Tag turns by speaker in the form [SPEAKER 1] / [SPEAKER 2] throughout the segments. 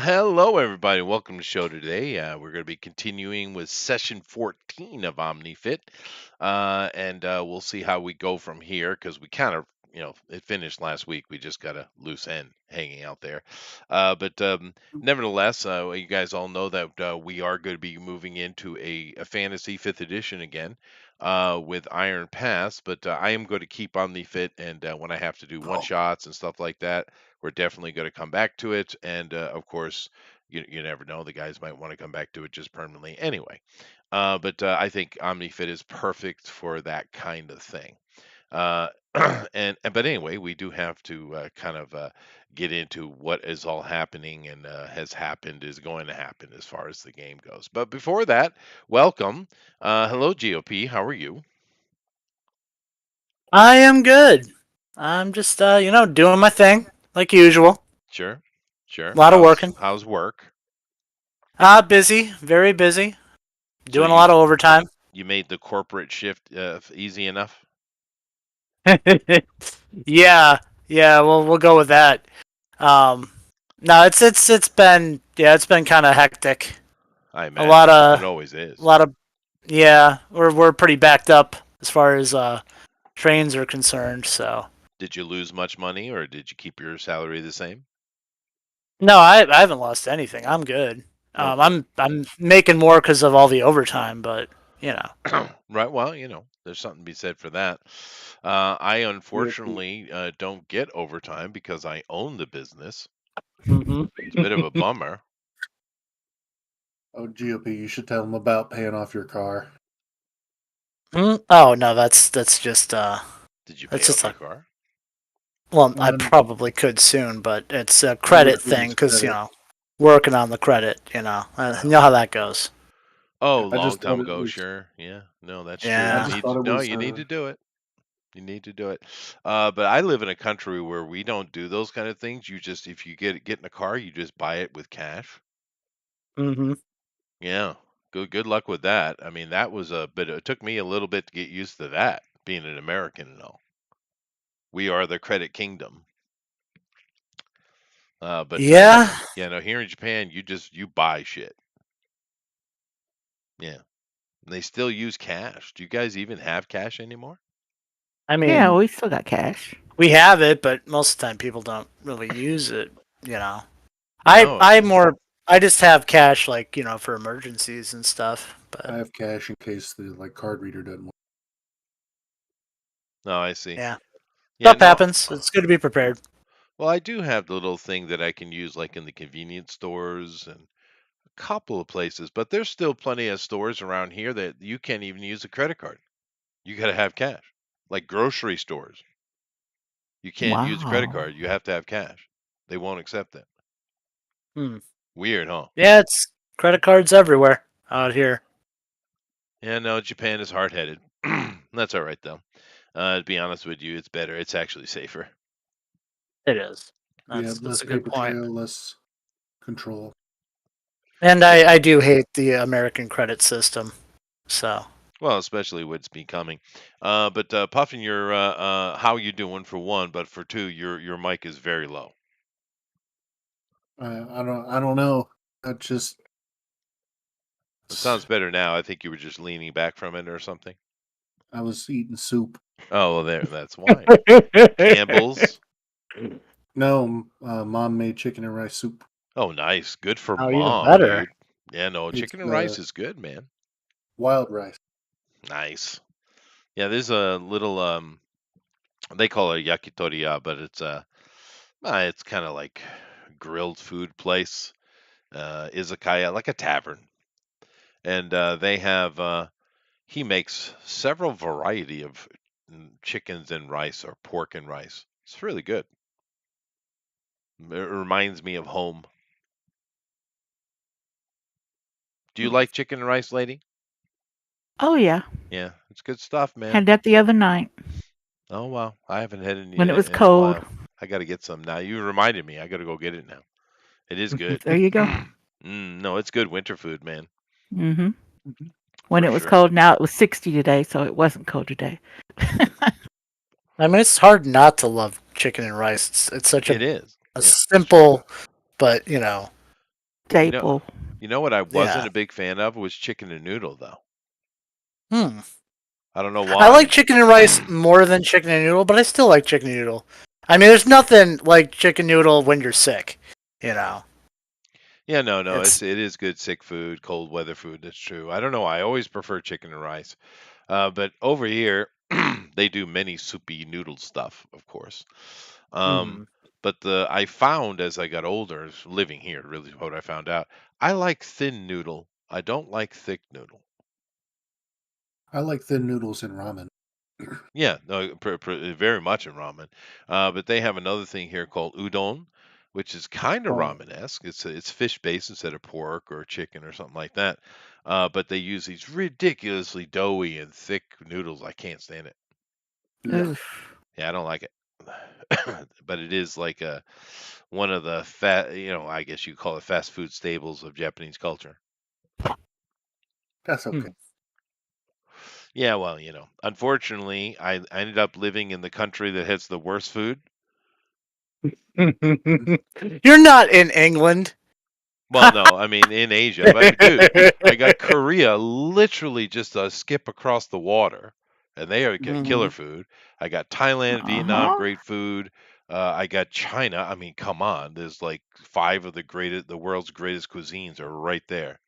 [SPEAKER 1] hello everybody. Welcome to the show today. We're going to be continuing with session 14 of Omni-Fit, and we'll see how we go from here because we kind of, it finished last week. We just got a loose end hanging out there, but nevertheless, you guys all know that we are going to be moving into a fantasy fifth edition again. With Iron Pass, but I am going to keep Omni-Fit, and when I have to do one shots and stuff like that, we're definitely going to come back to it. And of course, you never know. The guys might want to come back to it just permanently anyway. But I think OmniFit is perfect for that kind of thing. Uh, but anyway, we do have to kind of get into what is all happening and has happened is going to happen as far as the game goes. But before that, welcome. Hello, GOP. How are you?
[SPEAKER 2] I am good. I'm just, doing my thing like usual.
[SPEAKER 1] Sure.
[SPEAKER 2] A lot of working.
[SPEAKER 1] How's work?
[SPEAKER 2] Busy, very busy.
[SPEAKER 1] So
[SPEAKER 2] Doing a lot of overtime.
[SPEAKER 1] You made the corporate shift easy enough?
[SPEAKER 2] Yeah, we'll go with that. No, it's been kind of hectic.
[SPEAKER 1] I imagine it always is.
[SPEAKER 2] We're pretty backed up as far as trains are concerned. So.
[SPEAKER 1] Did you lose much money, or did you keep your salary the same?
[SPEAKER 2] No, I haven't lost anything. I'm good. I'm making more because of all the overtime, but
[SPEAKER 1] Right. Well, there's something to be said for that. I unfortunately don't get overtime because I own the business.
[SPEAKER 2] Mm-hmm.
[SPEAKER 1] It's a bit of a bummer.
[SPEAKER 3] Oh, GOP, you should tell them about paying off your car.
[SPEAKER 2] Oh no, that's just
[SPEAKER 1] Did you pay off your car?
[SPEAKER 2] Well, I probably could soon, but it's a credit thing because working on the credit. You know how that goes.
[SPEAKER 1] Oh, long time ago, sure. Yeah, no, that's true. You need to do it. You need to do it. But I live in a country where we don't do those kind of things. You just, if you get in a car, you just buy it with cash.
[SPEAKER 2] Mm-hmm.
[SPEAKER 1] Yeah. Good luck with that. I mean, that was a bit. It took me a little bit to get used to that, being an American and all. We are the credit kingdom. But no, here in Japan, you buy shit. Yeah. And they still use cash. Do you guys even have cash anymore?
[SPEAKER 2] I mean,
[SPEAKER 4] yeah, we still got cash.
[SPEAKER 2] We have it, but most of the time people don't really use it. I just have cash, like for emergencies and stuff. But
[SPEAKER 3] I have cash in case the card reader doesn't work.
[SPEAKER 1] Oh, I see.
[SPEAKER 2] Yeah. Stuff happens. It's good to be prepared.
[SPEAKER 1] Well, I do have the little thing that I can use, like in the convenience stores and a couple of places, but there's still plenty of stores around here that you can't even use a credit card. You got to have cash, like grocery stores. You can't use a credit card. You have to have cash. They won't accept it. Weird, huh?
[SPEAKER 2] Yeah, it's credit cards everywhere out here.
[SPEAKER 1] Yeah, no, Japan is hard-headed. That's all right, though. To be honest with you, it's better. It's actually safer.
[SPEAKER 2] It is.
[SPEAKER 3] Less paper trail, less control.
[SPEAKER 2] And I do hate the American credit system. So.
[SPEAKER 1] Well, especially what's becoming. But Puffin, you're how you doing for one? But for two, your mic is very low.
[SPEAKER 3] I don't know. It
[SPEAKER 1] sounds better now. I think you were just leaning back from it or something.
[SPEAKER 3] I was eating soup.
[SPEAKER 1] Oh, well, that's why. Campbell's.
[SPEAKER 3] No, Mom made chicken and rice soup.
[SPEAKER 1] Oh, nice. Good for Mom.
[SPEAKER 2] Even better.
[SPEAKER 1] Dude. Yeah, no, chicken and rice is good, man.
[SPEAKER 3] Wild rice.
[SPEAKER 1] Nice. Yeah, there's a little they call it yakitori, but it's kind of like grilled food place, izakaya, like a tavern, and they have he makes several variety of chickens and rice or pork and rice. It's really good. It reminds me of home. Do you like chicken and rice, lady?
[SPEAKER 4] Oh yeah.
[SPEAKER 1] Yeah, it's good stuff, man.
[SPEAKER 4] Had that the other night.
[SPEAKER 1] Oh wow, I haven't had it
[SPEAKER 4] when it was cold.
[SPEAKER 1] I got to get some now. You reminded me. I got to go get it now. It is good.
[SPEAKER 4] There you go.
[SPEAKER 1] No, it's good winter food, man.
[SPEAKER 4] Mm-hmm. When it was cold, now it was 60 today, so it wasn't cold today.
[SPEAKER 2] I mean, it's hard not to love chicken and rice. It's such
[SPEAKER 1] It is.
[SPEAKER 2] simple, but
[SPEAKER 1] You know,
[SPEAKER 4] staple.
[SPEAKER 1] you know what I wasn't
[SPEAKER 2] Yeah.
[SPEAKER 1] a big fan of was chicken and noodle though.
[SPEAKER 2] Hmm.
[SPEAKER 1] I don't know
[SPEAKER 2] I like
[SPEAKER 1] why.
[SPEAKER 2] chicken and rice more than chicken and noodle, but I still like chicken and noodle. I mean, there's nothing like chicken noodle when you're sick. You know,
[SPEAKER 1] Yeah, no,
[SPEAKER 2] it's
[SPEAKER 1] it is good sick food, cold weather food. That's true. I don't know. I always prefer chicken and rice. But over here, they do many soupy noodle stuff, of course. Um,
[SPEAKER 2] mhm.
[SPEAKER 1] but I found as I got older, living here, really what I found out, I like thin noodle. I don't like thick noodle.
[SPEAKER 3] I like thin noodles in ramen.
[SPEAKER 1] Yeah, no, very much in ramen. But they have another thing here called udon, which is kind of
[SPEAKER 3] Oh,
[SPEAKER 1] ramen-esque. It's fish based instead of pork or chicken or something like that. But they use these ridiculously doughy and thick noodles. I can't stand it.
[SPEAKER 3] yeah.
[SPEAKER 4] Oof.
[SPEAKER 1] Yeah, I don't like it. But it is like one of the fat, I guess you call it fast food staples of Japanese culture.
[SPEAKER 3] That's okay.
[SPEAKER 2] Hmm.
[SPEAKER 1] Yeah, well, unfortunately, I ended up living in the country that has the worst food.
[SPEAKER 2] You're not in England.
[SPEAKER 1] Well, no, I mean in Asia, but dude, I got Korea literally just a skip across the water, and they are got killer
[SPEAKER 2] Mhm.
[SPEAKER 1] food. I got Thailand, Vietnam,
[SPEAKER 4] Uh-huh.
[SPEAKER 1] great food. I got China. I mean, come on, there's like five of the world's greatest cuisines are right there.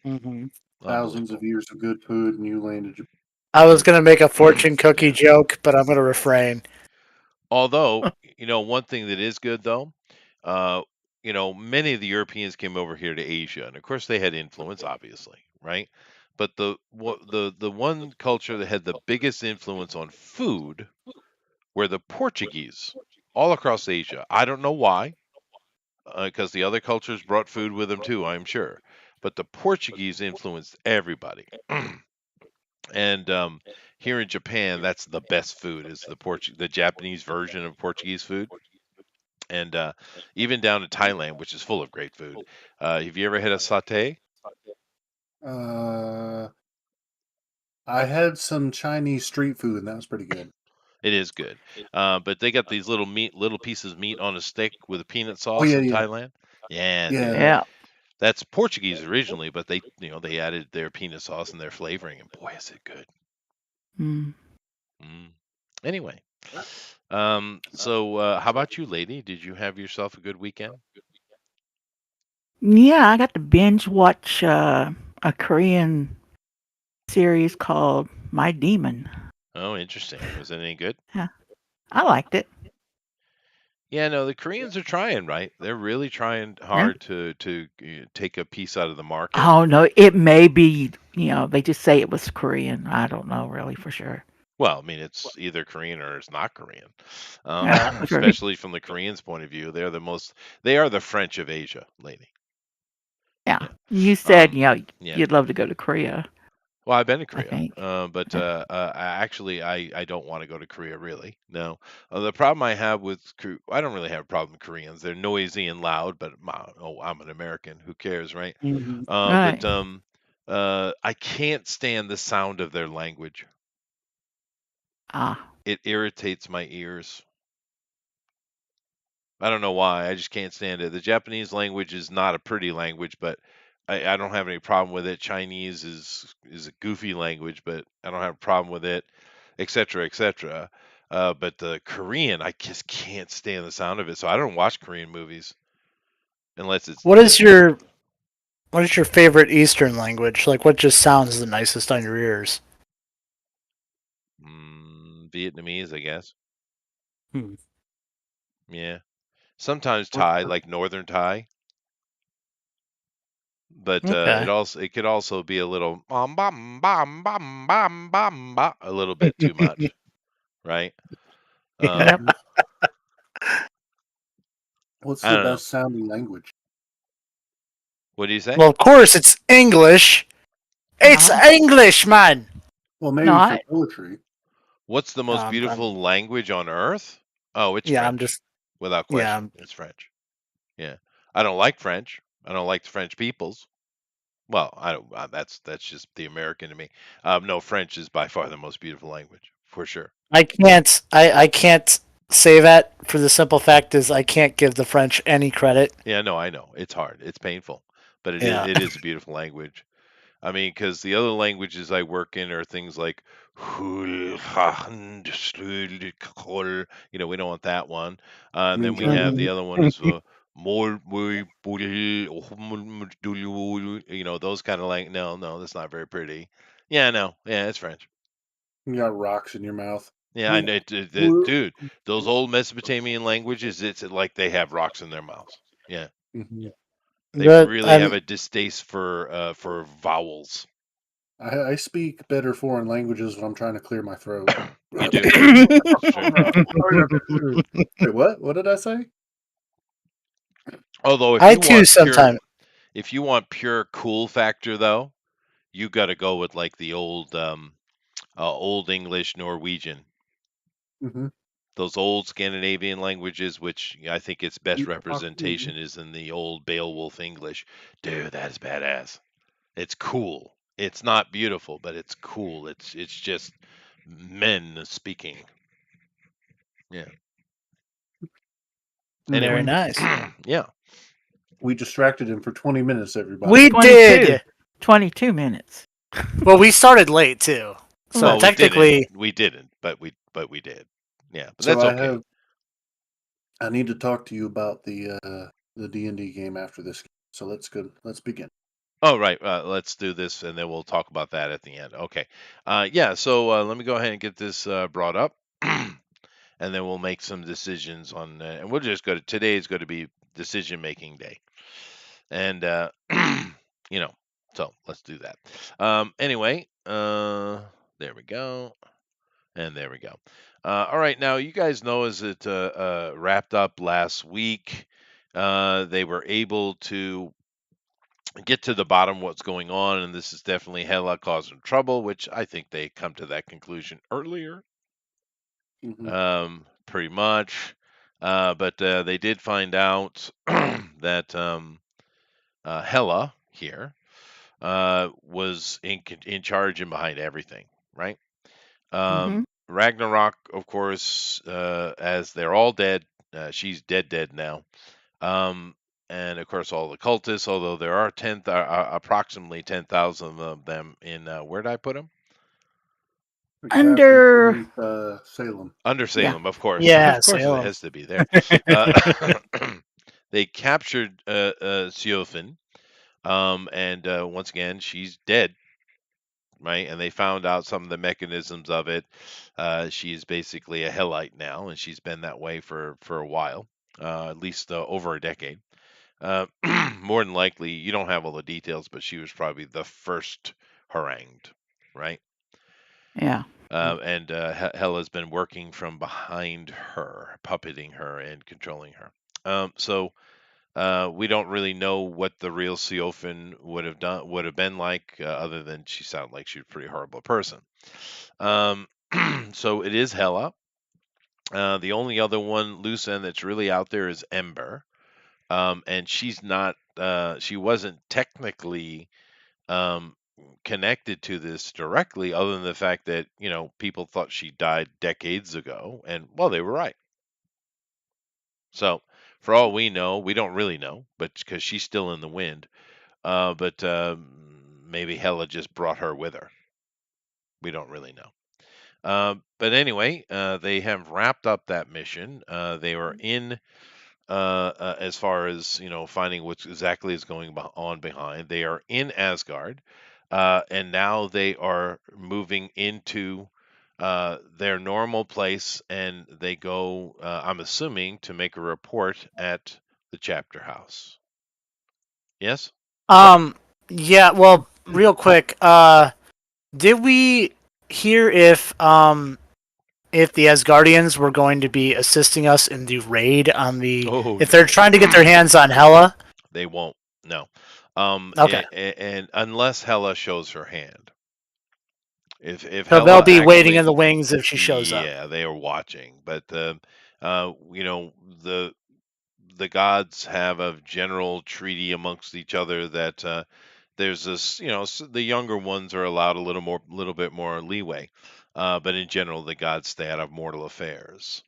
[SPEAKER 2] Mhm.
[SPEAKER 3] Thousands of
[SPEAKER 1] Unbelievable.
[SPEAKER 3] years of good food, and you landed.
[SPEAKER 2] I was gonna make a fortune cookie
[SPEAKER 1] Yeah.
[SPEAKER 2] joke, but I'm gonna refrain.
[SPEAKER 1] Although, one thing that is good though, uh, many of the Europeans came over here to Asia, and of course they had influence, obviously, right? But the one culture that had the biggest influence on food were the Portuguese, all across Asia. I don't know why, because the other cultures brought food with them too, I'm sure. But the Portuguese influenced everybody. And here in Japan, that's the best food is the Japanese version of Portuguese food. And even down to Thailand, which is full of great food. Have you ever had a satay?
[SPEAKER 3] Uh, I had some Chinese street food, and that was pretty good.
[SPEAKER 1] It is good, but they got these little pieces of meat on a stick with a peanut
[SPEAKER 3] Oh
[SPEAKER 1] sauce
[SPEAKER 3] yeah,
[SPEAKER 1] in
[SPEAKER 3] yeah,
[SPEAKER 1] Thailand. Yeah, dude,
[SPEAKER 3] yeah.
[SPEAKER 4] Yeah.
[SPEAKER 1] that's Portuguese originally, but they added their peanut sauce and their flavoring, and boy, is it good.
[SPEAKER 4] Mm.
[SPEAKER 1] Mm. Anyway, so how about you, lady? Did you have yourself a good weekend?
[SPEAKER 4] Yeah, I got to binge watch a Korean series called My Demon.
[SPEAKER 1] Oh, interesting. Was it any good?
[SPEAKER 4] Yeah, I liked it.
[SPEAKER 1] Yeah, no, the Koreans are trying, right? They're really trying
[SPEAKER 4] Yeah.
[SPEAKER 1] hard to take a piece out of the market.
[SPEAKER 4] Oh no, it may be, they just say it was Korean. I don't know really for sure.
[SPEAKER 1] Well, I mean, it's either Korean or it's not Korean.
[SPEAKER 4] Yeah, true.
[SPEAKER 1] Especially from the Koreans' point of view, they are the French of Asia, lady.
[SPEAKER 4] Yeah.
[SPEAKER 1] Yeah.
[SPEAKER 4] You said,
[SPEAKER 1] Um, yeah.
[SPEAKER 4] you'd love to go to Korea,
[SPEAKER 1] Well, I've been to
[SPEAKER 4] I
[SPEAKER 1] Korea,
[SPEAKER 4] think.
[SPEAKER 1] but
[SPEAKER 4] Uh,
[SPEAKER 1] I don't want to go to Korea really. No, the problem I have with I don't really have a problem with Koreans. They're noisy and loud, but oh, I'm an American. Who cares, right?
[SPEAKER 2] Mhm.
[SPEAKER 1] But
[SPEAKER 4] Right.
[SPEAKER 1] I can't stand the sound of their language.
[SPEAKER 4] Ah.
[SPEAKER 1] It irritates my ears. I don't know why. I just can't stand it. The Japanese language is not a pretty language, but I don't have any problem with it. Chinese is a goofy language, but I don't have a problem with it, etc., etc. But the Korean, I just can't stand the sound of it, so I don't watch Korean movies unless it's
[SPEAKER 2] What is your favorite Eastern language? Like, what just sounds the nicest on your ears?
[SPEAKER 1] Vietnamese, I guess.
[SPEAKER 2] Hmm.
[SPEAKER 1] Yeah, sometimes
[SPEAKER 3] What's
[SPEAKER 1] Thai,
[SPEAKER 3] the
[SPEAKER 1] like Northern Thai. But
[SPEAKER 2] Okay.
[SPEAKER 1] it could also be a little a little bit too much, right?
[SPEAKER 4] Yep.
[SPEAKER 1] Um,
[SPEAKER 3] what's
[SPEAKER 1] I
[SPEAKER 3] the
[SPEAKER 1] don't know.
[SPEAKER 3] best sounding language?
[SPEAKER 1] What do you say?
[SPEAKER 2] Well, of course it's English. It's
[SPEAKER 4] Uh-huh.
[SPEAKER 2] English, man.
[SPEAKER 3] Well, maybe for
[SPEAKER 4] Not.
[SPEAKER 3] poetry.
[SPEAKER 1] What's the most
[SPEAKER 2] I'm
[SPEAKER 1] beautiful language on earth? Oh, it's
[SPEAKER 2] yeah. I'm
[SPEAKER 1] French,
[SPEAKER 2] just
[SPEAKER 1] without
[SPEAKER 2] yeah.
[SPEAKER 1] question. It's French. Yeah, I don't like French. I don't like the French peoples. Well, I don't. That's just the American to me. No, French is by far the most beautiful language for sure.
[SPEAKER 2] I can't. I can't. say that for the simple fact is I can't give the French any credit.
[SPEAKER 1] Yeah, no, I know. It's hard. It's painful, but
[SPEAKER 2] Yeah.
[SPEAKER 1] it is a beautiful language. I mean, because the other languages I work in are things like, you know, we don't want that one. And then
[SPEAKER 3] Means
[SPEAKER 1] we
[SPEAKER 3] you're
[SPEAKER 1] have the
[SPEAKER 2] Mhm.
[SPEAKER 1] other one is you know, those kind of like, no, no, that's not very pretty. Yeah, no, yeah, it's French.
[SPEAKER 3] you got rocks in your mouth.
[SPEAKER 1] Yeah, I know, dude. Those old Mesopotamian languages, it's like they have rocks in their mouths. Yeah,
[SPEAKER 3] Mhm.
[SPEAKER 1] they
[SPEAKER 2] But
[SPEAKER 1] really have a distaste for vowels.
[SPEAKER 3] I speak better foreign languages when I'm trying to clear my throat.
[SPEAKER 1] You do. It's true.
[SPEAKER 3] Wait, what? What did I say?
[SPEAKER 1] Although
[SPEAKER 2] I too sometimes.
[SPEAKER 1] if you want pure cool factor though, you got to go with like the old English Norwegian.
[SPEAKER 3] Mm-hmm.
[SPEAKER 1] Those old Scandinavian languages, which I think its best representation is in the old Beowulf English. Dude, that's badass. It's cool. It's not beautiful, but it's cool. It's just men speaking. Yeah.
[SPEAKER 2] Very
[SPEAKER 1] Anyway,
[SPEAKER 2] nice.
[SPEAKER 1] yeah.
[SPEAKER 3] We distracted him for 20 minutes, everybody.
[SPEAKER 2] We
[SPEAKER 4] 22.
[SPEAKER 2] did.
[SPEAKER 4] 22 minutes.
[SPEAKER 2] Well, we started late too, so
[SPEAKER 1] Well,
[SPEAKER 4] Right.
[SPEAKER 2] technically,
[SPEAKER 1] we didn't, but we did. Yeah, but
[SPEAKER 3] So
[SPEAKER 1] that's okay.
[SPEAKER 3] I need to talk to you about the D&D game after this. So let's begin.
[SPEAKER 1] Oh, right. Let's do this, and then we'll talk about that at the end. Okay. Yeah. So let me go ahead and get this brought up, and then we'll make some decisions on. And we'll just go to today is going to be decision making day, and you know, so let's do that. Anyway, there we go, and there we go. All right. Now you guys know as it wrapped up last week, they were able to get to the bottom of what's going on, and this is definitely Hela causing trouble, which I think they come to that conclusion earlier,
[SPEAKER 3] Mm-hmm.
[SPEAKER 1] pretty much. But they did find out that Hela here was in charge and behind everything, right?
[SPEAKER 4] Mm-hmm.
[SPEAKER 1] Ragnarok, of course, as they're all dead, she's dead now. Um, and of course, all the cultists, although there are approximately 10,000 of them in where did I put them?
[SPEAKER 3] The castle
[SPEAKER 4] Under.
[SPEAKER 3] beneath Salem.
[SPEAKER 1] Under
[SPEAKER 4] Yeah.
[SPEAKER 1] Salem, of course.
[SPEAKER 2] yeah,
[SPEAKER 1] Of course, it
[SPEAKER 2] Salem.
[SPEAKER 1] has to be there. Uh, they captured Siofin, and once again, she's dead, right? And they found out some of the mechanisms of it. She's basically a Hellite now, and she's been that way for a while, at least over a decade. More than likely, you don't have all the details, but she was probably the first harangued, right?
[SPEAKER 4] Yeah.
[SPEAKER 1] And Hela's been working from behind her, puppeting her and controlling her. So we don't really know what the real Siofin would have been like, other than she sounded like she was a pretty horrible person. So it is Hela. The only other one loose end that's really out there is Ember. And she's not she wasn't technically um, connected to this directly, other than the fact that people thought she died decades ago, and well, they were right. So for all we know, we don't really know, but because she's still in the wind, but maybe Hela just brought her with her. We don't really know. But anyway, they have wrapped up that mission. They were in as far as finding what exactly is going on behind. They are in Asgard, and now they are moving into their normal place, and they go. I'm assuming to make a report at the chapter house. Yes.
[SPEAKER 2] Yeah. Well, real quick. Did we hear if the Asgardians were going to be assisting us in the raid on the?
[SPEAKER 1] Oh
[SPEAKER 2] If they're
[SPEAKER 1] no,
[SPEAKER 2] trying to get their hands on Hela?
[SPEAKER 1] they won't. No.
[SPEAKER 2] Okay.
[SPEAKER 1] And unless Hela shows her hand. If
[SPEAKER 2] So they'll
[SPEAKER 1] Hela
[SPEAKER 2] be waiting in
[SPEAKER 1] actually,
[SPEAKER 2] the wings if she shows up.
[SPEAKER 1] yeah, they are watching. But the gods have a general treaty amongst each other that there's this, the younger ones are allowed a little bit more leeway. But in general, the gods stay out of mortal affairs.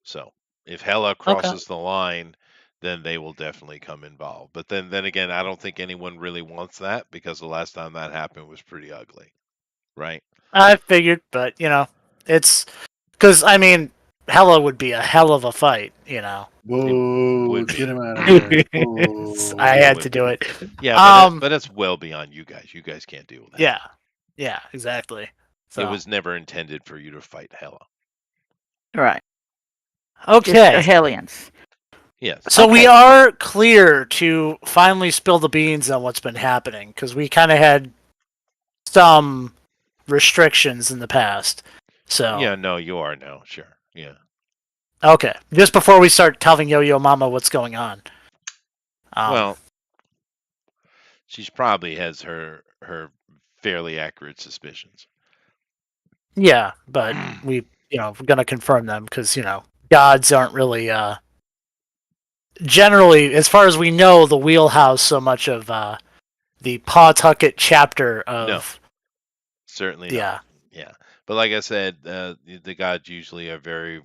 [SPEAKER 1] So if Hela
[SPEAKER 2] Okay.
[SPEAKER 1] crosses the line, then they will definitely come involved. But then again, I don't think anyone really wants that because the last time that happened was pretty ugly, right?
[SPEAKER 2] I figured, but it's because Hella would be a hell of a fight.
[SPEAKER 3] Whoa,
[SPEAKER 1] Would
[SPEAKER 3] get
[SPEAKER 1] be.
[SPEAKER 3] him out of there.
[SPEAKER 2] I
[SPEAKER 1] It
[SPEAKER 3] Whoa.
[SPEAKER 2] had
[SPEAKER 1] would
[SPEAKER 2] to
[SPEAKER 1] be.
[SPEAKER 2] do it.
[SPEAKER 1] Yeah,
[SPEAKER 2] Um,
[SPEAKER 1] but that's well beyond you guys. You guys can't deal with
[SPEAKER 2] yeah,
[SPEAKER 1] Hela.
[SPEAKER 2] yeah, exactly.
[SPEAKER 1] It
[SPEAKER 2] So
[SPEAKER 1] was never intended for you to fight Hela.
[SPEAKER 4] Right. Just the
[SPEAKER 2] okay,
[SPEAKER 4] Hellions.
[SPEAKER 1] Yes.
[SPEAKER 2] so we
[SPEAKER 4] Okay.
[SPEAKER 2] are clear to finally spill the beans on what's been happening because we kind of had some restrictions in the past. So
[SPEAKER 1] Yeah, no, you are now. Sure. Yeah.
[SPEAKER 2] okay, just before we start telling Yo-Yo Mama what's going on.
[SPEAKER 1] Well, she probably has her fairly accurate suspicions.
[SPEAKER 2] Yeah, but we're gonna confirm them because gods aren't really generally, as far as we know, the wheelhouse so much of the Pawtucket chapter
[SPEAKER 1] No.
[SPEAKER 2] of
[SPEAKER 1] Certainly
[SPEAKER 2] yeah.
[SPEAKER 1] not. Yeah. But like I said, the gods usually are very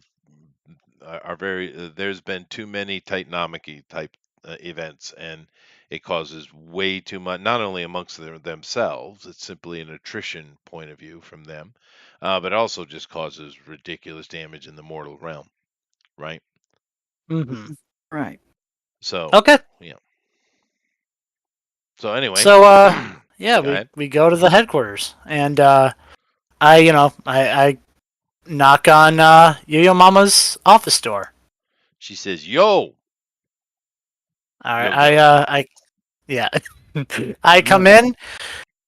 [SPEAKER 1] there's been too many Titanomic type events, and it causes way too much, not only amongst themselves, it's simply an attrition point of view from them, but also just causes ridiculous damage in the mortal realm, right?
[SPEAKER 2] Mm-hmm.
[SPEAKER 4] Right.
[SPEAKER 1] So,
[SPEAKER 2] Okay.
[SPEAKER 1] yeah. So anyway,
[SPEAKER 2] So yeah,
[SPEAKER 1] go ahead.
[SPEAKER 2] we go to the headquarters and I knock on Yo-Yo Mama's office door.
[SPEAKER 1] She says, "Yo,
[SPEAKER 2] All right,
[SPEAKER 1] yo."
[SPEAKER 2] I yeah, I
[SPEAKER 3] No.
[SPEAKER 2] come in.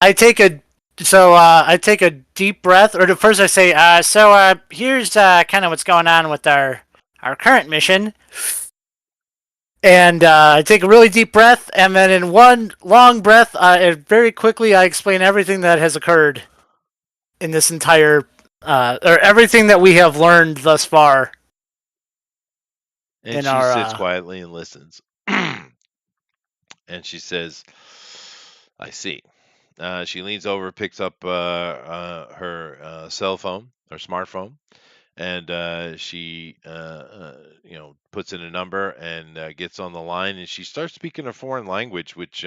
[SPEAKER 2] I take a deep breath, or first I say, here's kind of what's going on with our current mission, and I take a really deep breath, and then in one long breath, very quickly I explain everything that has occurred in this entire, or everything that we have learned thus far
[SPEAKER 1] And
[SPEAKER 2] in
[SPEAKER 1] she
[SPEAKER 2] our.
[SPEAKER 1] sits quietly and listens. And she says, "I see." She leans over, picks up her cell phone or smartphone, and she puts in a number and gets on the line, and she starts speaking a foreign language, which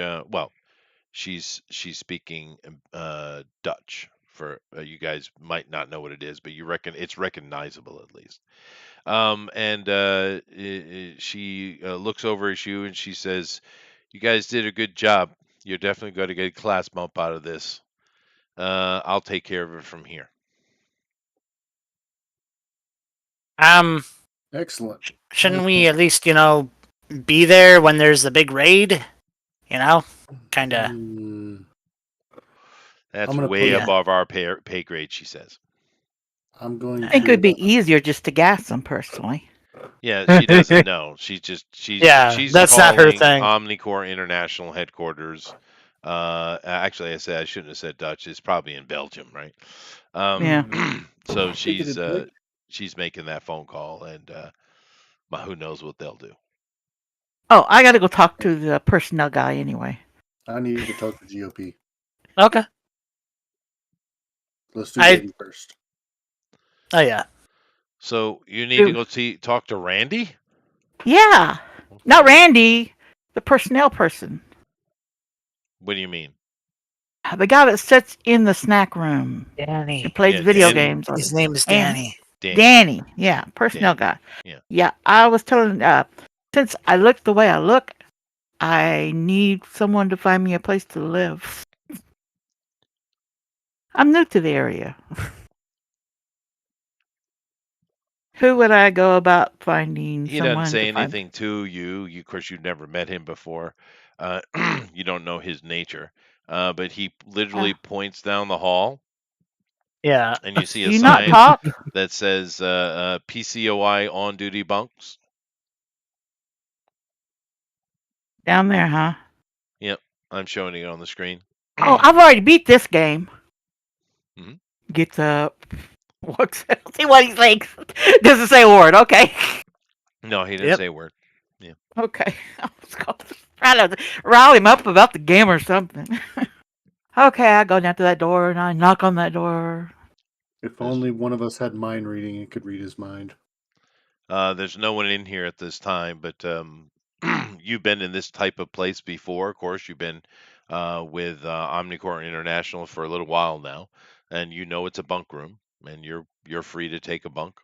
[SPEAKER 1] she's speaking Dutch. For you guys might not know what it is, but you reckon it's recognizable at least. And she looks over at you and she says, "You guys did a good job. You're definitely going to get a class bump out of this. I'll take care of it from here."
[SPEAKER 3] Excellent.
[SPEAKER 2] Shouldn't we at least be there when there's the big raid? Kind of.
[SPEAKER 3] Hmm,
[SPEAKER 1] That's
[SPEAKER 3] I'm gonna
[SPEAKER 1] way
[SPEAKER 3] put
[SPEAKER 2] Yeah.
[SPEAKER 1] above our pay grade, she says.
[SPEAKER 3] I'm going
[SPEAKER 4] I think it would
[SPEAKER 3] to
[SPEAKER 4] be easier just to gas them personally.
[SPEAKER 1] Yeah, she doesn't know.
[SPEAKER 2] Yeah,
[SPEAKER 1] She's
[SPEAKER 2] that's not her
[SPEAKER 1] calling
[SPEAKER 2] thing.
[SPEAKER 1] Omnicorp International Headquarters. Actually, I shouldn't have said Dutch. It's probably in Belgium, right?
[SPEAKER 4] Yeah.
[SPEAKER 1] So
[SPEAKER 3] Take it a break.
[SPEAKER 1] she's making that phone call, and who knows what they'll do.
[SPEAKER 4] Oh, I got to go talk to the personnel guy anyway.
[SPEAKER 3] I need to talk to GOP.
[SPEAKER 2] Okay.
[SPEAKER 3] Let's do
[SPEAKER 2] I-
[SPEAKER 3] Betty first.
[SPEAKER 2] Oh yeah.
[SPEAKER 1] So you need to
[SPEAKER 4] Ooh.
[SPEAKER 1] go talk to Randy?
[SPEAKER 4] Yeah. Not Randy, the personnel person.
[SPEAKER 1] What do you mean?
[SPEAKER 4] The guy that sits in the snack room
[SPEAKER 2] Danny.
[SPEAKER 4] and plays
[SPEAKER 1] Yeah,
[SPEAKER 4] video
[SPEAKER 1] Danny.
[SPEAKER 4] games.
[SPEAKER 2] His name is
[SPEAKER 4] And-
[SPEAKER 2] Danny.
[SPEAKER 4] Danny. Yeah, personnel guy.
[SPEAKER 1] Yeah.
[SPEAKER 4] Yeah, I was telling, since I look the way I look, I need someone to find me a place to live. I'm new to the area. Who would I go about finding
[SPEAKER 1] He
[SPEAKER 4] someone
[SPEAKER 1] doesn't say
[SPEAKER 4] to find?
[SPEAKER 1] anything to you. Of course, you've never met him before. You don't know his nature. But he literally points down the hall,
[SPEAKER 2] Yeah.
[SPEAKER 1] and you see
[SPEAKER 4] Do
[SPEAKER 1] a
[SPEAKER 4] you not
[SPEAKER 1] sign
[SPEAKER 4] talk?
[SPEAKER 1] that says PCOI on duty bunks.
[SPEAKER 4] Down there, huh?
[SPEAKER 1] Yep, I'm showing it on the screen.
[SPEAKER 4] Oh, I've already beat this game.
[SPEAKER 1] Mhm.
[SPEAKER 4] Gets up. Walks out. See what he thinks. Doesn't say a word. Okay.
[SPEAKER 1] No, he didn't
[SPEAKER 2] Yep.
[SPEAKER 1] say a word.
[SPEAKER 4] Okay. I was trying to rile him up about the game or something. Okay, I go down to that door and I knock on that door.
[SPEAKER 3] If only one of us had mind reading and could read his mind.
[SPEAKER 1] There's no one in here at this time, but you've been in this type of place before. Of course, you've been with Omnicorp International for a little while now, and you know it's a bunk room, and you're free to take a bunk.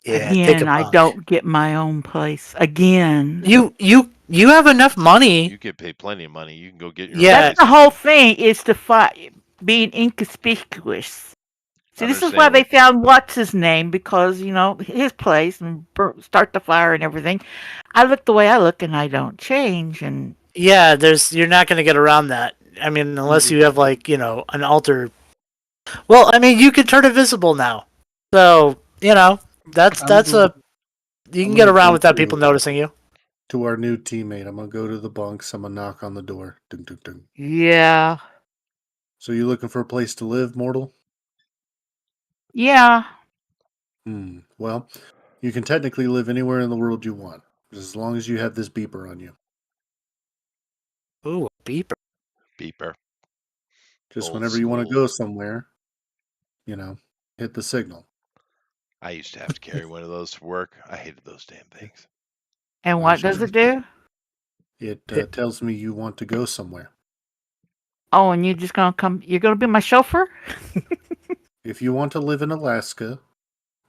[SPEAKER 2] Yeah, take
[SPEAKER 4] Again,
[SPEAKER 2] a
[SPEAKER 4] I
[SPEAKER 2] bunk.
[SPEAKER 4] don't get my own place. Again.
[SPEAKER 2] You have enough money.
[SPEAKER 1] You get paid plenty of money. You can go get your
[SPEAKER 2] Yeah.
[SPEAKER 1] own
[SPEAKER 4] That's
[SPEAKER 1] place.
[SPEAKER 4] the whole thing, is to fight being inconspicuous. See, this is why they
[SPEAKER 1] Understandable.
[SPEAKER 4] found what's his name, because his place and start the fire and everything. I look the way I look, and I don't change. And
[SPEAKER 2] Yeah, you're not going to get around that. I mean, unless you have like, an alter. Well, I mean, you can turn invisible now. So, that's
[SPEAKER 3] I'm
[SPEAKER 2] that's
[SPEAKER 3] going,
[SPEAKER 2] a you
[SPEAKER 3] I'm
[SPEAKER 2] can get
[SPEAKER 3] gonna
[SPEAKER 2] around
[SPEAKER 3] go
[SPEAKER 2] without people noticing you.
[SPEAKER 3] to our new teammate. I'm gonna go to the bunks. I'm gonna knock on the door. Ding, ding, ding.
[SPEAKER 4] yeah,
[SPEAKER 3] So you looking for a place to live, mortal?
[SPEAKER 4] yeah.
[SPEAKER 3] Well, you can technically live anywhere in the world you want, as long as you have this beeper on you.
[SPEAKER 2] Ooh, a beeper.
[SPEAKER 1] Beeper.
[SPEAKER 3] Just
[SPEAKER 1] Old
[SPEAKER 3] whenever you want to
[SPEAKER 1] school.
[SPEAKER 3] go somewhere, hit the signal.
[SPEAKER 1] I used to have to carry one of those to work. I hated those damn things.
[SPEAKER 4] And
[SPEAKER 3] I
[SPEAKER 4] what does
[SPEAKER 3] should-
[SPEAKER 4] it do?
[SPEAKER 3] It
[SPEAKER 2] It-
[SPEAKER 3] tells me you want to go somewhere.
[SPEAKER 4] Oh, and you're just gonna come? You're gonna be my chauffeur?
[SPEAKER 3] If you want to live in Alaska,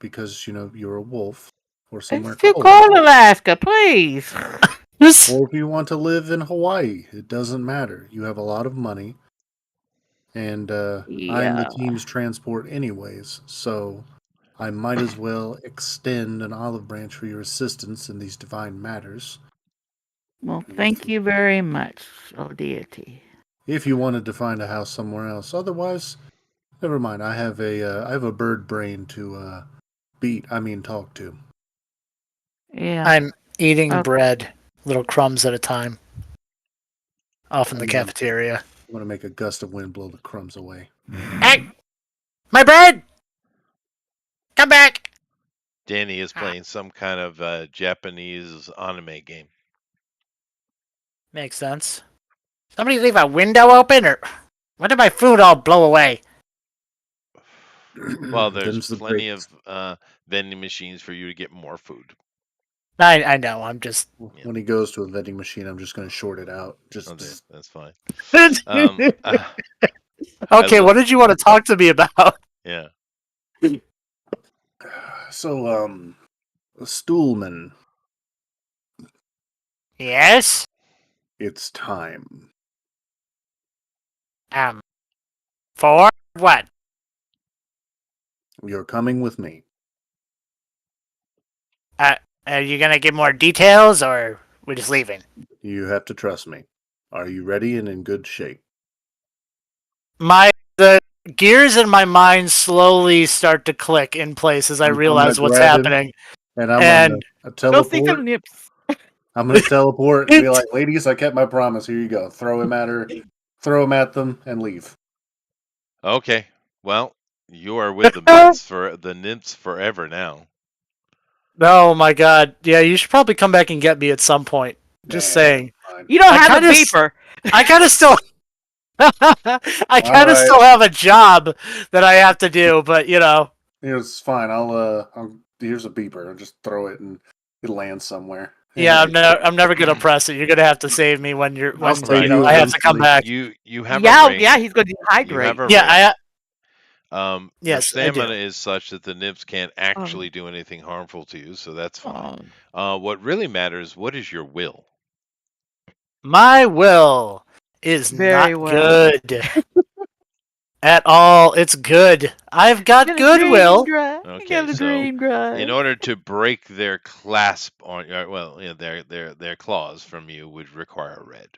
[SPEAKER 3] because you're a wolf, or somewhere
[SPEAKER 4] It's too
[SPEAKER 3] cold,
[SPEAKER 4] cold, Alaska. Please.
[SPEAKER 3] or if you want to live in Hawaii, it doesn't matter. You have a lot of money, and I'm the
[SPEAKER 4] Yeah.
[SPEAKER 3] team's transport anyways, so I might as well extend an olive branch for your assistance in these divine matters.
[SPEAKER 4] Well, thank you very much, oh deity.
[SPEAKER 3] If you wanted to find a house somewhere else, otherwise, never mind. I have a bird brain to talk to.
[SPEAKER 4] Yeah.
[SPEAKER 2] I'm eating
[SPEAKER 4] Okay.
[SPEAKER 2] bread, little crumbs at a time, off in the
[SPEAKER 3] I'm gonna,
[SPEAKER 2] cafeteria.
[SPEAKER 3] I'm gonna make a gust of wind blow the crumbs away.
[SPEAKER 2] Hey, my bread! Come back!
[SPEAKER 1] Danny is playing some kind of Japanese anime game.
[SPEAKER 2] Makes sense. Somebody leave a window open, or when did my food all blow away?
[SPEAKER 1] Well, there's
[SPEAKER 3] Them's the
[SPEAKER 1] plenty
[SPEAKER 3] breaks.
[SPEAKER 1] of vending machines for you to get more food.
[SPEAKER 2] I know. I'm just.
[SPEAKER 3] When he goes to a vending machine, I'm just gonna short it out.
[SPEAKER 1] That's fine.
[SPEAKER 2] Okay,
[SPEAKER 1] I
[SPEAKER 2] what did you want to talk to me about?
[SPEAKER 1] Yeah.
[SPEAKER 3] So, Stoolman,
[SPEAKER 2] Yes.
[SPEAKER 3] it's time.
[SPEAKER 2] For what?
[SPEAKER 3] You're coming with me.
[SPEAKER 2] Are you gonna give more details, or we're just leaving?
[SPEAKER 3] You have to trust me. Are you ready and in good shape?
[SPEAKER 2] The gears in my mind slowly start to click in place as I
[SPEAKER 3] I'm
[SPEAKER 2] realize
[SPEAKER 3] gonna
[SPEAKER 2] what's
[SPEAKER 3] grab him,
[SPEAKER 2] happening.
[SPEAKER 3] and I'm
[SPEAKER 2] And
[SPEAKER 3] gonna
[SPEAKER 4] Go see
[SPEAKER 3] teleport.
[SPEAKER 4] some nips.
[SPEAKER 3] I'm gonna teleport and be like, "Ladies, I kept my promise. Here you go. Throw him at her. Throw him at them, and leave."
[SPEAKER 1] Okay. Well, you are with the nymphs forever now.
[SPEAKER 2] oh my god, yeah, you should probably come back and get me at some point. Just
[SPEAKER 3] Nah,
[SPEAKER 2] saying.
[SPEAKER 3] fine.
[SPEAKER 4] You don't
[SPEAKER 2] I
[SPEAKER 4] have a
[SPEAKER 2] kinda
[SPEAKER 4] beeper.
[SPEAKER 2] I kind of still. I kind of
[SPEAKER 3] Alright.
[SPEAKER 2] still have a job that I have to do, but
[SPEAKER 3] It's fine. Here's a beeper. I'll just throw it and it lands somewhere.
[SPEAKER 2] yeah,
[SPEAKER 3] Anyway,
[SPEAKER 2] I'm never gonna press it. You're gonna have to save me when
[SPEAKER 3] I'll save you
[SPEAKER 2] I have to come
[SPEAKER 3] eventually.
[SPEAKER 2] back.
[SPEAKER 1] You have
[SPEAKER 4] Yeah,
[SPEAKER 1] a ring.
[SPEAKER 4] yeah, he's going to
[SPEAKER 1] You have
[SPEAKER 4] dehydrate.
[SPEAKER 1] a
[SPEAKER 2] Yeah,
[SPEAKER 1] ring. Your
[SPEAKER 2] yes, I do.
[SPEAKER 1] stamina is such that the nymphs can't actually do anything harmful to you, so that's fine.
[SPEAKER 4] Oh,
[SPEAKER 1] What really matters, what is your will?
[SPEAKER 2] My will is
[SPEAKER 4] very
[SPEAKER 2] not
[SPEAKER 4] well.
[SPEAKER 2] good at all. It's good. I've got
[SPEAKER 4] Gonna
[SPEAKER 2] good
[SPEAKER 4] dream
[SPEAKER 2] will.
[SPEAKER 4] dry.
[SPEAKER 1] Okay,
[SPEAKER 4] Gonna
[SPEAKER 1] so
[SPEAKER 4] dream dry.
[SPEAKER 1] in order to break their clasp on, their claws from you would require a red.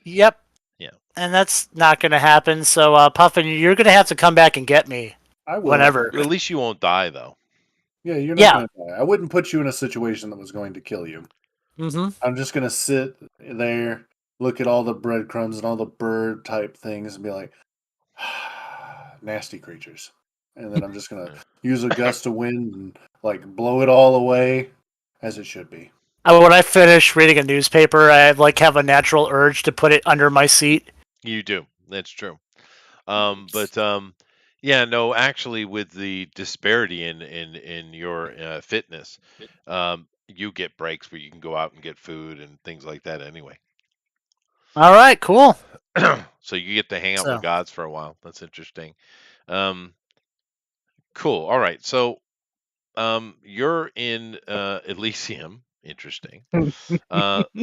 [SPEAKER 2] Yep.
[SPEAKER 1] Yeah.
[SPEAKER 2] And that's not gonna happen. So, Puffin, you're gonna have to come back and get me
[SPEAKER 3] I will.
[SPEAKER 2] whenever.
[SPEAKER 1] At least you won't die, though.
[SPEAKER 3] Yeah, you're not
[SPEAKER 2] Yeah.
[SPEAKER 3] gonna die. I wouldn't put you in a situation that was going to kill you.
[SPEAKER 2] Mm-hmm.
[SPEAKER 3] I'm just gonna sit there, look at all the breadcrumbs and all the bird type things, and be like, nasty creatures. And then I'm just gonna use a gust of wind and blow it all away, as it should be.
[SPEAKER 2] When I finish reading a newspaper, I have a natural urge to put it under my seat.
[SPEAKER 1] You do. That's true. But Yeah, no, actually, with the disparity in your fitness, you get breaks where you can go out and get food and things like that anyway.
[SPEAKER 2] All right, cool.
[SPEAKER 1] So you get to hang out with
[SPEAKER 2] So,
[SPEAKER 1] gods for a while. That's interesting. Um, cool. All right. So you're in Elysium. Interesting.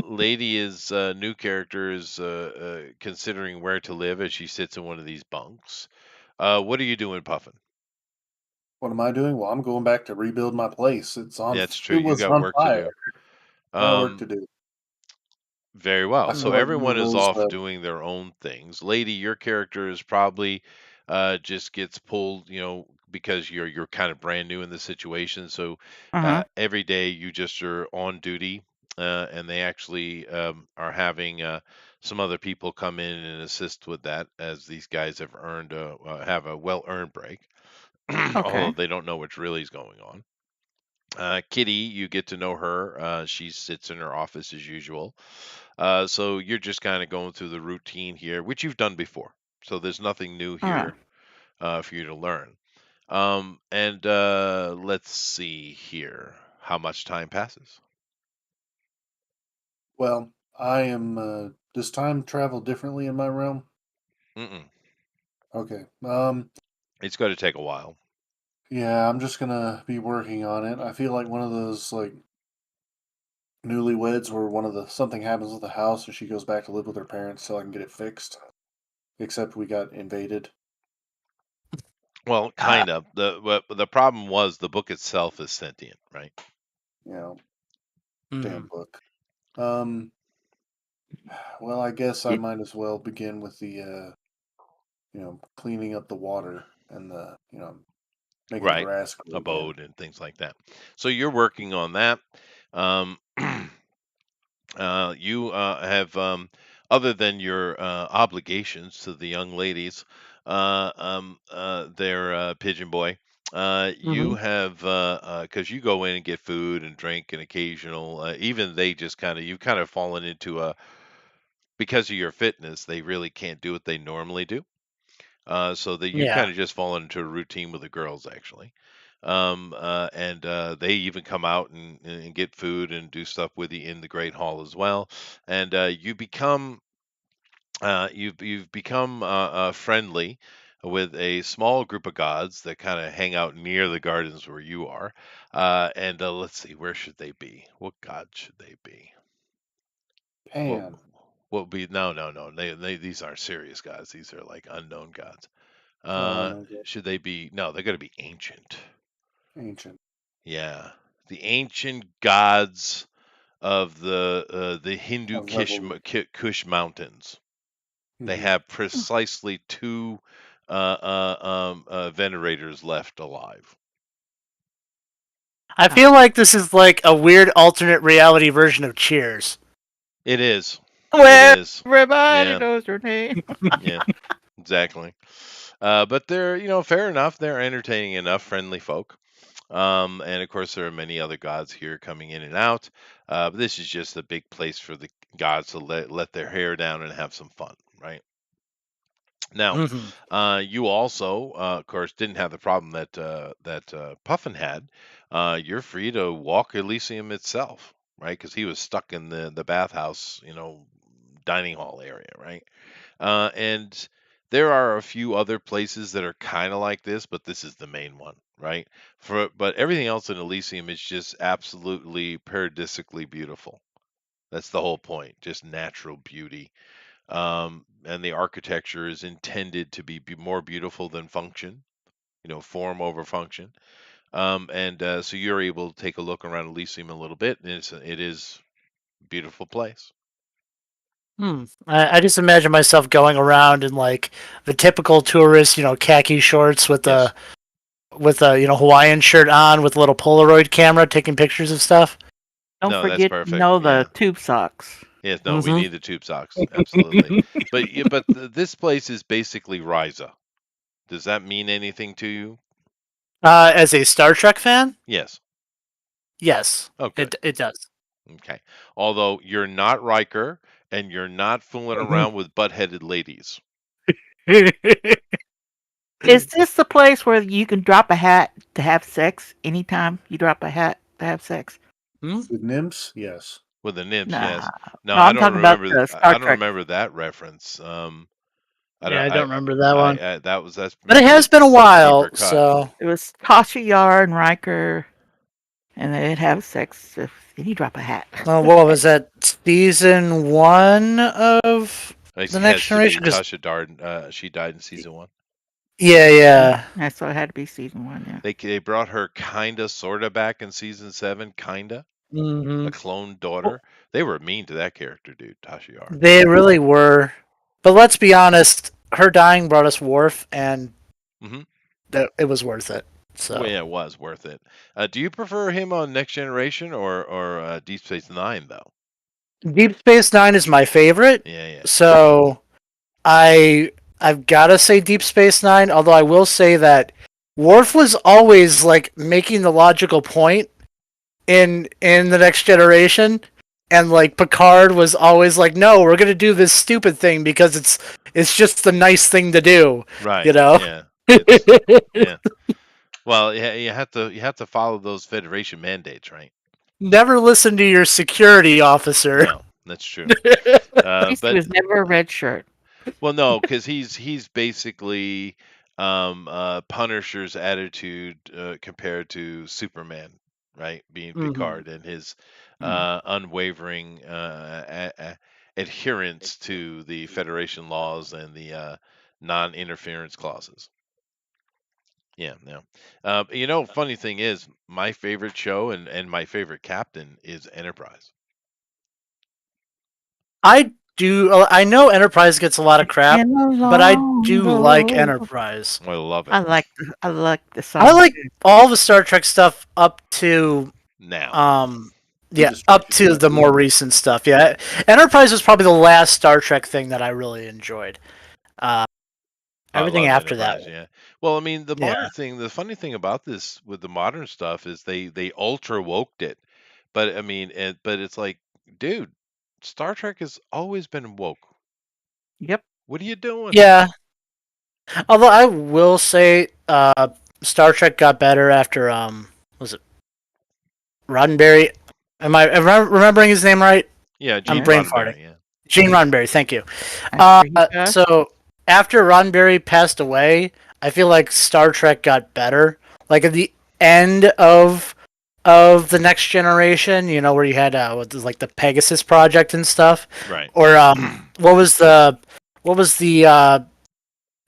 [SPEAKER 1] Lady is new character is considering where to live as she sits in one of these bunks. What are you doing, Puffin?
[SPEAKER 3] What am I doing? Well, I'm going back to rebuild my place.
[SPEAKER 1] That's true.
[SPEAKER 3] It
[SPEAKER 1] You
[SPEAKER 3] was
[SPEAKER 1] got
[SPEAKER 3] on
[SPEAKER 1] work to
[SPEAKER 3] fire.
[SPEAKER 1] do.
[SPEAKER 3] Got work to
[SPEAKER 1] Um,
[SPEAKER 3] do.
[SPEAKER 1] Very
[SPEAKER 3] I
[SPEAKER 1] well.
[SPEAKER 3] feel
[SPEAKER 1] So
[SPEAKER 3] like
[SPEAKER 1] everyone is
[SPEAKER 3] Google's
[SPEAKER 1] off doing their own things. Lady, your character is probably just gets pulled, because you're kind of brand new in the situation. So
[SPEAKER 4] Uh-huh.
[SPEAKER 1] every day you just are on duty, and they actually are having some other people come in and assist with that, as these guys have a well-earned break, although
[SPEAKER 4] Okay.
[SPEAKER 1] they don't know what really is going on. Kitty, you get to know her. She sits in her office as usual. So you're just kind of going through the routine here, which you've done before. So there's nothing new
[SPEAKER 4] All right.
[SPEAKER 1] here for you to learn. And let's see here how much time passes.
[SPEAKER 3] well. I am. Does time travel differently in my realm?
[SPEAKER 1] Mm-mm.
[SPEAKER 3] Okay.
[SPEAKER 1] It's going to take a while.
[SPEAKER 3] Yeah, I'm just gonna be working on it. I feel like one of those like newlyweds where one of the something happens with the house and she goes back to live with her parents so I can get it fixed. Except we got invaded.
[SPEAKER 1] Well,
[SPEAKER 2] uh,
[SPEAKER 1] kind of. The problem was the book itself is sentient, right?
[SPEAKER 3] You know, damn
[SPEAKER 2] mhm.
[SPEAKER 3] book. Um. Well, I guess I
[SPEAKER 4] Y-
[SPEAKER 3] might as well begin with the cleaning up the water and the making the
[SPEAKER 1] Right.
[SPEAKER 3] grass grow again.
[SPEAKER 1] Abode and things like that. So you're working on that. Um, you have, other than your obligations to the young ladies, their pigeon boy, you
[SPEAKER 2] Mhm.
[SPEAKER 1] have, because you go in and get food and drink and occasional, even they just you've kind of fallen into because of your fitness, they really can't do what they normally do. So that you've
[SPEAKER 2] Yeah.
[SPEAKER 1] kind of just fallen into a routine with the girls, actually. And they even come out and get food and do stuff with you in the Great Hall as well. And you've become friendly with a small group of gods that kind of hang out near the gardens where you are. And let's see, where should they be? What god should they be? What
[SPEAKER 3] Pan.
[SPEAKER 1] what would be? No, no, no. These aren't serious gods. These are like unknown gods.
[SPEAKER 3] Oh, no,
[SPEAKER 1] Should they be? No, they're going to be ancient.
[SPEAKER 3] ancient.
[SPEAKER 1] Yeah, the ancient gods of the Hindu
[SPEAKER 3] Of revel.
[SPEAKER 1] Kush mountains. They
[SPEAKER 3] Hmm.
[SPEAKER 1] have precisely two venerators left alive.
[SPEAKER 2] I
[SPEAKER 4] ah.
[SPEAKER 2] feel like this is like a weird alternate reality version of Cheers.
[SPEAKER 1] It is. It
[SPEAKER 4] Where
[SPEAKER 1] is.
[SPEAKER 4] everybody
[SPEAKER 1] Yeah.
[SPEAKER 4] knows your name.
[SPEAKER 1] Yeah. Exactly. But they're, fair enough. They're entertaining enough, friendly folk. And of course, there are many other gods here coming in and out. But this is just a big place for the gods to let their hair down and have some fun, right? Now,
[SPEAKER 2] Hmm.
[SPEAKER 1] you also, of course, didn't have the problem that Puffin had. You're free to walk Elysium itself, right? Because he was stuck in the bathhouse, dining hall area, right? And there are a few other places that are kind of like this, but this is the main one, right? But everything else in Elysium is just absolutely paradisically beautiful. That's the whole point, just natural beauty. And the architecture is intended to be more beautiful than function, form over function. And so you're able to take a look around Elysium a little bit, and it is a beautiful place.
[SPEAKER 2] I just imagine myself going around in like the typical tourist, khaki shorts with
[SPEAKER 1] Yes.
[SPEAKER 2] a Hawaiian shirt on with a little Polaroid camera taking pictures of stuff.
[SPEAKER 4] Don't
[SPEAKER 1] No, that's
[SPEAKER 4] forget,
[SPEAKER 1] perfect.
[SPEAKER 4] the
[SPEAKER 1] Yeah.
[SPEAKER 4] tube socks.
[SPEAKER 1] Yes, no, we
[SPEAKER 2] Hmm.
[SPEAKER 1] need the tube socks, absolutely. But yeah, this place is basically Ryza. Does that mean anything to you?
[SPEAKER 2] As a Star Trek fan,
[SPEAKER 1] Yes.
[SPEAKER 2] yes,
[SPEAKER 1] Oh, good.
[SPEAKER 2] it does.
[SPEAKER 1] Okay. Although you're not Riker and you're not fooling around with butt-headed ladies.
[SPEAKER 4] Is this the place where you can drop a hat to have sex anytime you drop a hat to have sex?
[SPEAKER 3] With nymphs, yes.
[SPEAKER 1] With the nymphs,
[SPEAKER 4] Nah,
[SPEAKER 1] yes. No,
[SPEAKER 4] no,
[SPEAKER 1] I
[SPEAKER 4] I'm
[SPEAKER 1] don't
[SPEAKER 4] talking about
[SPEAKER 1] remember.
[SPEAKER 4] the Star
[SPEAKER 1] I don't
[SPEAKER 4] Trek.
[SPEAKER 1] remember that reference. I
[SPEAKER 2] Yeah,
[SPEAKER 1] don't.
[SPEAKER 2] I don't remember that one.
[SPEAKER 1] That's
[SPEAKER 2] But it
[SPEAKER 1] maybe
[SPEAKER 2] has been a
[SPEAKER 1] a deeper
[SPEAKER 2] while,
[SPEAKER 1] cut.
[SPEAKER 2] so
[SPEAKER 4] It was Tasha Yar and Riker, and they'd have sex if you drop a hat.
[SPEAKER 2] what was that? Season 1 of
[SPEAKER 1] It
[SPEAKER 2] the Next
[SPEAKER 1] has to be
[SPEAKER 2] Generation? 'Cause-
[SPEAKER 1] Tasha Darden. She died in season 1.
[SPEAKER 2] yeah.
[SPEAKER 4] Yeah, so it had to be season 1. Yeah.
[SPEAKER 1] They brought her kinda sorta back in season 7, kinda.
[SPEAKER 2] Hmm.
[SPEAKER 1] A clone daughter. They were mean to that character, dude, Tasha Yar.
[SPEAKER 2] They really were. But let's be honest, her dying brought us Worf, and
[SPEAKER 1] Mhm.
[SPEAKER 2] it was worth it. So
[SPEAKER 1] Well, yeah, it was worth it. Do you prefer him on Next Generation or Deep Space Nine though?
[SPEAKER 2] Deep Space Nine is my favorite.
[SPEAKER 1] Yeah.
[SPEAKER 2] So I've gotta say Deep Space Nine, although I will say that Worf was always like making the logical point in the Next Generation, and like Picard was always like, no, we're gonna do this stupid thing because it's just the nice thing to do,
[SPEAKER 1] Right.
[SPEAKER 2] you know.
[SPEAKER 1] Yeah. It's yeah. Well, yeah, you have to follow those Federation mandates, right?
[SPEAKER 2] Never listen to your security officer.
[SPEAKER 1] No, that's true.
[SPEAKER 4] At least he
[SPEAKER 1] But
[SPEAKER 4] was never a red shirt.
[SPEAKER 1] well, no, because he's basically Punisher's attitude compared to Superman, right? Being
[SPEAKER 2] Mhm.
[SPEAKER 1] Picard and his
[SPEAKER 4] Mm.
[SPEAKER 1] unwavering adherence to the Federation laws and the non-interference clauses. Yeah, yeah. Funny thing is, my favorite show and my favorite captain is Enterprise.
[SPEAKER 2] I know Enterprise gets a lot of crap,
[SPEAKER 4] And
[SPEAKER 2] but I
[SPEAKER 4] along
[SPEAKER 2] do
[SPEAKER 4] the
[SPEAKER 2] like
[SPEAKER 4] road.
[SPEAKER 1] I
[SPEAKER 2] Enterprise.
[SPEAKER 1] love it
[SPEAKER 4] I like the song.
[SPEAKER 2] I like all the Star Trek stuff up to
[SPEAKER 1] now.
[SPEAKER 2] um
[SPEAKER 3] The
[SPEAKER 2] yeah, up
[SPEAKER 3] distracted
[SPEAKER 2] to the
[SPEAKER 3] captain.
[SPEAKER 2] more recent stuff. Yeah. Enterprise was probably the last Star Trek thing that I really enjoyed. Uh
[SPEAKER 1] I
[SPEAKER 2] Everything
[SPEAKER 1] love
[SPEAKER 2] after that.
[SPEAKER 1] Enterprise, yeah. Well, I mean,
[SPEAKER 2] Yeah.
[SPEAKER 1] the funny thing about this with the modern stuff is they ultra woked it. But I mean, but it's like, dude, Star Trek has always been woke.
[SPEAKER 4] Yep.
[SPEAKER 1] What are you doing?
[SPEAKER 2] Yeah. Although I will say Star Trek got better after was it Roddenberry? Am I remembering his name right?
[SPEAKER 1] Yeah,
[SPEAKER 2] I'm
[SPEAKER 1] Gene
[SPEAKER 2] brain farting.
[SPEAKER 1] Roddenberry, yeah.
[SPEAKER 2] Gene Roddenberry, thank you.
[SPEAKER 4] After he passed.
[SPEAKER 2] So after Roddenberry passed away, I feel like Star Trek got better. Like at the end of the Next Generation, where you had what was like the Pegasus project and stuff,
[SPEAKER 1] Right.
[SPEAKER 2] or what was the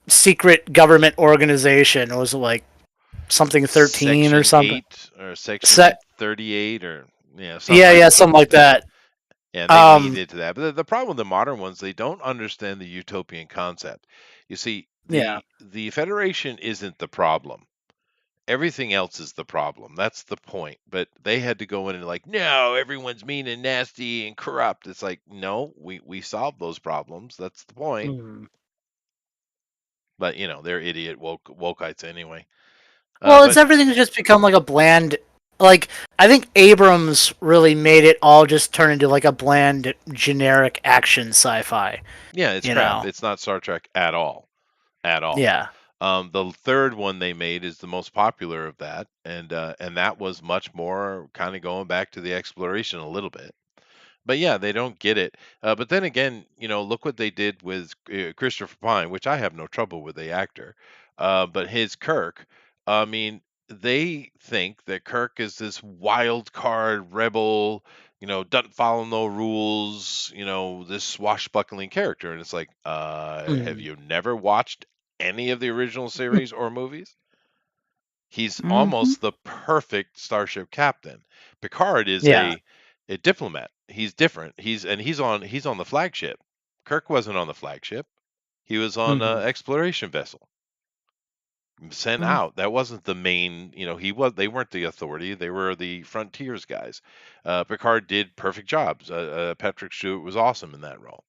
[SPEAKER 2] secret government organization? Was it like something 13 or
[SPEAKER 1] Section
[SPEAKER 2] something?
[SPEAKER 1] 8 or Section
[SPEAKER 2] Se-
[SPEAKER 1] 38 or
[SPEAKER 2] yeah, something like that.
[SPEAKER 1] Yeah, they leaned into that. But the problem with the modern ones, they don't understand the utopian concept. You see,
[SPEAKER 2] Yeah.
[SPEAKER 1] the Federation isn't the problem. Everything else is the problem. That's the point. But they had to go in and like, no, everyone's mean and nasty and corrupt. It's like, no, we solved those problems. That's the point.
[SPEAKER 2] Mhm.
[SPEAKER 1] But they're idiot wokeites anyway.
[SPEAKER 2] Well,
[SPEAKER 1] But
[SPEAKER 2] everything's just become like a bland. Like I think Abrams really made it all just turn into like a bland, generic action sci-fi.
[SPEAKER 1] yeah, it's crap. It's not Star Trek at all. At all.
[SPEAKER 2] Yeah.
[SPEAKER 1] The third one they made is the most popular of that, and that was much more kind of going back to the exploration a little bit. But yeah, they don't get it. But then again, look what they did with Christopher Pine, which I have no trouble with the actor. But his Kirk, I mean, they think that Kirk is this wild card rebel, doesn't follow no rules, this swashbuckling character. And it's like, have
[SPEAKER 2] Mhm.
[SPEAKER 1] you never watched any of the original series or movies? He's
[SPEAKER 4] Mhm.
[SPEAKER 1] almost the perfect starship captain. Picard is
[SPEAKER 2] Yeah.
[SPEAKER 1] a diplomat. He's different. He's on the flagship. Kirk wasn't on the flagship. He was on
[SPEAKER 2] Mhm.
[SPEAKER 1] an exploration vessel sent
[SPEAKER 4] Mm.
[SPEAKER 1] out. That wasn't the main. They weren't the authority. They were the frontiers guys. Picard did perfect jobs. Patrick Stewart was awesome in that role.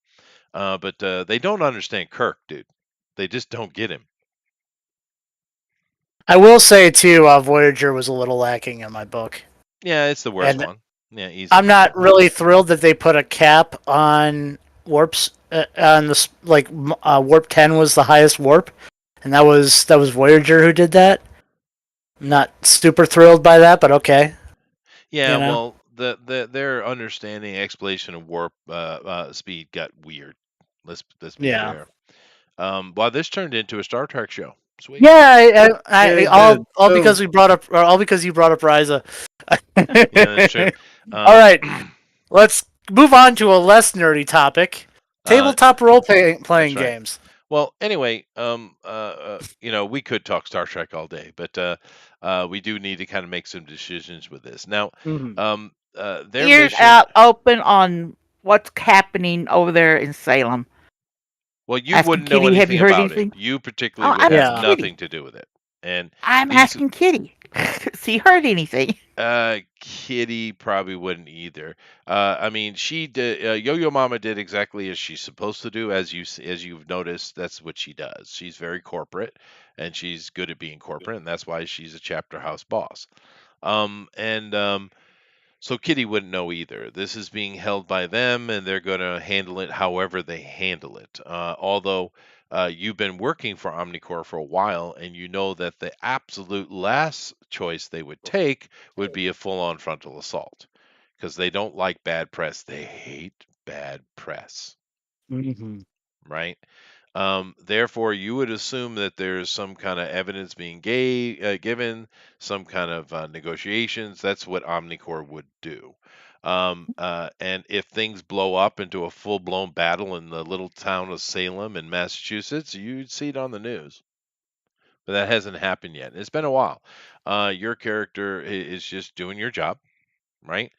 [SPEAKER 1] But they don't understand Kirk, dude. They just don't get him.
[SPEAKER 2] I will say too, Voyager was a little lacking in my book,
[SPEAKER 1] Yeah, it's the worst
[SPEAKER 2] and
[SPEAKER 1] one. Yeah, easy.
[SPEAKER 2] I'm not really thrilled that they put a cap on warps. On this, like warp 10 was the highest warp, and that was Voyager who did that. I'm not super thrilled by that, but okay.
[SPEAKER 1] Yeah,
[SPEAKER 2] You know?
[SPEAKER 1] well, their understanding explanation of warp speed got weird. Let's be
[SPEAKER 2] Yeah.
[SPEAKER 1] fair. Well, this turned into a Star Trek show. Sweet.
[SPEAKER 2] Yeah,
[SPEAKER 3] It
[SPEAKER 2] all
[SPEAKER 3] did.
[SPEAKER 2] because we brought up, or all because you brought up Ryza.
[SPEAKER 1] Yeah, that's true.
[SPEAKER 2] All right, let's move on to a less nerdy topic: tabletop role-playing
[SPEAKER 1] that's right.
[SPEAKER 2] games.
[SPEAKER 1] Well, anyway, we could talk Star Trek all day, but we do need to kind of make some decisions with this. Now,
[SPEAKER 2] Mhm.
[SPEAKER 1] their
[SPEAKER 4] Ears
[SPEAKER 1] mission.
[SPEAKER 4] out open on what's happening over there in Salem.
[SPEAKER 1] Well, you
[SPEAKER 4] Asking
[SPEAKER 1] wouldn't know
[SPEAKER 4] Kitty, have
[SPEAKER 1] anything
[SPEAKER 4] you heard
[SPEAKER 1] about it.
[SPEAKER 4] anything?
[SPEAKER 1] You particularly
[SPEAKER 4] Oh,
[SPEAKER 1] would
[SPEAKER 4] I'm
[SPEAKER 1] have
[SPEAKER 2] asking
[SPEAKER 1] nothing
[SPEAKER 4] Kitty.
[SPEAKER 1] to do with it. And
[SPEAKER 4] I'm
[SPEAKER 1] these
[SPEAKER 4] asking Kitty. She heard anything?
[SPEAKER 1] Kitty probably wouldn't either. I mean, she did. Yo-Yo Mama did exactly as she's supposed to do. As you've noticed, that's what she does. She's very corporate, and she's good at being corporate, and that's why she's a chapter house boss. And So Kitty wouldn't know either. This is being held by them, and they're going to handle it however they handle it. Although you've been working for Omnicorp for a while, and you know that the absolute last choice they would take would be a full-on frontal assault, because they don't like bad press. They hate bad press,
[SPEAKER 2] Mhm.
[SPEAKER 1] right? Therefore, you would assume that there's some kind of evidence being given, some kind of negotiations. That's what Omnicorp would do. And if things blow up into a full-blown battle in the little town of Salem in Massachusetts, you'd see it on the news. But that hasn't happened yet. It's been a while. Your character is just doing your job, right?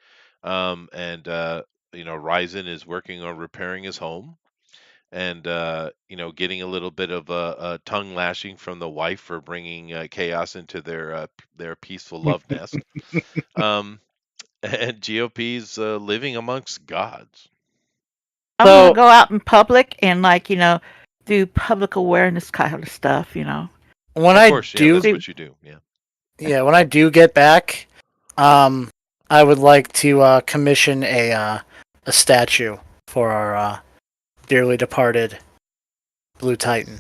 [SPEAKER 1] And Ryzen is working on repairing his home, and getting a little bit of a tongue lashing from the wife for bringing chaos into their peaceful love nest. um, and GOP's living amongst gods.
[SPEAKER 4] I'm gonna
[SPEAKER 2] So
[SPEAKER 4] go out in public and do public awareness kind of stuff.
[SPEAKER 2] when
[SPEAKER 1] Of
[SPEAKER 2] I
[SPEAKER 1] course, yeah,
[SPEAKER 2] do,
[SPEAKER 1] that's what you do. Yeah.
[SPEAKER 2] when I do get back, I would like to commission a statue for our dearly departed Blue Titan.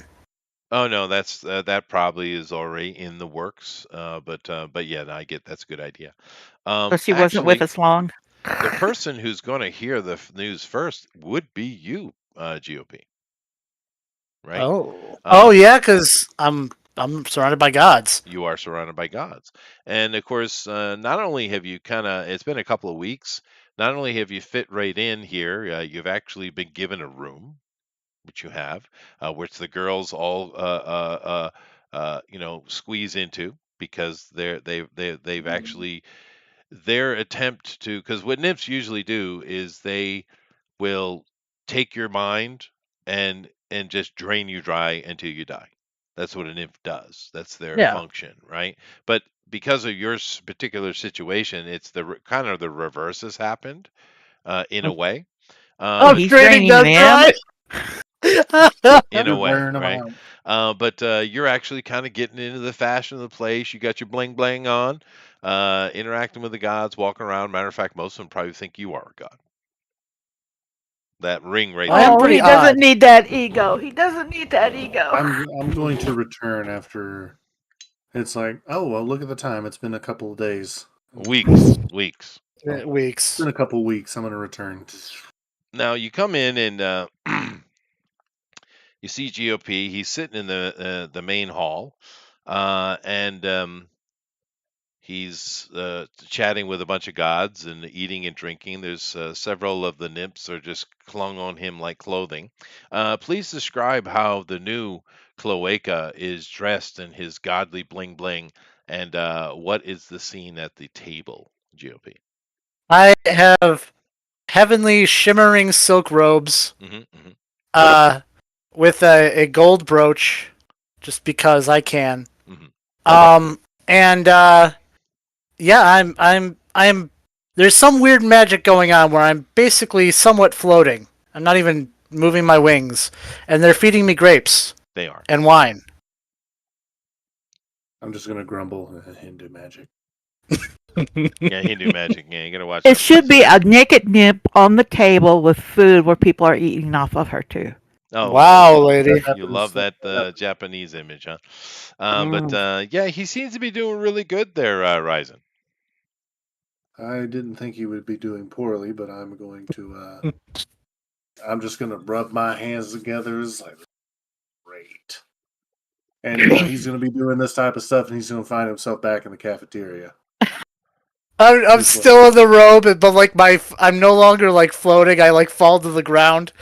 [SPEAKER 1] Oh no, that probably is already in the works. But yeah, no, I get that's a good idea.
[SPEAKER 4] So she wasn't with
[SPEAKER 1] Actually,
[SPEAKER 4] us long.
[SPEAKER 1] the person who's going to hear the news first would be you, GOP, right?
[SPEAKER 2] Oh yeah, because I'm surrounded by gods.
[SPEAKER 1] You are surrounded by gods. And of course, not only have you it's been a couple of weeks, not only have you fit right in here, you've actually been given a room, which you have, which the girls all, squeeze into, because they've actually, their attempt to, because what nymphs usually do is they will take your mind and just drain you dry until you die. That's what a nymph does. That's their
[SPEAKER 2] Yeah.
[SPEAKER 1] function, right? But because of your particular situation, it's kind of the reverse has happened, in a way.
[SPEAKER 2] I'm
[SPEAKER 4] He's
[SPEAKER 2] draining
[SPEAKER 4] draining
[SPEAKER 2] them
[SPEAKER 4] them.
[SPEAKER 2] dry.
[SPEAKER 1] In a
[SPEAKER 3] Just
[SPEAKER 1] way,
[SPEAKER 3] wearing 'em
[SPEAKER 1] right?
[SPEAKER 3] out.
[SPEAKER 1] But you're actually kind of getting into the fashion of the place. You got your bling bling on, interacting with the gods, walking around. Matter of fact, most of them probably think you are a god. That ring right
[SPEAKER 2] I am
[SPEAKER 1] there.
[SPEAKER 4] Oh,
[SPEAKER 2] pretty
[SPEAKER 4] he
[SPEAKER 2] odd.
[SPEAKER 4] doesn't need that ego. He doesn't need that ego.
[SPEAKER 3] I'm going to return after. It's like, oh well, look at the time. It's been a couple of days.
[SPEAKER 1] Weeks.
[SPEAKER 3] It's
[SPEAKER 2] Weeks.
[SPEAKER 3] been a couple of weeks. I'm going to return.
[SPEAKER 1] Now you come in and you see GOP. He's sitting in the main hall, and he's chatting with a bunch of gods and eating and drinking. There's several of the nymphs are just clung on him like clothing. Please describe how the new cloaca is dressed in his godly bling bling, and what is the scene at the table, GOP?
[SPEAKER 2] I have heavenly shimmering silk robes,
[SPEAKER 1] Hmm.
[SPEAKER 2] with a gold brooch, just because I can.
[SPEAKER 1] Hmm.
[SPEAKER 2] And yeah, I'm. There's some weird magic going on where I'm basically somewhat floating. I'm not even moving my wings, and they're feeding me grapes
[SPEAKER 1] They are.
[SPEAKER 2] and wine.
[SPEAKER 3] I'm just going to grumble Hindu magic.
[SPEAKER 1] Yeah, Hindu magic. Yeah, you gotta watch
[SPEAKER 4] It
[SPEAKER 1] that.
[SPEAKER 4] should be a naked nymph on the table with food where people are eating off of her too.
[SPEAKER 1] Oh,
[SPEAKER 2] Wow,
[SPEAKER 1] you
[SPEAKER 2] lady.
[SPEAKER 1] you love that Japanese image, huh? But
[SPEAKER 2] Mm.
[SPEAKER 1] yeah, he seems to be doing really good there, Ryzen.
[SPEAKER 3] I didn't think he would be doing poorly, but I'm going to. I'm just gonna rub my hands together. It's like great. And he's gonna be doing this type of stuff, and he's gonna find himself back in the cafeteria.
[SPEAKER 2] I'm
[SPEAKER 3] Just like
[SPEAKER 2] still in the robe, but like I'm no longer like floating. I like fall to the ground.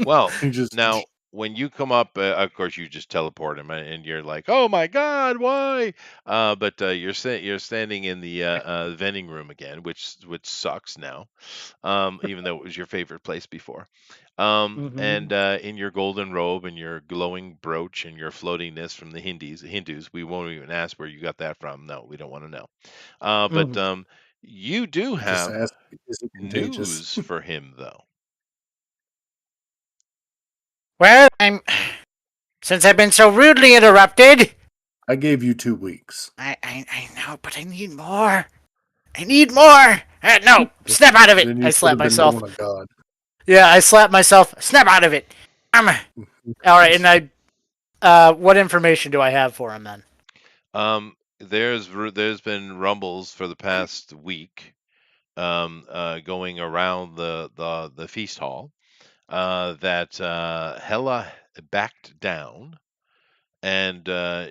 [SPEAKER 1] Well,
[SPEAKER 3] he just
[SPEAKER 1] now when you come up, of course you just teleport him, and you're like, "Oh my God, why?" But you're standing in the vending room again, which sucks now. Even though it was your favorite place before. And
[SPEAKER 2] Mhm.
[SPEAKER 1] in your golden robe and your glowing brooch and your floatiness from the Hindus, we won't even ask where you got that from. No, we don't want to know. But
[SPEAKER 2] Mhm.
[SPEAKER 1] you do
[SPEAKER 3] just
[SPEAKER 1] have
[SPEAKER 3] ask, is it contagious?
[SPEAKER 1] news for him, though.
[SPEAKER 2] Well, since I've been so rudely interrupted.
[SPEAKER 3] I gave you 2 weeks.
[SPEAKER 2] I know, but I need more. I need more. No, snap out of it.
[SPEAKER 3] Then you
[SPEAKER 2] I
[SPEAKER 3] should
[SPEAKER 2] slap
[SPEAKER 3] have been
[SPEAKER 2] myself.
[SPEAKER 3] going to God.
[SPEAKER 2] Yeah, I slap myself. Snap out of it. All right, and what information do I have for him then?
[SPEAKER 1] There's been rumbles for the past week, going around the feast hall, that Hella backed down, and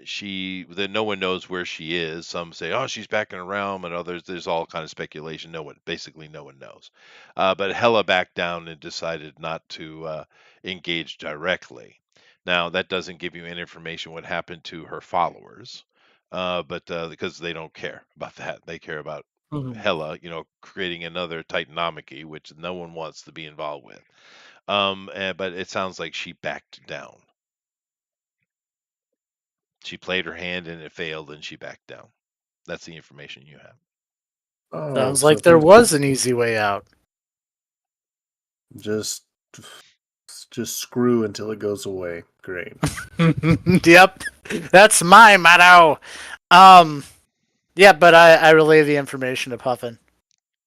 [SPEAKER 1] she that no one knows where she is. Some say, "Oh, she's back in her realm," and others, there's all kind of speculation. Basically, no one knows. But Hela backed down and decided not to engage directly. Now, that doesn't give you any information what happened to her followers, but because they don't care about that, they care about
[SPEAKER 2] Mhm.
[SPEAKER 1] Hela, creating another Titanomachy, which no one wants to be involved with. But it sounds like she backed down. She played her hand and it failed and she backed down. That's the information you have.
[SPEAKER 3] Oh,
[SPEAKER 2] Sounds
[SPEAKER 3] so
[SPEAKER 2] like there
[SPEAKER 3] things
[SPEAKER 2] was an easy way out.
[SPEAKER 3] just just screw until it goes away. Great.
[SPEAKER 2] Yep, that's my motto. Um, yeah, but I relay the information to Puffin.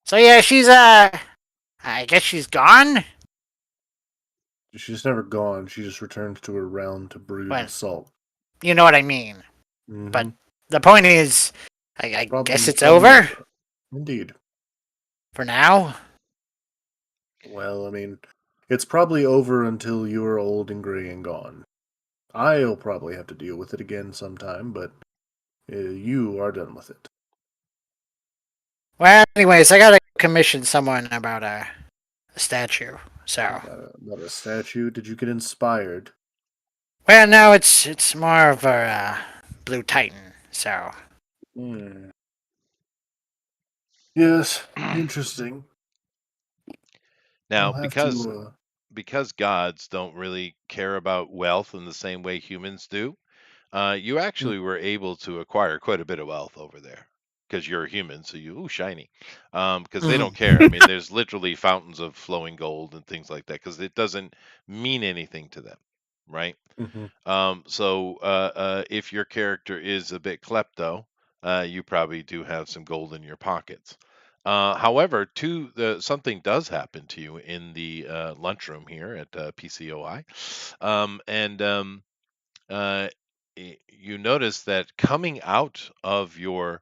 [SPEAKER 2] So yeah, she's I guess she's gone.
[SPEAKER 3] She's never gone. She just returns to her realm to brood
[SPEAKER 2] Well,
[SPEAKER 3] and salt.
[SPEAKER 2] you know what I mean. But
[SPEAKER 3] Mm-hmm.
[SPEAKER 2] the point is, I guess it's
[SPEAKER 3] Probably
[SPEAKER 2] over
[SPEAKER 3] never. Indeed.
[SPEAKER 2] for now.
[SPEAKER 3] Well, I mean, it's probably over until you're old and gray and gone. I'll probably have to deal with it again sometime, but you are done with it.
[SPEAKER 2] Well, anyways, I gotta commission someone about a statue. So,
[SPEAKER 3] About a statue. Did you get inspired?
[SPEAKER 2] well, no, it's more of a blue titan. So,
[SPEAKER 3] Hmm. Yes, interesting.
[SPEAKER 1] Now,
[SPEAKER 3] I'll have
[SPEAKER 1] because
[SPEAKER 3] to.
[SPEAKER 1] because gods don't really care about wealth in the same way humans do, you
[SPEAKER 3] Mm,
[SPEAKER 1] actually were able to acquire quite a bit of wealth over there because you're a human, so shiny. Because they don't
[SPEAKER 2] Mhm.
[SPEAKER 1] care. I mean, there's literally fountains of flowing gold and things like that because it doesn't mean anything to them, right?
[SPEAKER 3] mhm.
[SPEAKER 1] So if your character is a bit klepto, you probably do have some gold in your pockets. However, something does happen to you in the lunchroom here at PCOI, and uh, you notice that coming out of your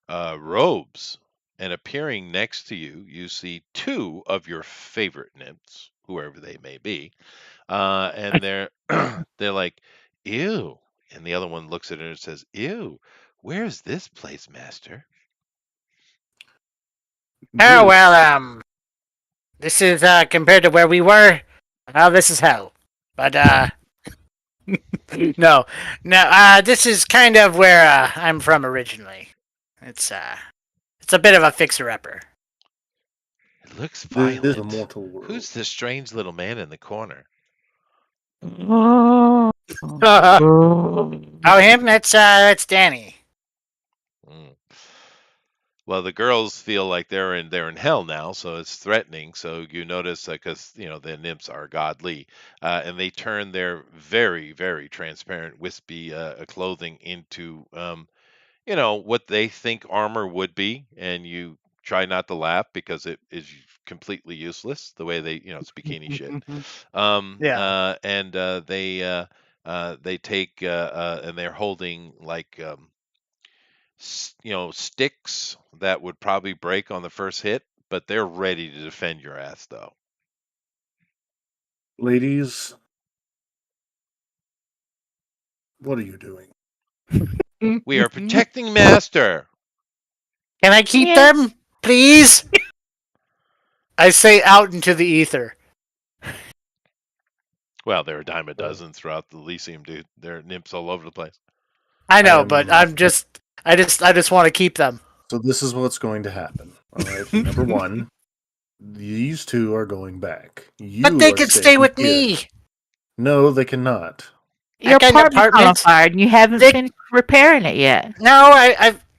[SPEAKER 1] robes and appearing next to you, you see two of your favorite nymphs, whoever they may be, and they're they're like, "Ew," and the other one looks at her and says, "Ew, where's this place, Master?"
[SPEAKER 2] Oh
[SPEAKER 3] This.
[SPEAKER 2] well, this is compared to where we were. Well, this is hell. But no, no, this is kind of where I'm from originally. It's a bit of a fixer-upper.
[SPEAKER 1] It looks
[SPEAKER 3] This is a
[SPEAKER 1] violent.
[SPEAKER 3] mortal world.
[SPEAKER 1] Who's this strange little man in the corner?
[SPEAKER 2] Oh, him? That's Danny.
[SPEAKER 1] Mm. Well, the girls feel like they're in hell now, so it's threatening. So you notice because the nymphs are godly, and they turn their very very transparent wispy clothing into what they think armor would be, and you try not to laugh because it is completely useless the way they, it's bikini shit. And they take and they're holding like sticks that would probably break on the first hit, but they're ready to defend your ass though.
[SPEAKER 3] Ladies, what are you doing?
[SPEAKER 1] We are protecting Master.
[SPEAKER 2] Can I keep
[SPEAKER 4] Yeah.
[SPEAKER 2] them, please? I say out into the ether.
[SPEAKER 1] Well, there are a dime a dozen throughout the Elysium, dude. There are nymphs all over the place.
[SPEAKER 2] I know, but I just want to keep them.
[SPEAKER 3] So this is what's going to happen. All right. Number one, these two are going back.
[SPEAKER 2] But they can stay with me.
[SPEAKER 3] No, they cannot.
[SPEAKER 4] Your
[SPEAKER 2] got an
[SPEAKER 4] apartment's on
[SPEAKER 2] apartment.
[SPEAKER 4] fire and you haven't finished repairing it yet.
[SPEAKER 2] No,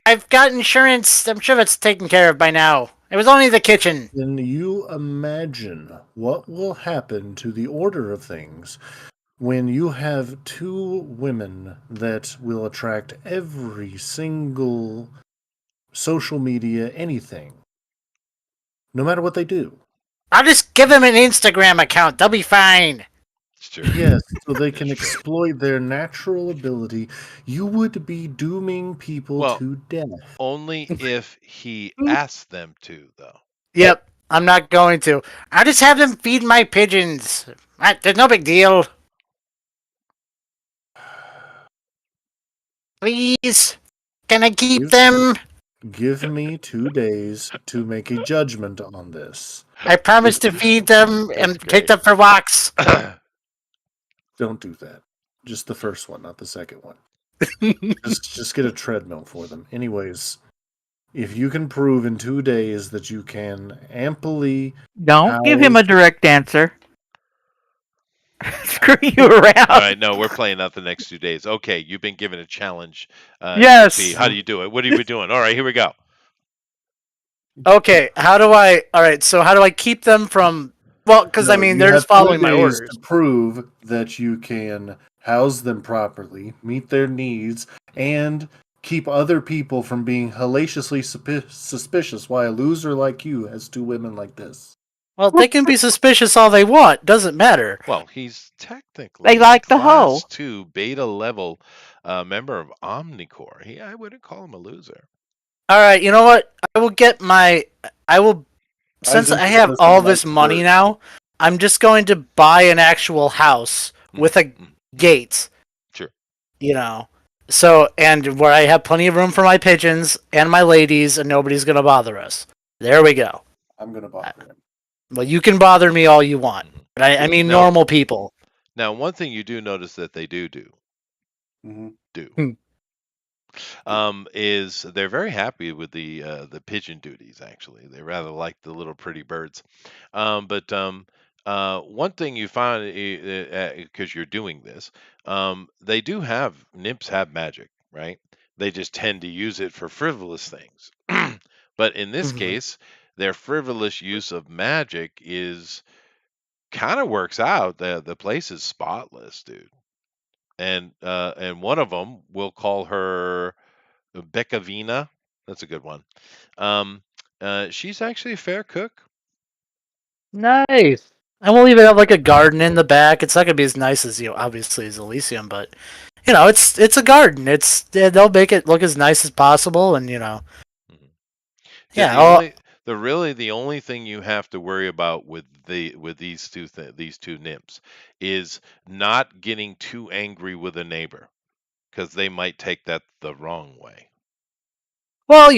[SPEAKER 2] I've got insurance. I'm sure that's taken care of by now. It was only the kitchen.
[SPEAKER 3] Then you imagine what will happen to the order of things when you have two women that will attract every single social media anything, no matter what they do.
[SPEAKER 2] I'll just give them an Instagram account. They'll be fine.
[SPEAKER 1] It's true.
[SPEAKER 3] Yes, so they can
[SPEAKER 1] It's true.
[SPEAKER 3] exploit their natural ability. You would be dooming people to death.
[SPEAKER 1] Only if he asks them to, though.
[SPEAKER 2] Yep, I'm not going to. I'll just have them feed my pigeons. There's no big deal. Please, can I keep them?
[SPEAKER 3] Give me 2 days to make a judgment on this.
[SPEAKER 2] I promise to feed them and take them for walks.
[SPEAKER 3] Don't do that. Just the first one, not the second one. just get a treadmill for them. Anyways, if you can prove in 2 days that you can amply...
[SPEAKER 4] Don't give him a direct answer. Screw you around.
[SPEAKER 1] All right, no, we're playing out the next 2 days. Okay, you've been given a challenge.
[SPEAKER 2] Yes.
[SPEAKER 1] How do you do it? What are we doing? All right, here we go.
[SPEAKER 2] Okay, how do I keep them from... Well, because, they're just following my orders.
[SPEAKER 3] To prove that you can house them properly, meet their needs, and keep other people from being hellaciously suspicious why a loser like you has two women like this.
[SPEAKER 2] Well, they can be suspicious all they want. Doesn't matter.
[SPEAKER 1] Well, he's technically
[SPEAKER 4] They like the
[SPEAKER 1] Class
[SPEAKER 4] hoe.
[SPEAKER 1] 2 beta level member of Omnicore. I wouldn't call him a loser.
[SPEAKER 2] All right, you know what? Since I have all this money now, I'm just going to buy an actual house with a gate.
[SPEAKER 1] Sure.
[SPEAKER 2] So, and where I have plenty of room for my pigeons and my ladies, and nobody's going to bother us. There we go.
[SPEAKER 3] I'm going to bother him.
[SPEAKER 2] Well, you can bother me all you want. But I mean normal people.
[SPEAKER 1] Now, one thing you do notice that they do is they're very happy with the pigeon duties. Actually, they rather like the little pretty birds. But one thing you find because you're doing this, nymphs have magic, right? They just tend to use it for frivolous things. But in this case, their frivolous use of magic is kind of works out. The place is spotless, dude. And one of them, we'll call her Beccavina. That's a good one. She's actually a fair cook.
[SPEAKER 2] Nice. And we'll even have like a garden in the back. It's not gonna be as nice as obviously as Elysium, but it's a garden. They'll make it look as nice as possible, and
[SPEAKER 1] Yeah. The only thing you have to worry about with these two nymphs is not getting too angry with a neighbor, because they might take that the wrong way.
[SPEAKER 2] Well,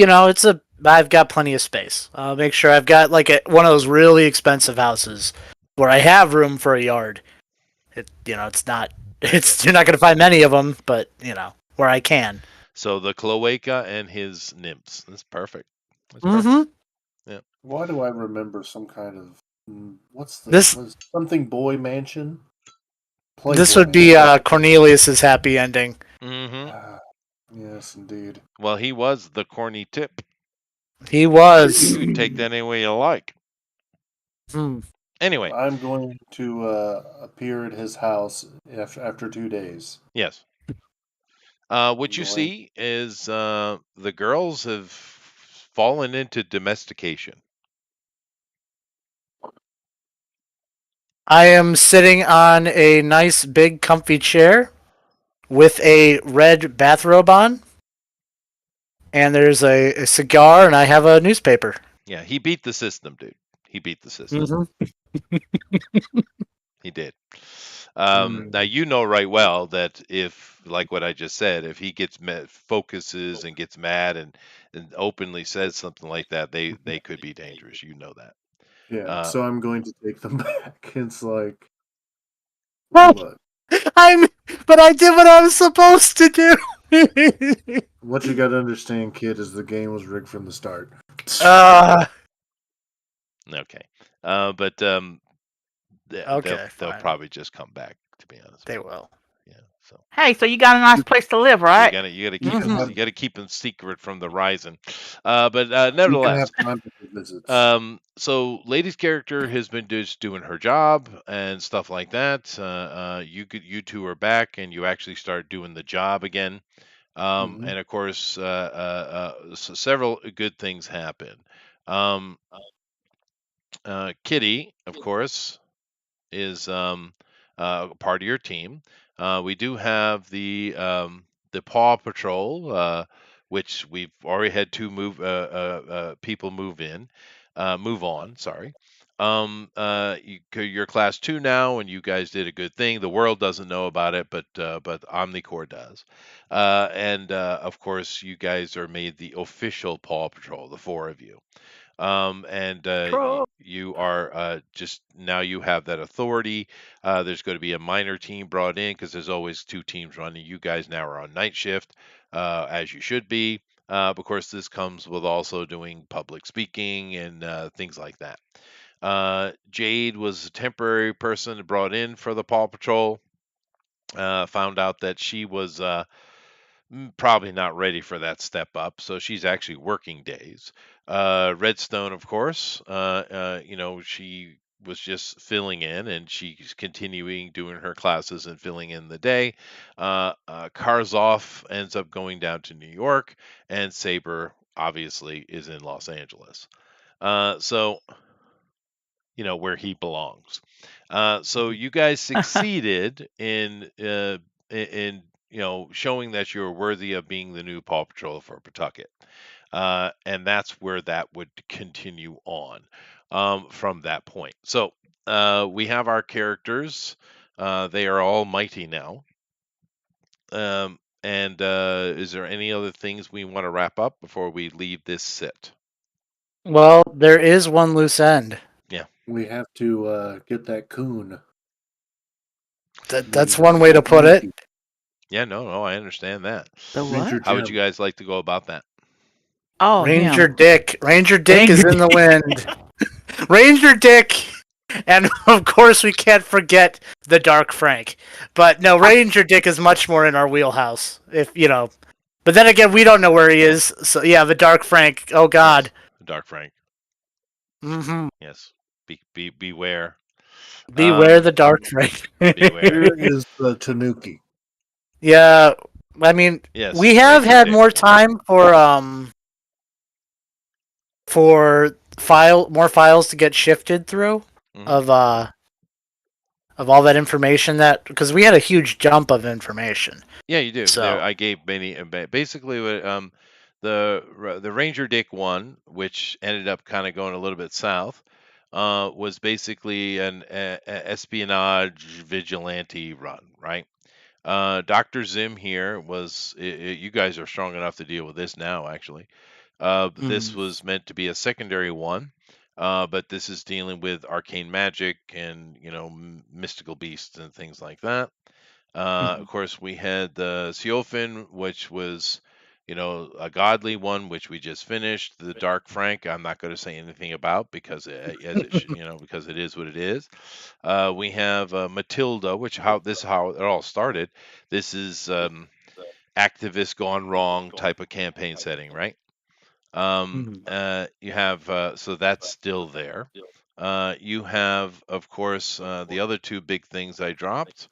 [SPEAKER 2] I've got plenty of space. I'll make sure I've got like one of those really expensive houses where I have room for a yard. You're not gonna find many of them, but where I can.
[SPEAKER 1] So the cloaca and his nymphs. That's perfect.
[SPEAKER 3] Yeah. Why do I remember some kind of something boy mansion?
[SPEAKER 2] This would be Cornelius's happy ending.
[SPEAKER 3] Yes, indeed.
[SPEAKER 1] Well, he was the corny tip.
[SPEAKER 2] He was.
[SPEAKER 1] You can take that any way you like. Anyway,
[SPEAKER 3] I'm going to appear at his house after 2 days.
[SPEAKER 1] Yes. What you see is the girls have fallen into domestication?
[SPEAKER 2] I am sitting on a nice big comfy chair with a red bathrobe on, and there's a cigar, and I have a newspaper.
[SPEAKER 1] Yeah, he beat the system, dude. He beat the system. He did. Now you know right well that if, like what I just said, if he gets focuses and gets mad and openly says something like that, they could be dangerous. You know that.
[SPEAKER 3] Yeah, so I'm going to take them back. It's like,
[SPEAKER 2] Well,
[SPEAKER 3] what?
[SPEAKER 2] but I did what I was supposed to do.
[SPEAKER 3] What you got to understand, kid, is the game was rigged from the start.
[SPEAKER 1] Okay. But
[SPEAKER 2] Okay,
[SPEAKER 1] they'll
[SPEAKER 2] fine.
[SPEAKER 1] probably just come back. To be honest,
[SPEAKER 2] They will.
[SPEAKER 1] Yeah. So
[SPEAKER 4] Hey, so you got a nice place to live,
[SPEAKER 1] you
[SPEAKER 4] right?
[SPEAKER 1] gotta keep
[SPEAKER 3] You can
[SPEAKER 1] them.
[SPEAKER 3] have
[SPEAKER 1] You gotta keep them secret from the Ryzen. But
[SPEAKER 3] you can
[SPEAKER 1] nevertheless,
[SPEAKER 3] have private visits.
[SPEAKER 1] so lady's character has been just doing her job and stuff like that. You two are back and you actually start doing the job again.
[SPEAKER 3] Mhm.
[SPEAKER 1] And of course, several good things happen. Um, Kitty, of course, is part of your team. We do have the Paw Patrol, which we've already had two people move on. Sorry. You're class 2 now, and you guys did a good thing. The world doesn't know about it, but Omnicorps does. And of course, you guys are made the official Paw Patrol, the four of you. And you are just now you have that authority. There's going to be a minor team brought in because there's always two teams running. You guys now are on night shift, as you should be. Of course, this comes with also doing public speaking and things like that. Jade was a temporary person brought in for the Paw Patrol. Found out that she was probably not ready for that step up, so she's actually working days. Redstone, of course, she was just filling in, and she's continuing doing her classes and filling in the day. Karzov ends up going down to New York, and Saber obviously is in Los Angeles. So where he belongs. So you guys succeeded in showing that you're worthy of being the new Paw Patrol for Pawtucket, and that's where that would continue on from that point. So we have our characters; they are all mighty now. And is there any other things we want to wrap up before we leave this sit?
[SPEAKER 2] Well, there is one loose end.
[SPEAKER 1] Yeah.
[SPEAKER 3] We have to get that coon.
[SPEAKER 2] That's one way to put it.
[SPEAKER 1] Yeah, no, I understand that.
[SPEAKER 4] The
[SPEAKER 3] Ranger
[SPEAKER 4] what?
[SPEAKER 1] How would you
[SPEAKER 3] Jim.
[SPEAKER 1] guys like to go about that?
[SPEAKER 4] Oh,
[SPEAKER 2] Ranger
[SPEAKER 4] him.
[SPEAKER 2] Dick. Ranger Dick is
[SPEAKER 4] Ranger
[SPEAKER 2] in the wind. Ranger Dick. And of course, we can't forget the Dark Frank. But no, Ranger Dick is much more in our wheelhouse. But then again, we don't know where he is. So yeah, the Dark Frank. Oh God.
[SPEAKER 1] Yes, Dark Frank.
[SPEAKER 2] Mm-hmm.
[SPEAKER 1] Yes. Beware.
[SPEAKER 2] Beware the Dark Frank.
[SPEAKER 1] Beware.
[SPEAKER 3] Here is the Tanuki.
[SPEAKER 2] Yeah, I mean,
[SPEAKER 1] Yes.
[SPEAKER 2] we have
[SPEAKER 1] Ranger
[SPEAKER 2] had
[SPEAKER 1] Dick.
[SPEAKER 2] more time for more files to get shifted through
[SPEAKER 1] Mhm.
[SPEAKER 2] of all that information because we had a huge jump of information.
[SPEAKER 1] Yeah, you do.
[SPEAKER 2] So
[SPEAKER 1] There, I gave many. Basically, what the Ranger Dick one, which ended up kind of going a little bit south, was basically an espionage vigilante run, right? Dr. Zim here was. You guys are strong enough to deal with this now, actually. This was meant to be a secondary one, but this is dealing with arcane magic and mystical beasts and things like that. Of course, we had the Siofin, which was, a godly one, which we just finished. The Dark Frank, I'm not going to say anything about because, because it is what it is. We have Matilda, how it all started. This is activist gone wrong type of campaign setting, right? You have so that's still there. You have, of course, the other two big things I dropped.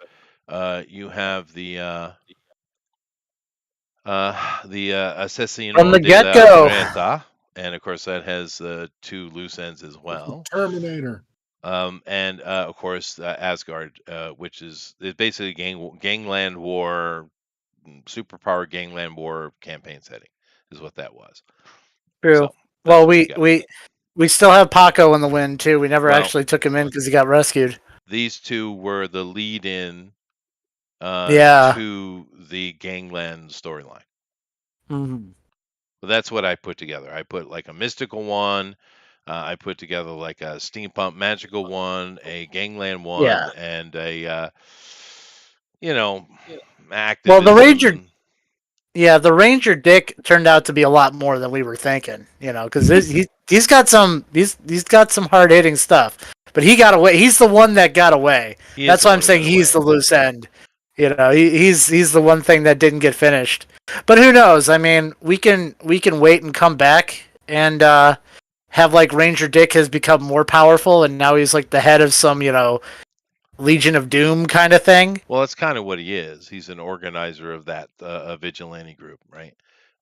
[SPEAKER 1] You have the
[SPEAKER 2] from
[SPEAKER 1] Asesino
[SPEAKER 2] the
[SPEAKER 1] de
[SPEAKER 2] get
[SPEAKER 1] la
[SPEAKER 2] go,
[SPEAKER 1] Renta, and of course that has 2 loose ends as well.
[SPEAKER 3] Terminator.
[SPEAKER 1] And of course Asgard, which is basically gangland war, superpower gangland war campaign setting, is what that was.
[SPEAKER 2] True.
[SPEAKER 1] So that's
[SPEAKER 2] Well,
[SPEAKER 1] what you got.
[SPEAKER 2] we still have Paco in the win too. We never
[SPEAKER 1] Well,
[SPEAKER 2] actually took him in because he got rescued.
[SPEAKER 1] these 2 were the lead-in
[SPEAKER 2] Yeah.
[SPEAKER 1] to the gangland storyline.
[SPEAKER 2] Mhm.
[SPEAKER 1] But that's what I put together. I put like a mystical one. I put together like a steampunk magical one, a gangland one,
[SPEAKER 2] Yeah.
[SPEAKER 1] and a you know
[SPEAKER 2] Well, the Ranger.
[SPEAKER 1] activism.
[SPEAKER 2] Yeah, the Ranger Dick turned out to be a lot more than we were thinking. Because he's got he's got some hard hitting stuff, but he got away. He's the one that got away.
[SPEAKER 1] He is
[SPEAKER 2] That's
[SPEAKER 1] the
[SPEAKER 2] why
[SPEAKER 1] one
[SPEAKER 2] I'm
[SPEAKER 1] who got
[SPEAKER 2] saying he's
[SPEAKER 1] away.
[SPEAKER 2] the loose end. He's the one thing that didn't get finished. But who knows? I mean, we can wait and come back and have like Ranger Dick has become more powerful, and now he's like the head of some Legion of Doom kind of thing.
[SPEAKER 1] Well, that's kind of what he is. He's an organizer of that vigilante group, right?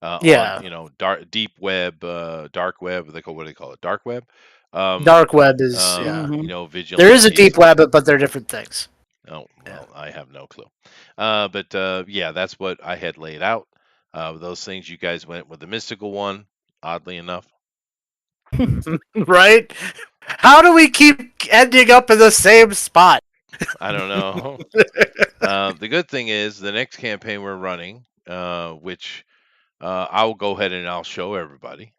[SPEAKER 1] On
[SPEAKER 2] Yeah,
[SPEAKER 1] dark web. What do they call it? Dark web. Um,
[SPEAKER 2] Dark Web is yeah. There is a
[SPEAKER 1] Vigilantes.
[SPEAKER 2] deep web, but they're different things.
[SPEAKER 1] Oh,
[SPEAKER 2] Yeah.
[SPEAKER 1] well, I have no clue. But yeah, that's what I had laid out. Those things you guys went with the mystical one, oddly enough.
[SPEAKER 2] Right? How do we keep ending up in the same spot?
[SPEAKER 1] I don't know. The good thing is the next campaign we're running, which I'll go ahead and I'll show everybody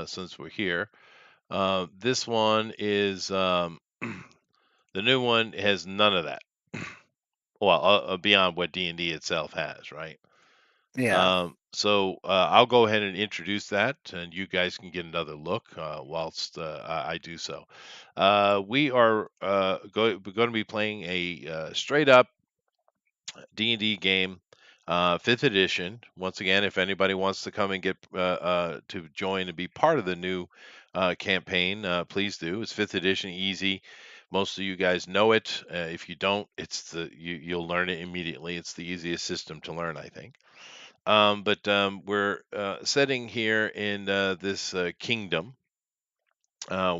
[SPEAKER 1] since we're here. This one is the new one has none of that. Well, beyond what D&D itself has, right?
[SPEAKER 2] Yeah.
[SPEAKER 1] So I'll go ahead and introduce that, and you guys can get another look whilst I do so. We are going to be playing a straight up D&D game, 5th edition. Once again, if anybody wants to come and get to join and be part of the new campaign, please do. It's 5th edition, easy. Most of you guys know it. If you don't, you'll learn it immediately. It's the easiest system to learn, I think. But we're setting here in this kingdom,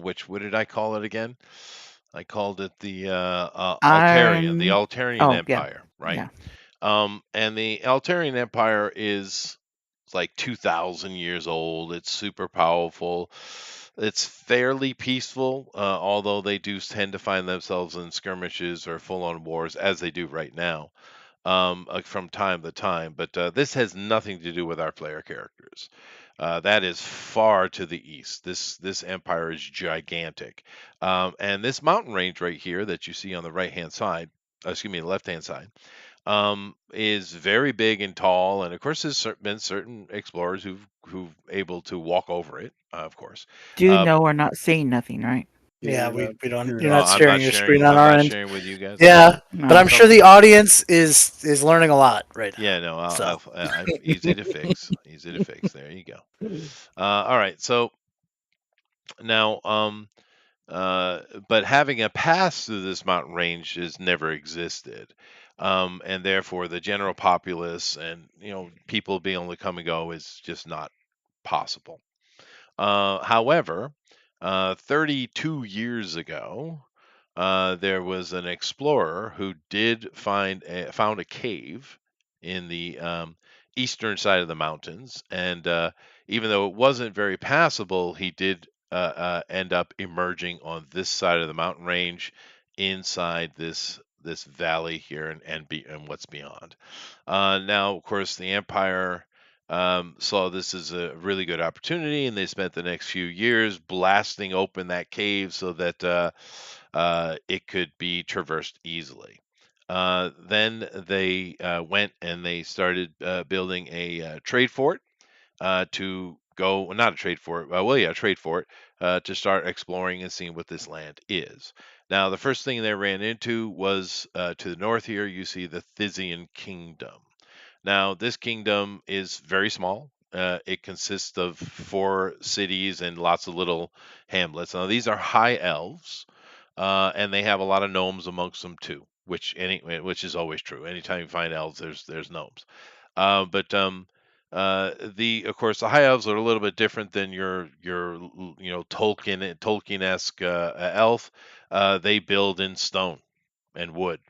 [SPEAKER 1] which what did I call it again? I called it the Altarian, the
[SPEAKER 4] I'm.
[SPEAKER 1] Altarian
[SPEAKER 4] Oh yeah,
[SPEAKER 1] Empire, right?
[SPEAKER 4] yeah.
[SPEAKER 1] And the Altarian Empire is like 2,000 years old. It's super powerful. It's fairly peaceful, although they do tend to find themselves in skirmishes or full-on wars, as they do right now, from time to time. But this has nothing to do with our player characters. That is far to the east. This empire is gigantic, and this mountain range right here that you see on the right-hand side, excuse me, the left-hand side, is very big and tall. And of course, there's been certain explorers who've able to walk over it, of course.
[SPEAKER 4] Do
[SPEAKER 1] Uh,
[SPEAKER 4] know we're not seeing nothing, right?
[SPEAKER 2] Yeah,
[SPEAKER 3] you're
[SPEAKER 2] we,
[SPEAKER 3] not
[SPEAKER 2] we don't.
[SPEAKER 3] hearing
[SPEAKER 2] You're
[SPEAKER 1] oh,
[SPEAKER 2] not
[SPEAKER 3] anything.
[SPEAKER 1] I'm not
[SPEAKER 2] sharing your
[SPEAKER 1] sharing.
[SPEAKER 2] screen on
[SPEAKER 1] I'm
[SPEAKER 2] our
[SPEAKER 1] not
[SPEAKER 2] end.
[SPEAKER 1] sharing with you guys. Okay.
[SPEAKER 2] Yeah, but
[SPEAKER 4] No.
[SPEAKER 2] I'm sure the audience is learning a lot right now.
[SPEAKER 1] Yeah, no,
[SPEAKER 2] So
[SPEAKER 1] I'm easy to fix. Easy to fix. There you go. All right. So now, but having a pass through this mountain range has never existed, and therefore the general populace and people being able to come and go is just not possible. However, 32 years ago, there was an explorer who did found a cave in the eastern side of the mountains, and even though it wasn't very passable, he did end up emerging on this side of the mountain range, inside this valley here, and what's beyond. Now, of course, the Empire saw this as a really good opportunity, and they spent the next few years blasting open that cave so that it could be traversed easily. Then they went and they started building a trade fort to go, well, not a trade fort, well, yeah, a trade fort to start exploring and seeing what this land is. Now, the first thing they ran into was to the north here, you see the Thysian Kingdom. Now, this kingdom is very small. It consists of 4 cities and lots of little hamlets. Now, these are high elves, and they have a lot of gnomes amongst them too, which is always true. Anytime you find elves, there's gnomes. But Of course, the high elves are a little bit different than your Tolkien-esque elf. They build in stone and wood.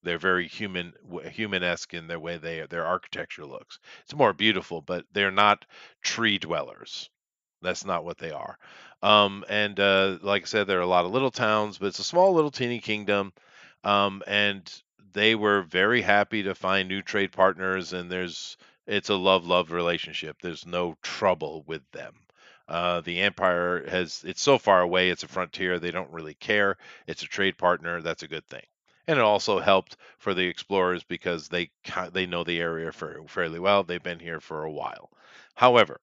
[SPEAKER 1] They're very human-esque in their way their architecture looks. It's more beautiful, but they're not tree dwellers. That's not what they are. And like I said, there are a lot of little towns, but it's a small little teeny kingdom. And they were very happy to find new trade partners, and it's a love-love relationship. There's no trouble with them. The empire it's so far away, it's a frontier. They don't really care. It's a trade partner. That's a good thing. And it also helped for the explorers because they know the area fairly well. They've been here for a while. However,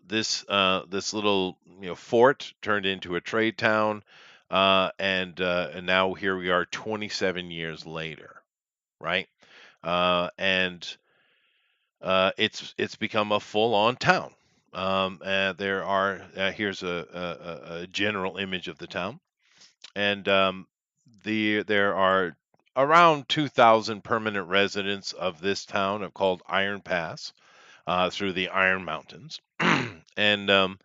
[SPEAKER 1] this little fort turned into a trade town, and now here we are 27 years later, right? And it's become a full-on town. There are Here's a general image of the town, and there are around 2,000 permanent residents of this town, called Iron Pass, through the Iron Mountains. and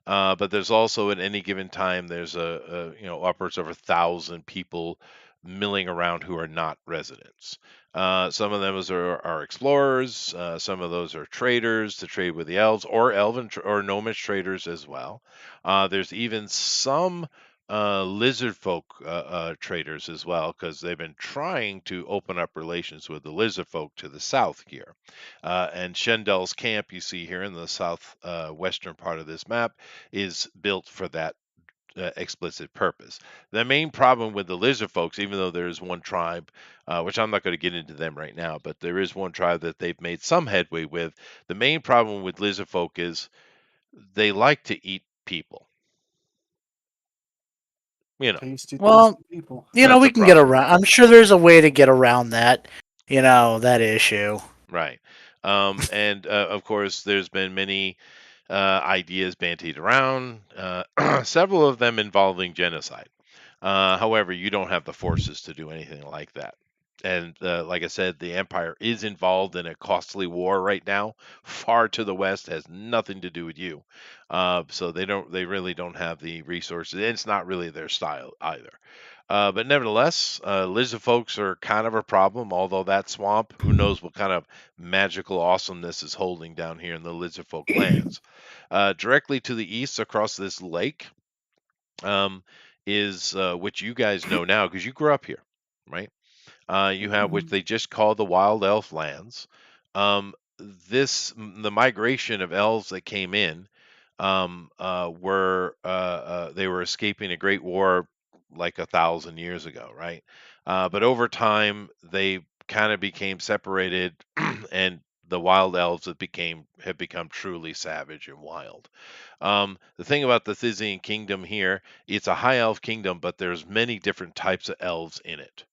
[SPEAKER 1] But there's also, at any given time, there's upwards of 1,000 people milling around who are not residents. Some of them are explorers. Some of those are traders to trade with the elves, or elven or gnomish traders as well. There's even some lizard folk traders as well, because they've been trying to open up relations with the lizard folk to the south here. And Shendel's camp, you see here in the south western part of this map, is built for that explicit purpose. The main problem with the lizard folks, even though there is one tribe, which I'm not going to get into them right now, but there is one tribe that they've made some headway with. The main problem with lizard folk is they like to eat people.
[SPEAKER 3] Tasty,
[SPEAKER 2] Well,
[SPEAKER 3] tasty people.
[SPEAKER 1] That's
[SPEAKER 2] we
[SPEAKER 1] a
[SPEAKER 2] can get
[SPEAKER 1] problem.
[SPEAKER 2] around. I'm sure there's a way to get around that. That issue.
[SPEAKER 1] Right. And of course, there's been many ideas bandied around, several of them involving genocide. However, you don't have the forces to do anything like that. And like I said, the Empire is involved in a costly war right now, far to the west, has nothing to do with you. So they really don't have the resources, and it's not really their style either. But nevertheless, lizard folks are kind of a problem. Although that swamp, who knows what kind of magical awesomeness is holding down here in the lizard folk lands. Directly to the east, across this lake, um, is which you guys know now because you grew up here, right? You have which they just call the Wild Elf lands. The migration of elves that came in were they were escaping a great war like 1,000 years ago, right? But over time, they kind of became separated, and the wild elves have become truly savage and wild. The thing about the Thizzian kingdom here, it's a high elf kingdom, but there's many different types of elves in it.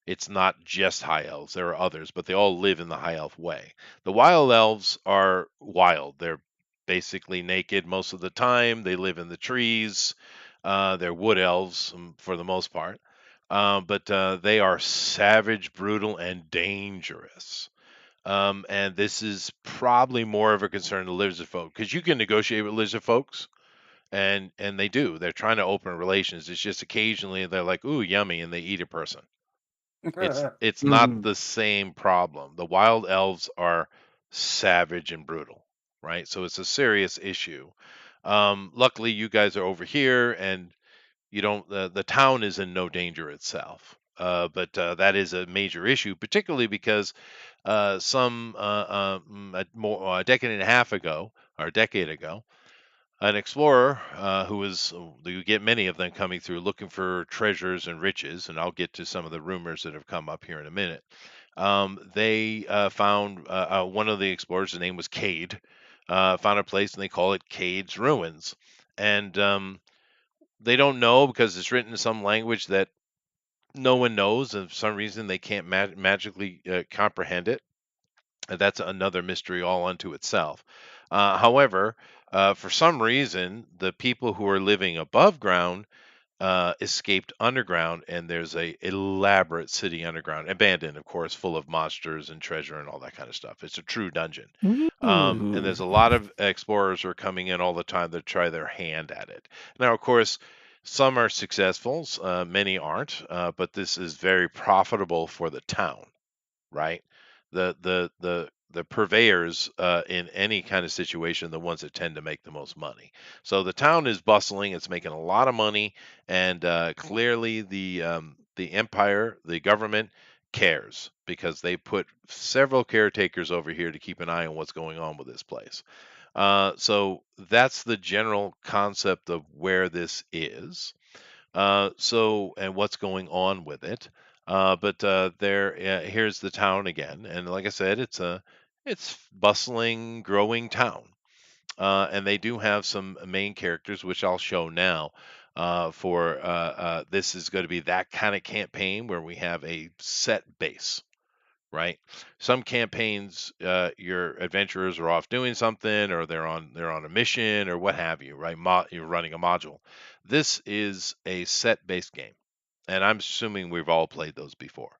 [SPEAKER 1] It's not just high elves. There are others, but they all live in the high elf way. The wild elves are wild. They're basically naked most of the time. They live in the trees. They're wood elves for the most part. But they are savage, brutal, and dangerous. And this is probably more of a concern to lizard folk, because you can negotiate with lizard folks, and they do. They're trying to open relations. It's just occasionally they're like, "Ooh, yummy," and they eat a person. It's not
[SPEAKER 2] Mhm.
[SPEAKER 1] the same problem. The wild elves are savage and brutal, right? So it's a serious issue. Luckily, you guys are over here, and you don't. The town is in no danger itself. But that is a major issue, particularly because a decade and a half ago, or a decade ago, an explorer you get many of them coming through looking for treasures and riches, and I'll get to some of the rumors that have come up here in a minute. They found one of the explorers, his name was Cade, found a place, and they call it Cade's Ruins. And they don't know because it's written in some language that no one knows, and for some reason they can't magically comprehend it. That's another mystery all unto itself. However, for some reason, the people who are living above ground escaped underground, and there's a elaborate city underground, abandoned, of course, full of monsters and treasure and all that kind of stuff. It's a true dungeon. And there's a lot of explorers who are coming in all the time to try their hand at it. Now, of course, some are successful, many aren't, but this is very profitable for the town, right? The purveyors in any kind of situation, the ones that tend to make the most money. So the town is bustling; it's making a lot of money, and clearly the empire, the government, cares because they put several caretakers over here to keep an eye on what's going on with this place. So that's the general concept of where this is. And what's going on with it. But here's the town again, and like I said, it's bustling, growing town, and they do have some main characters, which I'll show now. This is going to be that kind of campaign where we have a set base, right? Some campaigns, your adventurers are off doing something, or they're on a mission, or what have you, right? You're running a module. This is a set-based game, and I'm assuming we've all played those before.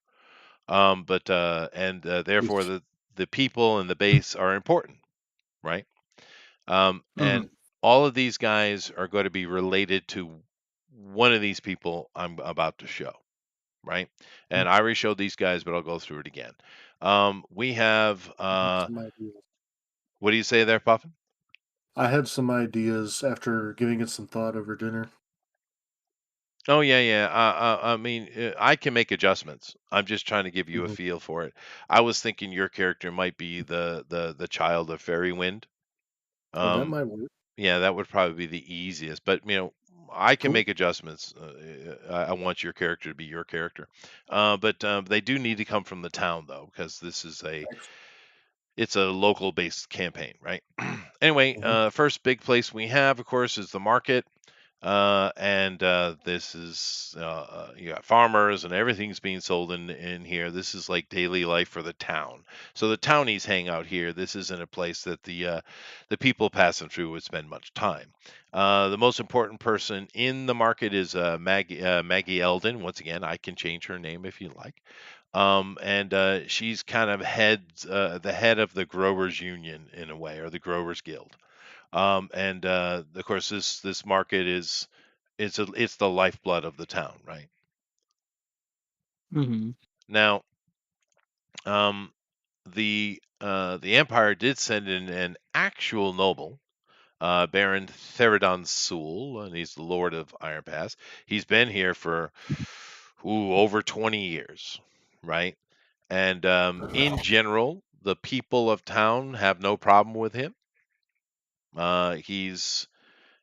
[SPEAKER 1] But and Therefore
[SPEAKER 3] Yes.
[SPEAKER 1] the people and the base are important, right?
[SPEAKER 2] Mhm.
[SPEAKER 1] And all of these guys are going to be related to one of these people I'm about to show, right? And I already showed these guys, but I'll go through it again. We have
[SPEAKER 3] Some ideas.
[SPEAKER 1] what do you say there, Puffin?
[SPEAKER 3] I had some ideas after giving it some thought over dinner.
[SPEAKER 1] Oh yeah, yeah. I mean, I can make adjustments. I'm just trying to give you a
[SPEAKER 3] Hmm.
[SPEAKER 1] feel for it. I was thinking your character might be the child of Fairy Wind.
[SPEAKER 3] Oh, that
[SPEAKER 1] Um,
[SPEAKER 3] might work.
[SPEAKER 1] yeah, that would probably be the easiest. But I can
[SPEAKER 3] Cool.
[SPEAKER 1] make adjustments. I want your character to be your character, but they do need to come from the town though, because this is
[SPEAKER 3] Excellent.
[SPEAKER 1] it's a local based campaign, right? Anyway,
[SPEAKER 3] Hmm.
[SPEAKER 1] first big place we have, of course, is the market. And This is You got farmers and everything's being sold in here. This is like daily life for the town. So the townies hang out here. This isn't a place that the people passing through would spend much time. The most important person in the market is Maggie Eldon. Once again, I can change her name if you like. And She's kind of the head of the growers union in a way, or the growers guild. And Of course, this market it's the lifeblood of the town, right?
[SPEAKER 2] Mhm.
[SPEAKER 1] Now, um, the empire did send in an actual noble, Baron Theridon Sewell, and he's the Lord of Iron Pass. He's been here for over 20 years, right? And In general, the people of town have no problem with him. Uh, he's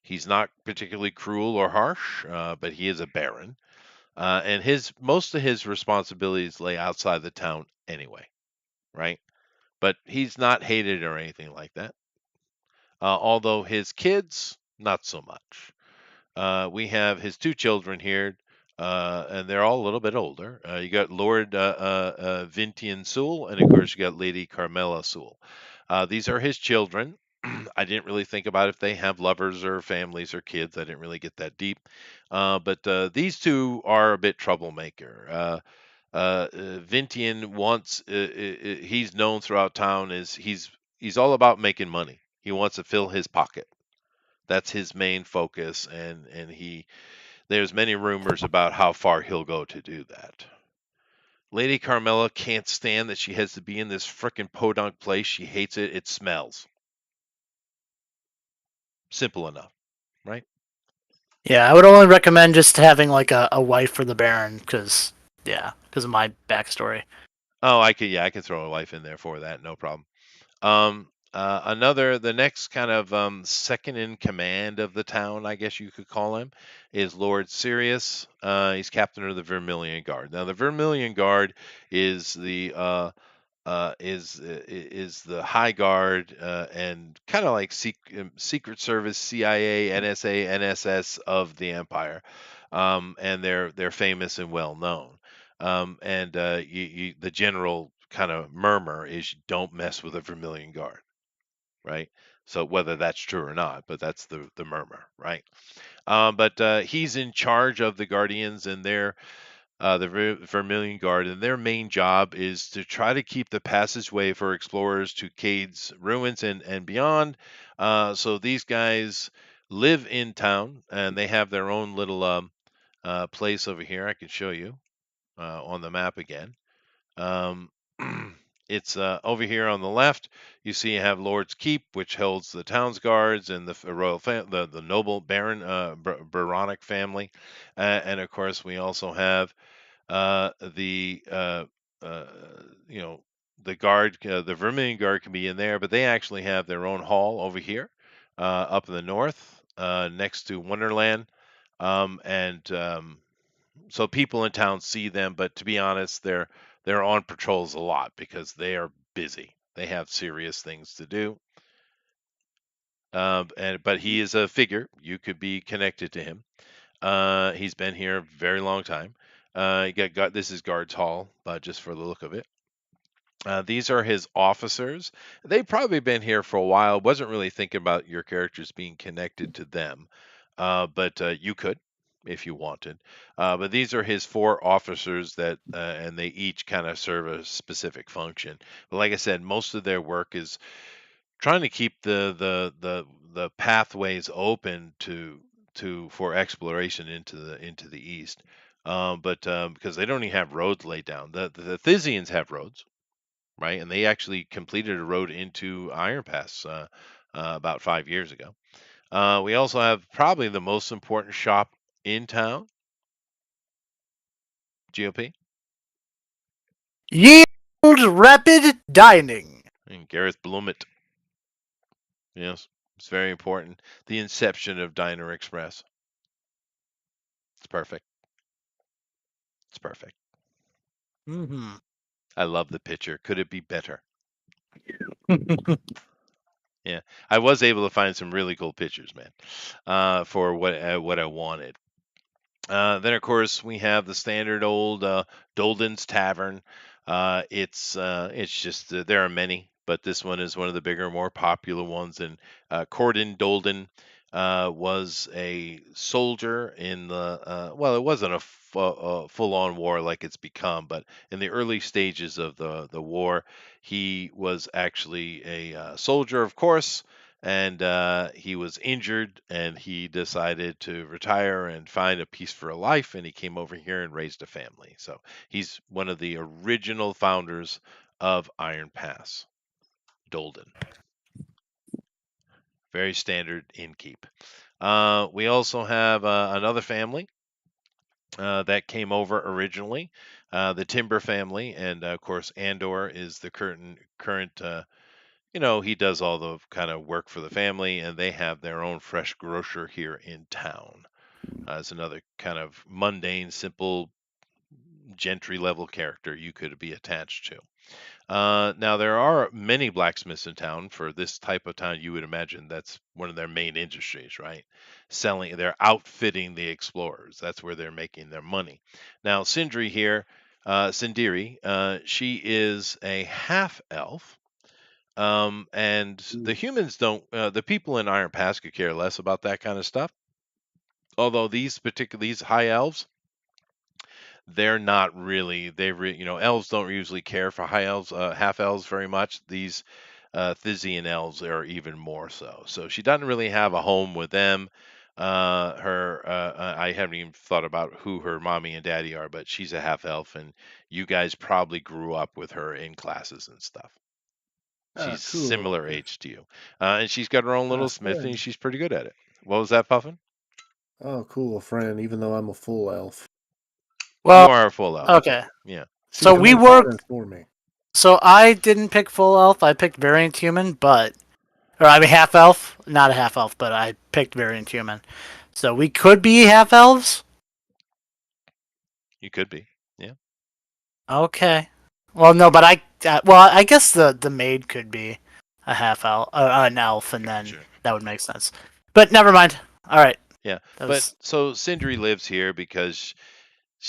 [SPEAKER 1] He's not particularly cruel or harsh, but he is a baron, and his most of his responsibilities lay outside the town anyway, right? But he's not hated or anything like that. Although his kids, not so much. We have his two children here, and they're all a little bit older. You got Lord Vintian Sewell, and of course you got Lady Carmela Sewell. These are his children. I didn't really think about if they have lovers or families or kids. I didn't really get that deep. But These two are a bit troublemaker. Vintian wants he's known throughout town as he's all about making money. He wants to fill his pocket. That's his main focus, and he there's many rumors about how far he'll go to do that. Lady Carmela can't stand that she has to be in this frickin' podunk place. She hates it. It smells. Simple enough, right?
[SPEAKER 2] Yeah, I would only recommend just having like a wife for the Baron, because of my backstory.
[SPEAKER 1] Oh, I can throw a wife in there for that, no problem. The next kind of second in command of the town, I guess you could call him, is Lord Sirius. He's captain of the Vermilion Guard. Now, the Vermilion Guard is is the high guard and kind of like Secret Service, CIA, NSA, NSS of the Empire, and they're famous and well known. The general kind of murmur is don't mess with a Vermilion Guard, right? So whether that's true or not, but that's the murmur, right? But he's in charge of the Guardians and the Vermilion Guard, and their main job is to try to keep the passageway for explorers to Cade's ruins and beyond. So these guys live in town, and they have their own little place over here. I can show you on the map again. Um, it's over here on the left. You see, you have Lord's Keep, which holds the town's guards and the royal the noble Baron Baronic family, and of course we also have the uh, you know the guard, the Vermilion Guard can be in there, but they actually have their own hall over here, up in the north, next to Wonderland, and so people in town see them, but to be honest, they're on patrols a lot because they are busy. They have serious things to do. But he is a figure. You could be connected to him. He's been here a very long time. This is Guards Hall, just for the look of it. These are his officers. They've probably been here for a while. Wasn't really thinking about your characters being connected to them, but you could if you wanted. But these are his 4 officers and they each kind of serve a specific function. But like I said, most of their work is trying to keep the pathways open for exploration into the east. But because they don't even have roads laid down, the Thisians have roads, right? And they actually completed a road into Iron Pass about 5 years ago. We also have probably the most important shop in town, GOP,
[SPEAKER 2] Yield Rapid Dining.
[SPEAKER 1] and Gareth Blumett. Yes, it's very important. The inception of Diner Express. It's perfect. It's perfect.
[SPEAKER 2] Mm-hmm.
[SPEAKER 1] I love the picture. Could it be better? Yeah, I was able to find some really cool pictures, man, for what I wanted. Then, of course, we have the standard old Dolden's Tavern. It's just there are many, but this one is one of the bigger, more popular ones. And Cordon Dolden was a soldier in it wasn't a full-on war like it's become, but in the early stages of the war, he was actually a soldier, of course, and he was injured and he decided to retire and find a peaceful life, and he came over here and raised a family. So he's one of the original founders of Iron Pass, Dolden. Very standard innkeep. We also have another family that came over originally, the Timber family, and of course Andor is the current he does all the kind of work for the family, and they have their own fresh grocer here in town. It's another kind of mundane, simple, gentry level character you could be attached to. Now, there are many blacksmiths in town. For this type of town, you would imagine that's one of their main industries, right? They're outfitting the explorers. That's where they're making their money. Now, Sindiri, she is a half elf. And the humans don't, the people in Iron Pass could care less about that kind of stuff. Although these high elves, they're not really, elves don't usually care for high elves, half elves very much. These Thisian elves are even more so. So she doesn't really have a home with them. I haven't even thought about who her mommy and daddy are, but she's a half elf, and you guys probably grew up with her in classes and stuff. She's
[SPEAKER 3] Cool.
[SPEAKER 1] similar age to you. And she's got her own little smithy,
[SPEAKER 3] Friend.
[SPEAKER 1] and she's pretty good at it. What was that, Puffin?
[SPEAKER 3] Oh, cool, friend. Even though I'm a full elf,
[SPEAKER 1] You
[SPEAKER 2] Well,
[SPEAKER 1] are a full elf.
[SPEAKER 2] okay.
[SPEAKER 1] Yeah.
[SPEAKER 3] she
[SPEAKER 2] So
[SPEAKER 3] can
[SPEAKER 2] we
[SPEAKER 3] make
[SPEAKER 2] worked.
[SPEAKER 3] fire for me.
[SPEAKER 2] So I didn't pick full elf. I picked variant human, or I mean half elf. Not a half elf, but I picked variant human. So we could be half elves.
[SPEAKER 1] You could be. Yeah.
[SPEAKER 2] Okay. Well, no, but I guess the maid could be a half elf, an elf, and then
[SPEAKER 1] Sure.
[SPEAKER 2] that would make sense. But never mind. All right.
[SPEAKER 1] Yeah.
[SPEAKER 2] That
[SPEAKER 1] But
[SPEAKER 2] was
[SPEAKER 1] so Sindri lives here because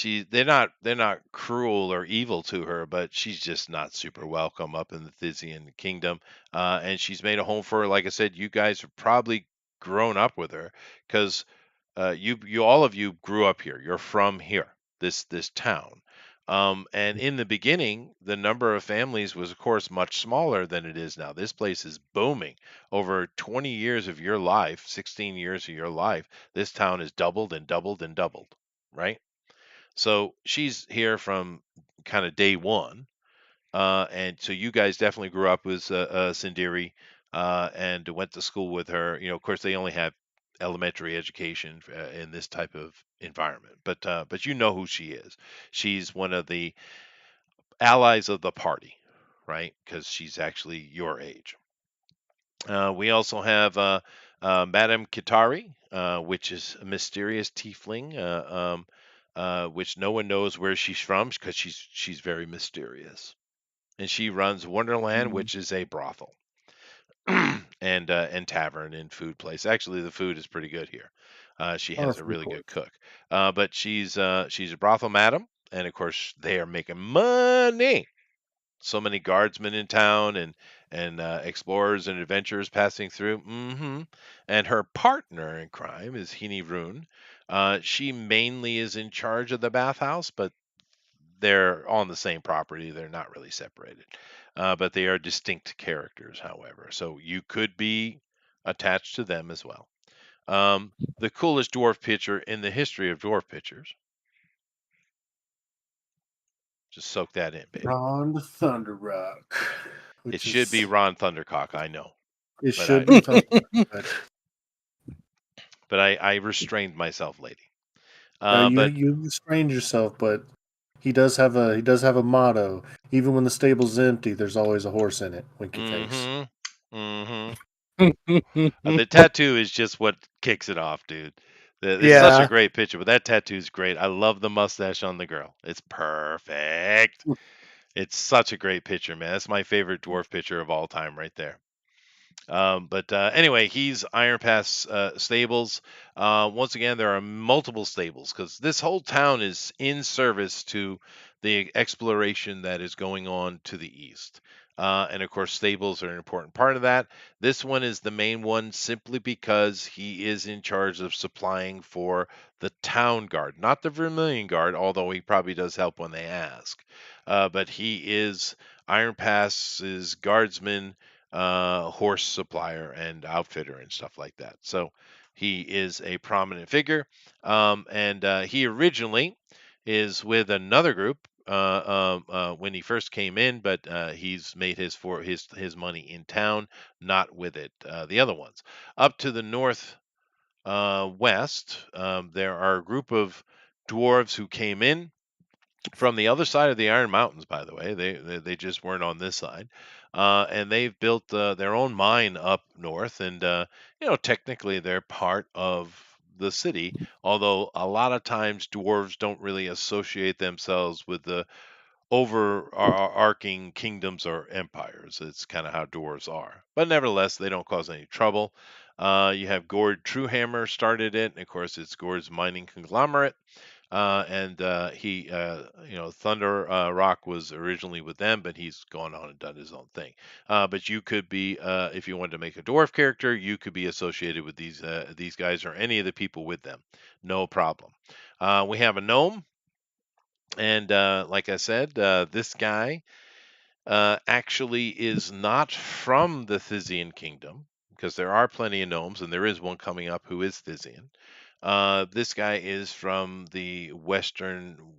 [SPEAKER 1] they're not cruel or evil to her, but she's just not super welcome up in the Thisian kingdom. And she's made a home for her. Like I said, you guys have probably grown up with her because you all of you grew up here. You're from here, this town. And in the beginning, the number of families was, of course, much smaller than it is now. This place is booming. Over 20 years of your life, 16 years of your life, this town has doubled and doubled and doubled, right? So she's here from kind of day one. And so you guys definitely grew up with Sindiri and went to school with her. Of course, they only have elementary education in this type of environment, but you know who she is. She's one of the allies of the party, right? Because she's actually your age. We also have Madame Kitari, which is a mysterious tiefling, which no one knows where she's from because she's very mysterious, and she runs Wonderland,
[SPEAKER 3] Mm.
[SPEAKER 1] which is a brothel and tavern and food place. Actually, the food is pretty good here. She
[SPEAKER 3] On a
[SPEAKER 1] has a
[SPEAKER 3] food
[SPEAKER 1] really good
[SPEAKER 3] court.
[SPEAKER 1] cook, but she's a brothel madam, and of course they are making money. So many guardsmen in town and explorers and adventurers passing through. And her partner in crime is Hini Rune. She mainly is in charge of the bathhouse, but they're on the same property. They're not really separated, but they are distinct characters, however. So you could be attached to them as well. The coolest dwarf pitcher in the history of dwarf pitchers. Just soak that in, baby.
[SPEAKER 3] Ron the Thunder Rock,
[SPEAKER 1] It
[SPEAKER 3] which
[SPEAKER 1] should be
[SPEAKER 3] is
[SPEAKER 1] Ron Thundercock, I know,
[SPEAKER 3] it
[SPEAKER 1] but
[SPEAKER 3] should be Thunder Rock,
[SPEAKER 1] but I restrained myself, lady.
[SPEAKER 3] you
[SPEAKER 1] But
[SPEAKER 3] you restrained yourself, but he does have a motto. Even when the stable's empty, there's always a horse in it. Winky face.
[SPEAKER 1] mm-hmm, mm-hmm. The tattoo is just what kicks it off, dude. It's such a
[SPEAKER 2] Yeah.
[SPEAKER 1] great picture, but that tattoo is great. I love the mustache on the girl. It's perfect. It's such a great picture, man. That's my favorite dwarf picture of all time, right there. But anyway, he's Iron Pass stables. Once again, there are multiple stables because this whole town is in service to the exploration that is going on to the east. And of course, stables are an important part of that. This one is the main one simply because he is in charge of supplying for the town guard, not the Vermilion Guard, although he probably does help when they ask. But he is Iron Pass's guardsman, horse supplier and outfitter and stuff like that. So he is a prominent figure, and he originally is with another group when he first came in, but he's made his money in town, not with it. The other ones up to the north west, there are a group of dwarves who came in from the other side of the Iron Mountains, by the way. They just weren't on this side, and they've built their own mine up north, and technically they're part of the city. Although a lot of times dwarves don't really associate themselves with the overarching kingdoms or empires. It's kind of how dwarves are, but nevertheless, they don't cause any trouble. You have Gord Truehammer started it, and of course, it's Gord's mining conglomerate. And he, Thunder Rock was originally with them, but he's gone on and done his own thing. But you could be, if you wanted to make a dwarf character, you could be associated with these guys or any of the people with them, no problem. We have a gnome, and like I said, this guy actually is not from the Thysian kingdom because there are plenty of gnomes, and there is one coming up who is Thysian. This guy is from the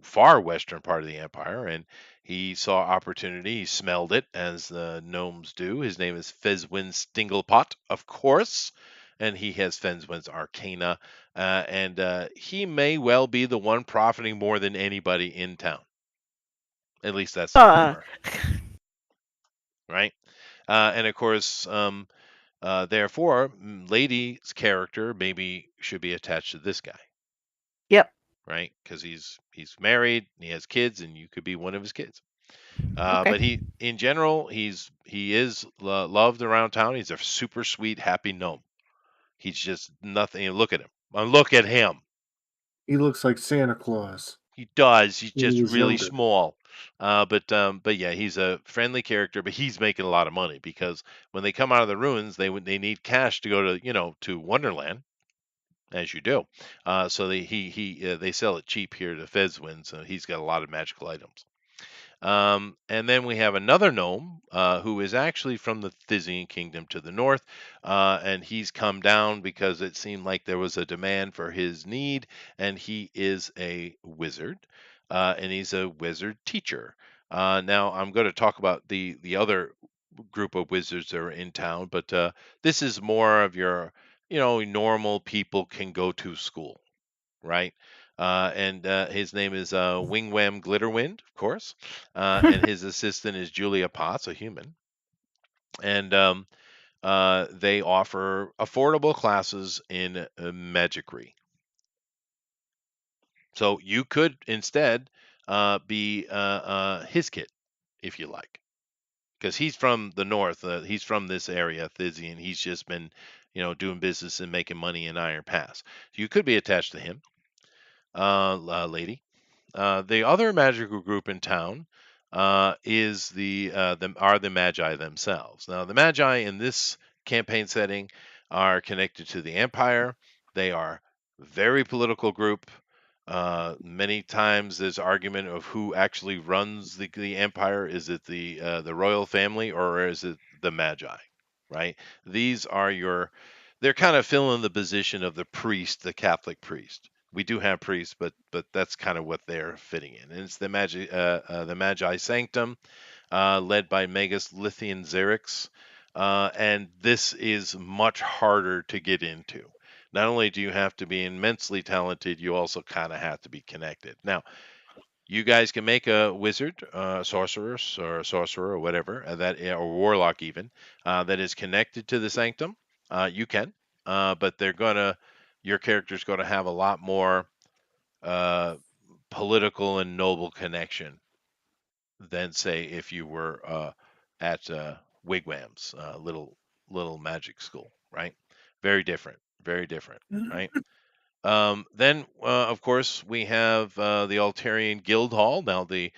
[SPEAKER 1] far western part of the empire, and he saw opportunity. He smelled it, as the gnomes do. His name is Fezwin Stinglepot, of course, and he has Fezwin's Arcana, and he may well be the one profiting more than anybody in town. At least that's the
[SPEAKER 4] Uh,
[SPEAKER 1] rumor, right? And of course, therefore, Lady's character maybe should be attached to this guy,
[SPEAKER 4] yep.
[SPEAKER 1] right? Because he's married, and he has kids, and you could be one of his kids.
[SPEAKER 4] Okay.
[SPEAKER 1] But in general, he is loved around town. He's a super sweet, happy gnome. He's just nothing. Look at him. Look at him.
[SPEAKER 3] He looks like Santa Claus
[SPEAKER 1] He does. He's
[SPEAKER 3] when he
[SPEAKER 1] just
[SPEAKER 3] was
[SPEAKER 1] really
[SPEAKER 3] younger.
[SPEAKER 1] small. But yeah, he's a friendly character. But he's making a lot of money because when they come out of the ruins, they need cash to go to to Wonderland. as you do. So they sell it cheap here to Fezwin, so he's got a lot of magical items. And then we have another gnome who is actually from the Thysian kingdom to the north, and he's come down because it seemed like there was a demand for his need, and he is a wizard, and he's a wizard teacher. Now I'm going to talk about the other group of wizards that are in town, but this is more of your, normal people can go to school, right? And his name is Wingwam Glitterwind, of course, and his assistant is Julia Potts, a human, and they offer affordable classes in magicry. So you could instead be his kid, if you like, because he's from the north. He's from this area, Thysian. He's just been, doing business and making money in Iron Pass. So you could be attached to him, lady. The other magical group in town is the Magi themselves. Now, the Magi in this campaign setting are connected to the Empire. They are a very political group. Many times there's argument of who actually runs the Empire. Is it the royal family or is it the Magi? Right? These are they're kind of filling the position of the priest, the Catholic priest. We do have priests, but that's kind of what they're fitting in. And it's the Magi Sanctum, led by Magus Lithian Xerix. And this is much harder to get into. Not only do you have to be immensely talented, you also kind of have to be connected. Now, you guys can make a wizard, sorceress, or a sorcerer, or whatever, or warlock even, that is connected to the sanctum. You can, but your character's gonna have a lot more uh, political and noble connection than say if you were at Wigwam's little magic school, right? Very different, right? Then, of course, we have the Altarian Guild Hall. Now, the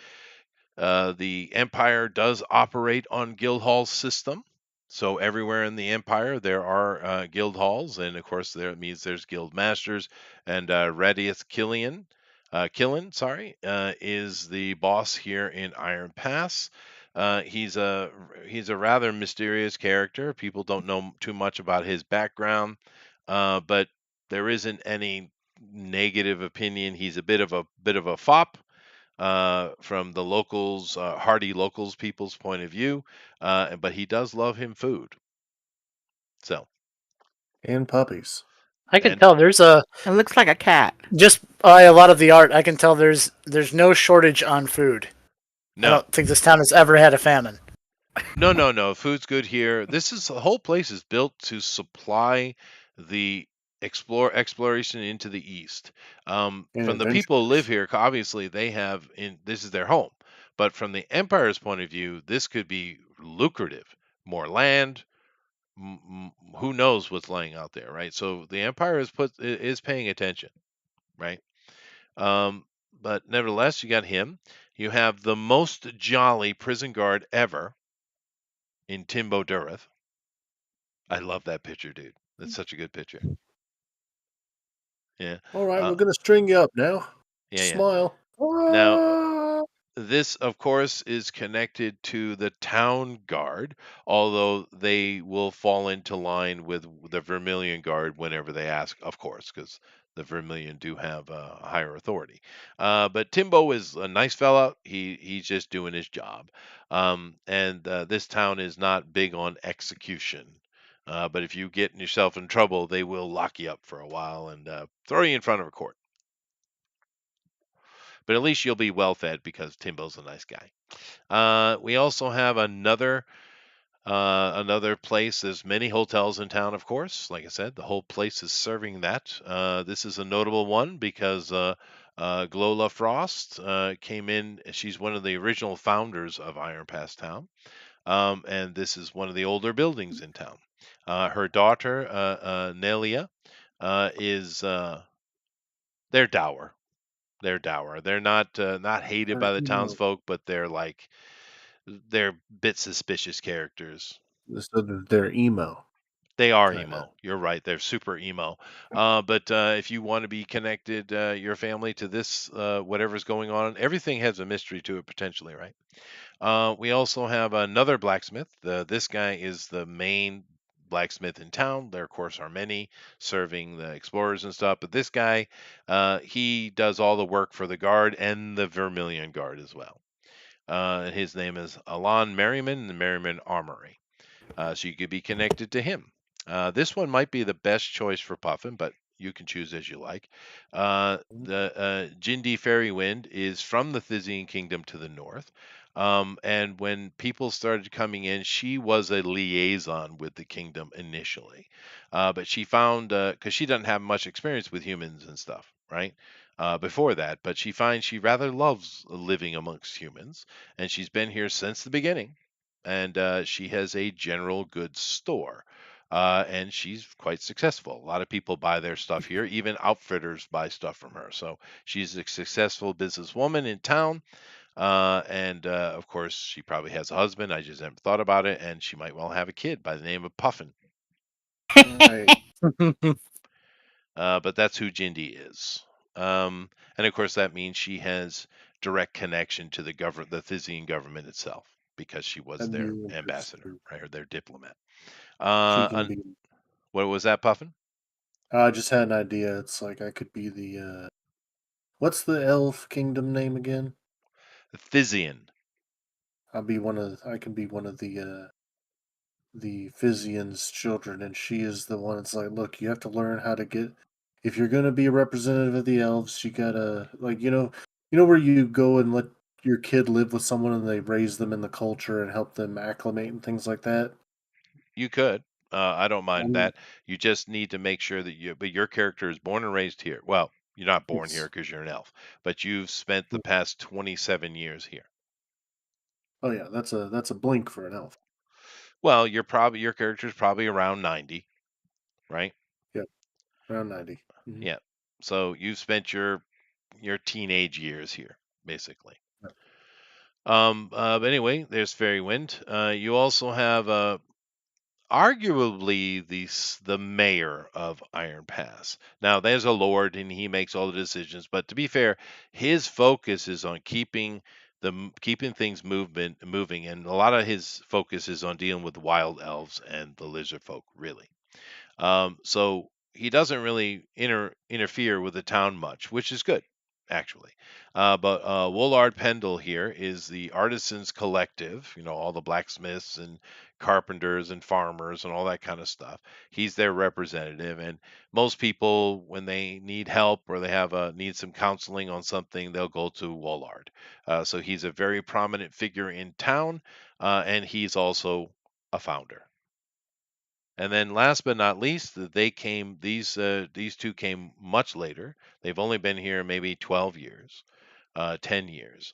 [SPEAKER 1] Empire does operate on guild hall system. So everywhere in the Empire there are guild halls, and of course there it means there's guild masters. And Radius Killen, sorry, is the boss here in Iron Pass. He's a rather mysterious character. People don't know too much about his background, but there isn't any negative opinion. He's a bit of a fop from the locals, hardy locals people's point of view, but he does love him food. So,
[SPEAKER 3] And puppies.
[SPEAKER 2] I can
[SPEAKER 1] and
[SPEAKER 2] tell there's
[SPEAKER 4] It looks like a cat.
[SPEAKER 2] just by a lot of the art. I can tell there's no shortage on food. I
[SPEAKER 1] no,
[SPEAKER 2] don't think this town has ever had a famine.
[SPEAKER 1] no, food's good here. The whole place is built to supply the exploration into the east.
[SPEAKER 3] And
[SPEAKER 1] From the people who live
[SPEAKER 3] adventurers.
[SPEAKER 1] here, obviously this is their home, but from the Empire's point of view, this could be lucrative. More land, who knows what's laying out there, right? So the Empire is paying attention, right? Um, but nevertheless, you got him. You have the most jolly prison guard ever in Timbo Dureth. I love that picture, dude. That's such a good picture. Yeah.
[SPEAKER 3] All right,
[SPEAKER 1] Uh,
[SPEAKER 3] we're gonna string you up now.
[SPEAKER 1] yeah.
[SPEAKER 3] Smile.
[SPEAKER 1] Now,
[SPEAKER 3] Ah!
[SPEAKER 1] this, of course, is connected to the town guard, although they will fall into line with the Vermilion Guard whenever they ask, of course, because the Vermilion do have a higher authority. But Timbo is a nice fella. He's just doing his job. And this town is not big on execution. But if you get yourself in trouble, they will lock you up for a while and throw you in front of a court. But at least you'll be well fed because Timbo's a nice guy. We also have another place. There's many hotels in town, of course. Like I said, the whole place is serving that. This is a notable one because Glola Frost came in. She's one of the original founders of Iron Pass Town, and this is one of the older buildings in town. Her daughter Nelia is they're dour. They're dour. They're not hated by the townsfolk, but they're bit suspicious characters.
[SPEAKER 3] So they're emo.
[SPEAKER 1] They are
[SPEAKER 3] kind of.
[SPEAKER 1] emo. You're right. They're super emo. But if you want to be connected, your family to this, whatever's going on, everything has a mystery to it potentially, right? We also have another blacksmith. This guy is the main blacksmith in town. There, of course, are many serving the explorers and stuff. But this guy, he does all the work for the guard and the Vermilion Guard as well. His name is Alon Merriman, the Merriman Armory. So you could be connected to him. This one might be the best choice for Puffin, but you can choose as you like. The Jindi Fairy Wind is from the Thysian Kingdom to the north. And when people started coming in, she was a liaison with the kingdom initially. But she found, because she doesn't have much experience with humans and stuff, right? Before that, but she finds she rather loves living amongst humans, and she's been here since the beginning, and she has a general goods store. And she's quite successful. A lot of people buy their stuff here. Even outfitters buy stuff from her. So she's a successful businesswoman in town. And of course, she probably has a husband. I just haven't thought about it. And she might well have a kid by the name of Puffin.
[SPEAKER 3] Right.
[SPEAKER 1] But that's who Jindy is. And of course, that means she has direct connection to the Thysian government itself because she was
[SPEAKER 3] That'd be
[SPEAKER 1] their ambassador,
[SPEAKER 3] interesting.
[SPEAKER 1] right, or their diplomat.
[SPEAKER 3] She
[SPEAKER 1] Uh,
[SPEAKER 3] can
[SPEAKER 1] un-
[SPEAKER 3] be.
[SPEAKER 1] what was that, Puffin?
[SPEAKER 3] I just had an idea. It's like I could be the. What's the elf kingdom name again?
[SPEAKER 1] Thysian.
[SPEAKER 3] I'll be one of. I can be one of the Physian's children, and she is the one. It's like, look, you have to learn how to get. If you're gonna be a representative of the elves, you gotta where you go and let your kid live with someone and they raise them in the culture and help them acclimate and things like that.
[SPEAKER 1] You could. I don't mind
[SPEAKER 3] Um,
[SPEAKER 1] that. You just need to make sure that but your character is born and raised here. Well, you're not born here
[SPEAKER 3] it's
[SPEAKER 1] because you're an elf, but you've spent the past 27 years here.
[SPEAKER 3] oh yeah, that's a blink for an elf.
[SPEAKER 1] Well, your character's probably around 90, right?
[SPEAKER 3] Yep, around 90.
[SPEAKER 1] Yeah. So you've spent your teenage years here, basically.
[SPEAKER 3] Yep.
[SPEAKER 1] But anyway, there's Fairy Wind. You also have arguably the mayor of Iron Pass. Now, there's a lord, and he makes all the decisions. But to be fair, his focus is on keeping things moving, and a lot of his focus is on dealing with wild elves and the lizard folk, really. So he doesn't really interfere with the town much, which is good, actually. But Woolard Pendle here is the artisans collective, all the blacksmiths and carpenters and farmers and all that kind of stuff. He's their representative, and most people, when they need help or they need some counseling on something, they'll go to Woolard. So he's a very prominent figure in town, and he's also a founder. And then last but not least, these two came much later. They've only been here maybe 12 years, 10 years.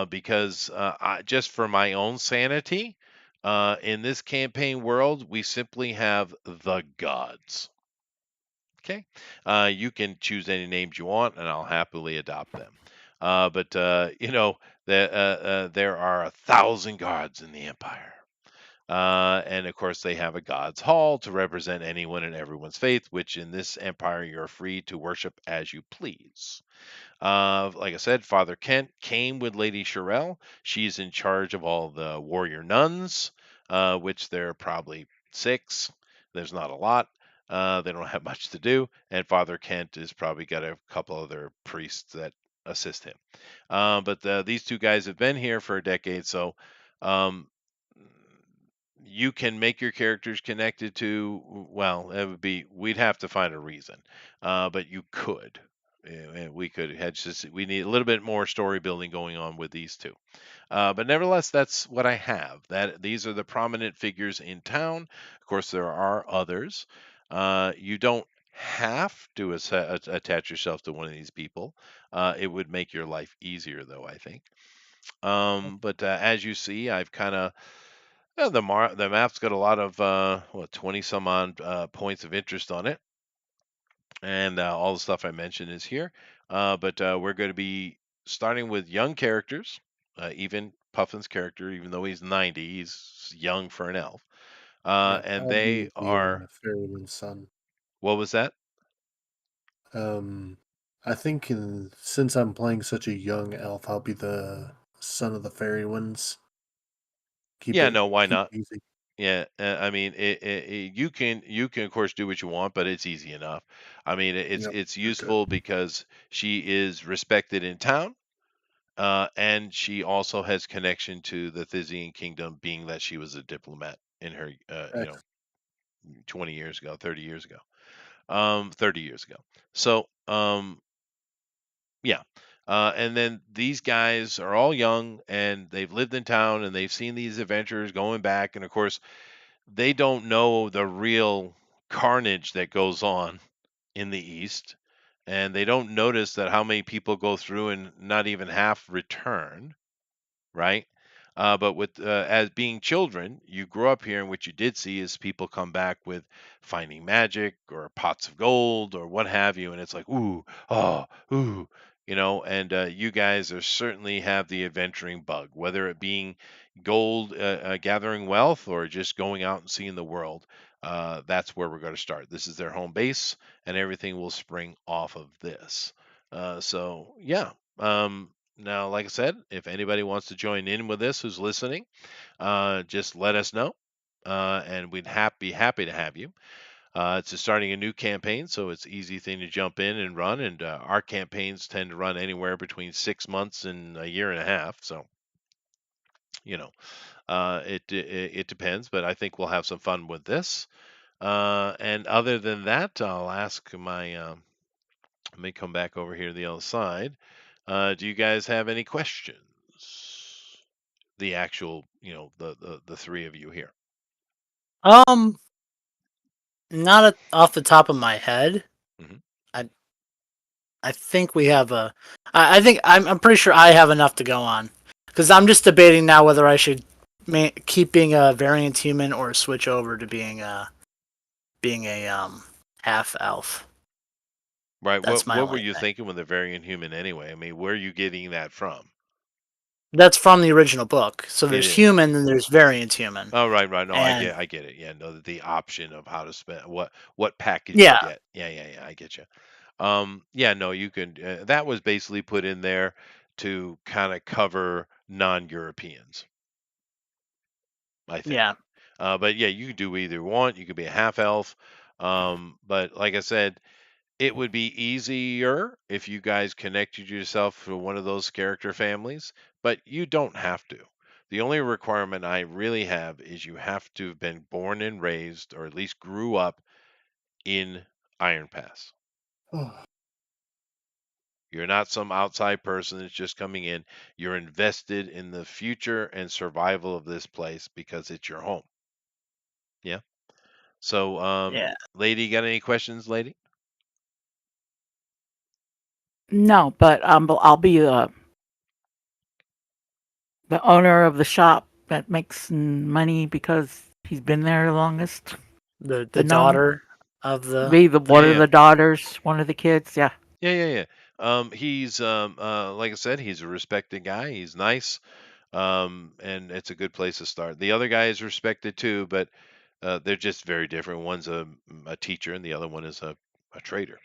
[SPEAKER 1] Because just for my own sanity, in this campaign world, we simply have the gods. Okay? You can choose any names you want, and I'll happily adopt them. But there are 1,000 gods in the Empire. And of course, they have a God's Hall to represent anyone and everyone's faith, which in this empire you're free to worship as you please. Like I said, Father Kent came with Lady Sherelle. She's in charge of all the warrior nuns, which there are probably 6. There's not a lot. They don't have much to do. And Father Kent has probably got a couple other priests that assist him. But these two guys have been here for a decade, so um, you can make your characters connected to, well, we'd have to find a reason, but you could. We could had just we need a little bit more story building going on with these two. But nevertheless, that's what I have. That these are the prominent figures in town. Of course, there are others. You don't have to attach yourself to one of these people. It would make your life easier, though, I think. But as you see, I've kind of the map's got a lot of 20 some odd points of interest on it, and all the stuff I mentioned is here. But we're going to be starting with young characters. Even Puffin's character, even though he's 90, he's young for an elf.
[SPEAKER 3] Yeah,
[SPEAKER 1] And
[SPEAKER 3] I'll be
[SPEAKER 1] they are.
[SPEAKER 3] the Fairyland's son.
[SPEAKER 1] What was that?
[SPEAKER 3] I think since I'm playing such a young elf, I'll be the son of the fairy winds.
[SPEAKER 1] Yeah, no, why
[SPEAKER 3] Keep
[SPEAKER 1] not?
[SPEAKER 3] it easy.
[SPEAKER 1] Yeah, I mean, you can of course do what you want, but it's easy enough. I mean,
[SPEAKER 3] Yep,
[SPEAKER 1] it's
[SPEAKER 3] you're good.
[SPEAKER 1] useful because she is respected in town, and she also has connection to the Thysian kingdom, being that she was a diplomat in her, 20 years ago, 30 years ago, 30 years ago. So, yeah. And then these guys are all young and they've lived in town and they've seen these adventures going back. And of course, they don't know the real carnage that goes on in the East. And they don't notice that how many people go through and not even half return, right? But with as being children, you grow up here, and what you did see is people come back with finding magic or pots of gold or what have you, and it's like ooh, oh, ooh, And you guys are certainly have the adventuring bug, whether it being gold, gathering wealth, or just going out and seeing the world. That's where we're going to start. This is their home base, and everything will spring off of this. So yeah. Now, like I said, if anybody wants to join in with this who's listening, just let us know, and we'd be happy to have you. It's starting a new campaign, so it's an easy thing to jump in and run. And our campaigns tend to run anywhere between 6 months and a year and a half. So, you know, it depends, but I think we'll have some fun with this. And other than that, I'll ask my. Let me come back over here to the other side. Do you guys have any questions? The actual, the three of you here.
[SPEAKER 2] Um, not off the top of my head.
[SPEAKER 1] Mhm.
[SPEAKER 2] I I think we have a. I think I'm pretty sure I have enough to go on, because I'm just debating now whether I should keep being a variant human or switch over to being a half elf.
[SPEAKER 1] Right.
[SPEAKER 2] That's my
[SPEAKER 1] What were
[SPEAKER 2] only
[SPEAKER 1] you
[SPEAKER 2] thing.
[SPEAKER 1] thinking with the variant human anyway? I mean, where are you getting that from?
[SPEAKER 2] That's from the original book. So
[SPEAKER 1] It
[SPEAKER 2] there's
[SPEAKER 1] is.
[SPEAKER 2] human, and there's variant human,
[SPEAKER 1] Oh, right, right. No,
[SPEAKER 2] and
[SPEAKER 1] I get it. Yeah, no, the option of how to spend what package you
[SPEAKER 2] yeah,
[SPEAKER 1] get. Yeah. I get you. Yeah, no, you can. That was basically put in there to kind of cover non-Europeans, I think.
[SPEAKER 2] yeah,
[SPEAKER 1] But yeah, you could do either one. You could be a half elf. But like I said, it would be easier if you guys connected yourself to one of those character families, but you don't have to. The only requirement I really have is you have to have been born and raised, or at least grew up in Iron Pass. You're not some outside person that's just coming in. You're invested in the future and survival of this place because it's your home. Yeah. So,
[SPEAKER 2] yeah.
[SPEAKER 1] lady, got any questions, lady?
[SPEAKER 4] No, but I'll be the owner of the shop that makes money because he's been there the longest.
[SPEAKER 2] The
[SPEAKER 4] The gnome.
[SPEAKER 2] daughter of the
[SPEAKER 4] Be the one
[SPEAKER 1] Yeah,
[SPEAKER 4] of
[SPEAKER 1] yeah.
[SPEAKER 4] the daughters, one of the kids. Yeah.
[SPEAKER 1] Yeah. He's like I said, he's a respected guy. He's nice. And it's a good place to start. The other guy is respected too, but they're just very different. One's a teacher, and the other one is a trader.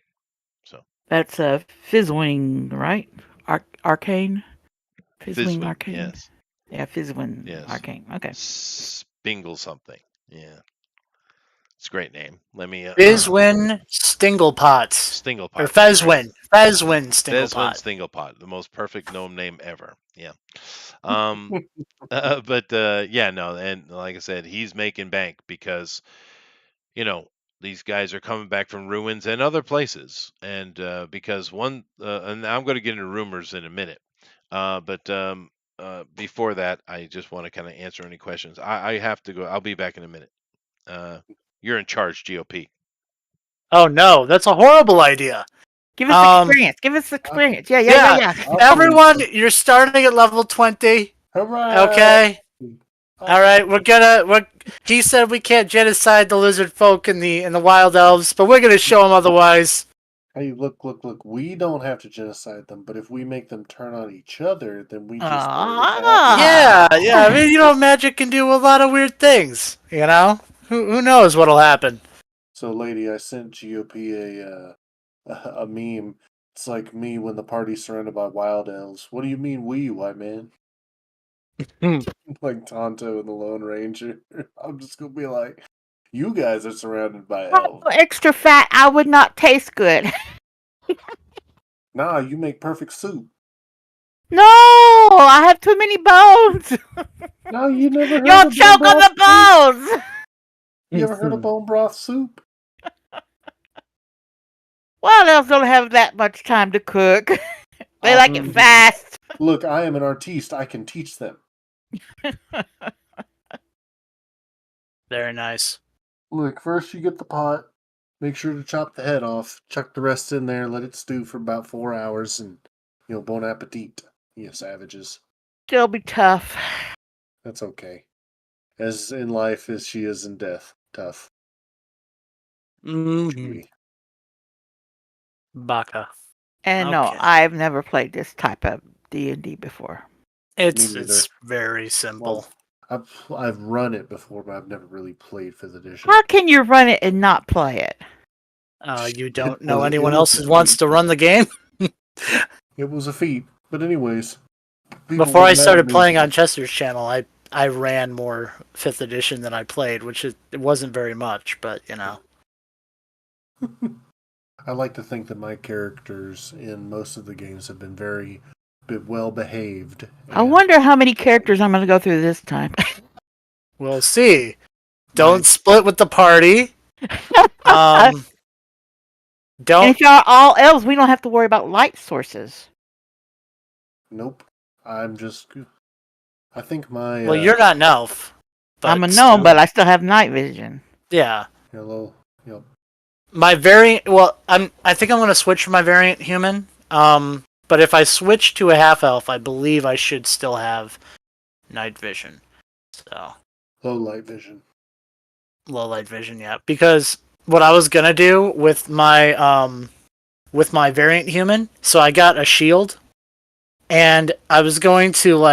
[SPEAKER 1] So
[SPEAKER 4] That's a Fizzwing, right? Arcane? Fizzwing
[SPEAKER 1] Fizzwing,
[SPEAKER 4] Arcane?
[SPEAKER 1] yes,
[SPEAKER 4] Yeah, Fizzwing
[SPEAKER 1] yes,
[SPEAKER 4] Arcane. Okay.
[SPEAKER 1] Spingle something. Yeah, it's a great name. Let me
[SPEAKER 2] Fizwin Stinglepot, or
[SPEAKER 1] Stinglepot. That's right.
[SPEAKER 2] Fezwin
[SPEAKER 1] Desmond
[SPEAKER 2] Stinglepot.
[SPEAKER 1] Stinglepot, the most perfect gnome name ever. Yeah. Um, but yeah, no, and like I said, he's making bank because you know these guys are coming back from ruins and other places, and because and I'm going to get into rumors in a minute, but before that, I just want to kind of answer any questions. I have to go. I'll be back in a minute. Uh, you're in charge, GOP.
[SPEAKER 2] Oh no, that's a horrible idea.
[SPEAKER 4] Give us
[SPEAKER 2] Um,
[SPEAKER 4] experience. Give us
[SPEAKER 3] I-
[SPEAKER 4] experience. Yeah, yeah, yeah,
[SPEAKER 2] yeah,
[SPEAKER 4] yeah.
[SPEAKER 3] I'll
[SPEAKER 2] everyone,
[SPEAKER 3] please.
[SPEAKER 2] you're starting at level 20.
[SPEAKER 3] Hooray!
[SPEAKER 2] Okay. All right, He said we can't genocide the lizard folk and the wild elves, but we're gonna show them otherwise.
[SPEAKER 3] Hey, look. We don't have to genocide them, but if we make them turn on each other, then we just know it happens.
[SPEAKER 2] Yeah,
[SPEAKER 4] Ah.
[SPEAKER 2] yeah. I mean, magic can do a lot of weird things. Who knows what'll happen?
[SPEAKER 3] So, lady, I sent GOP a meme. It's like me when the party's surrounded by wild elves. What do you mean, we, white man? Like Tonto and the Lone Ranger. I'm just gonna be like, you guys are surrounded by elves.
[SPEAKER 4] Extra fat, I would not taste good.
[SPEAKER 3] Nah, you make perfect soup.
[SPEAKER 4] No, I have too many bones.
[SPEAKER 3] No, you never heard
[SPEAKER 4] You'll
[SPEAKER 3] of bone
[SPEAKER 4] choke on
[SPEAKER 3] broth
[SPEAKER 4] the
[SPEAKER 3] soup?
[SPEAKER 4] bones.
[SPEAKER 3] You ever heard of bone broth soup?
[SPEAKER 4] Well, elves don't have that much time to cook. They like it fast.
[SPEAKER 3] Look, I am an artiste. I can teach them.
[SPEAKER 2] Very nice.
[SPEAKER 3] Look, first you get the pot. Make sure to chop the head off. Chuck the rest in there. Let it stew for about 4 hours. And, bon appetit, you savages.
[SPEAKER 4] Still be tough.
[SPEAKER 3] That's okay. As in life as she is in death. Tough.
[SPEAKER 2] Mm-hmm. Baka.
[SPEAKER 4] And no,
[SPEAKER 2] Okay.
[SPEAKER 4] I've never played this type of D&D before.
[SPEAKER 2] It's very simple.
[SPEAKER 3] Well, I've run it before, but I've never really played 5th edition.
[SPEAKER 4] How can you run it and not play it?
[SPEAKER 2] You don't know anyone else who wants to run the game?
[SPEAKER 3] It was a feat. But anyways.
[SPEAKER 2] Before I started playing on Chester's channel, I ran more 5th edition than I played, which it wasn't very much, but
[SPEAKER 3] I like to think that my characters in most of the games have been very well behaved.
[SPEAKER 4] I wonder how many characters I'm going to go through this time.
[SPEAKER 2] We'll see. Don't split with the party.
[SPEAKER 4] And
[SPEAKER 2] Don't.
[SPEAKER 4] if y'all all elves, we don't have to worry about light sources.
[SPEAKER 3] Nope. I think my.
[SPEAKER 2] Well, you're not an elf. But
[SPEAKER 4] I'm a gnome, but I still have night vision.
[SPEAKER 2] Yeah.
[SPEAKER 3] Hello.
[SPEAKER 2] My variant. Well, I think I'm going to switch for my variant human. But if I switch to a half elf, I believe I should still have night vision. So.
[SPEAKER 3] Low light vision.
[SPEAKER 2] Low light vision, yeah. Because what I was gonna do with my variant human, so I got a shield, and I was going to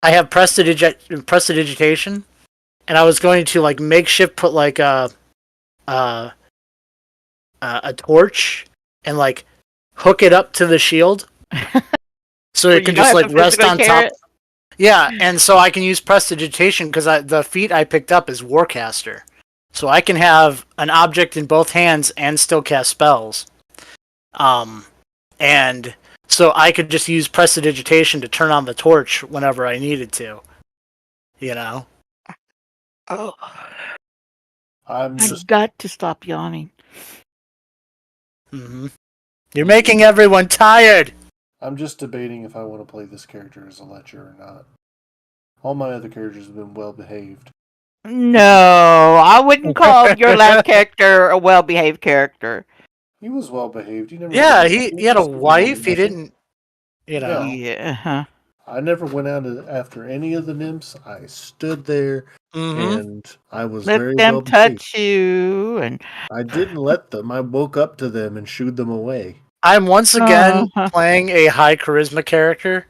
[SPEAKER 2] I have prestidigitation, and I was going to makeshift put a torch and hook it up to the shield, so it can just rest on top. Yeah, and so I can use prestidigitation because the feat I picked up is Warcaster. So I can have an object in both hands and still cast spells. And so I could just use prestidigitation to turn on the torch whenever I needed to.
[SPEAKER 4] Oh.
[SPEAKER 3] I've
[SPEAKER 4] got to stop yawning.
[SPEAKER 2] Mm-hmm. You're making everyone tired!
[SPEAKER 3] I'm just debating if I want to play this character as a Lecher or not. All my other characters have been well behaved.
[SPEAKER 4] No, I wouldn't call your last character a well-behaved character.
[SPEAKER 3] He was well behaved. He never.
[SPEAKER 2] Yeah, he had a wife. He didn't.
[SPEAKER 4] Yeah.
[SPEAKER 3] I never went out after any of the nymphs. I stood there and I was very well behaved.
[SPEAKER 4] Let them touch you, and
[SPEAKER 3] I didn't let them. I woke up to them and shooed them away.
[SPEAKER 2] I'm once again playing a high charisma character.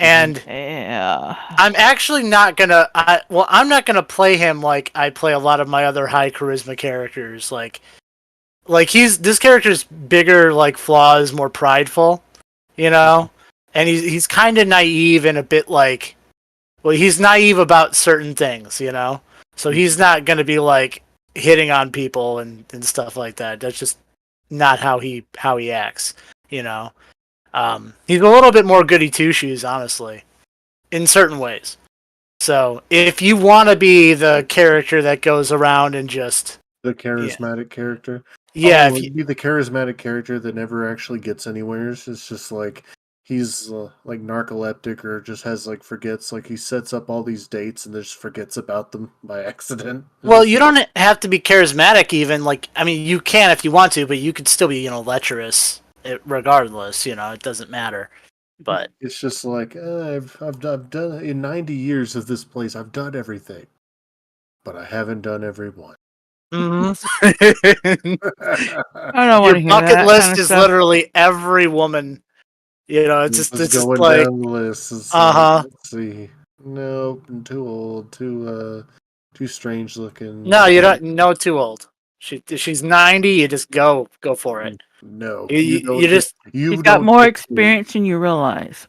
[SPEAKER 2] And I'm actually not gonna. I'm not gonna play him like I play a lot of my other high charisma characters. This character's bigger, flaws, more prideful, and he's kind of naive and a bit he's naive about certain things, So he's not gonna be hitting on people and stuff like that. That's just not how he acts, He's a little bit more goody two shoes, honestly, in certain ways. So if you want to be the character that goes around and just
[SPEAKER 3] the charismatic character,
[SPEAKER 2] if
[SPEAKER 3] you be the charismatic character that never actually gets anywhere, it's just he's narcoleptic or just has forgets, he sets up all these dates and just forgets about them by accident.
[SPEAKER 2] Well, you don't have to be charismatic even. You can if you want to, but you could still be lecherous. Regardless, it doesn't matter. But
[SPEAKER 3] it's just I've done in 90 years of this place. I've done everything, but I haven't done every one.
[SPEAKER 2] Mm-hmm.
[SPEAKER 4] I don't want to hear that.
[SPEAKER 2] Your bucket list is literally every woman. It's just
[SPEAKER 3] going down the list. Let's see. Nope, I'm too old. Too strange looking.
[SPEAKER 2] No, you don't. No, too old. She's 90. You just go for it.
[SPEAKER 3] No,
[SPEAKER 2] You just
[SPEAKER 4] She's
[SPEAKER 3] You
[SPEAKER 4] got
[SPEAKER 3] don't
[SPEAKER 4] more
[SPEAKER 3] dictate.
[SPEAKER 4] experience than you realize.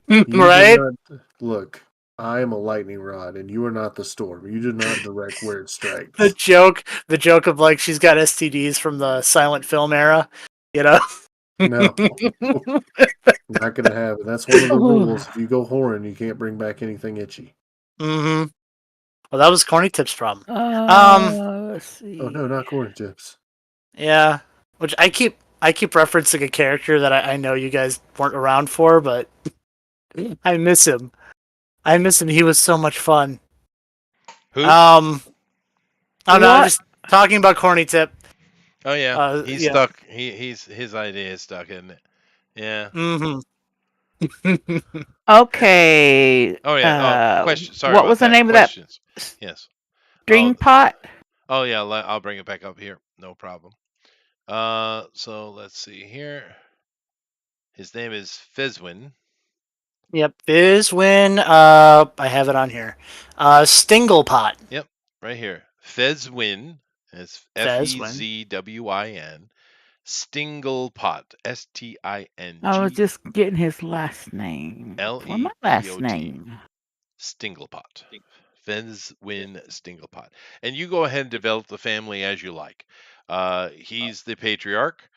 [SPEAKER 3] You do
[SPEAKER 2] right.
[SPEAKER 3] not look. I am a lightning rod, and you are not the storm. You do not direct where it
[SPEAKER 2] The
[SPEAKER 3] strikes.
[SPEAKER 2] joke of like she's got STDs from the silent film era. You know.
[SPEAKER 3] No, not gonna happen. That's one of the rules. If you go whoring, you can't bring back anything itchy.
[SPEAKER 2] Mm-hmm. Well, that was Corny Tip's problem.
[SPEAKER 4] Let's see.
[SPEAKER 3] Oh no, not corn chips.
[SPEAKER 2] Yeah. Which I keep referencing a character that I know you guys weren't around for, but I miss him. I miss him. He was so much fun.
[SPEAKER 1] Who?
[SPEAKER 2] Oh no, I'm
[SPEAKER 4] What?
[SPEAKER 2] just talking about Corny Tip.
[SPEAKER 1] Oh yeah, he's
[SPEAKER 2] Yeah.
[SPEAKER 1] stuck. He's his idea is stuck, isn't it? Yeah.
[SPEAKER 2] Mm-hmm.
[SPEAKER 4] Okay.
[SPEAKER 1] Oh yeah. Oh, question. Sorry
[SPEAKER 4] What
[SPEAKER 1] about
[SPEAKER 4] was the
[SPEAKER 1] that.
[SPEAKER 4] name of that
[SPEAKER 1] Questions. Yes.
[SPEAKER 4] string
[SPEAKER 1] Oh,
[SPEAKER 4] pot?
[SPEAKER 1] oh yeah. I'll bring it back up here. No problem. So let's see here. His name is Fezwin.
[SPEAKER 2] Yep. Bizwin. I have it on here. Stinglepot.
[SPEAKER 1] Yep, right here. Fezwin. It's
[SPEAKER 2] Fezwin.
[SPEAKER 1] Fezwin. Stinglepot.
[SPEAKER 4] I was just getting his last name. For my last
[SPEAKER 1] Stinglepot.
[SPEAKER 4] name.
[SPEAKER 1] Stinglepot. Fenzwin Stinglepot. And you go ahead and develop the family as you like. He's the patriarch.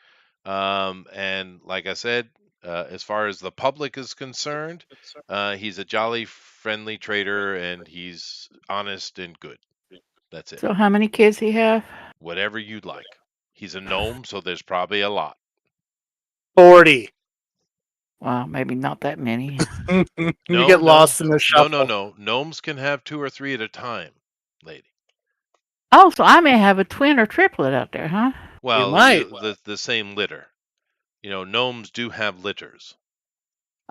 [SPEAKER 1] And like I said, as far as the public is concerned, he's a jolly, friendly trader and he's honest and good. That's it.
[SPEAKER 4] So how many kids he have?
[SPEAKER 1] Whatever you'd like. He's a gnome, so there's probably a lot.
[SPEAKER 2] 40.
[SPEAKER 4] Well, maybe not that many.
[SPEAKER 2] You get lost in the shuffle.
[SPEAKER 1] No. Gnomes can have 2 or 3 at a time, lady.
[SPEAKER 4] Oh, so I may have a twin or triplet out there, huh?
[SPEAKER 1] Well,
[SPEAKER 2] might.
[SPEAKER 1] the same litter. You know, gnomes do have litters.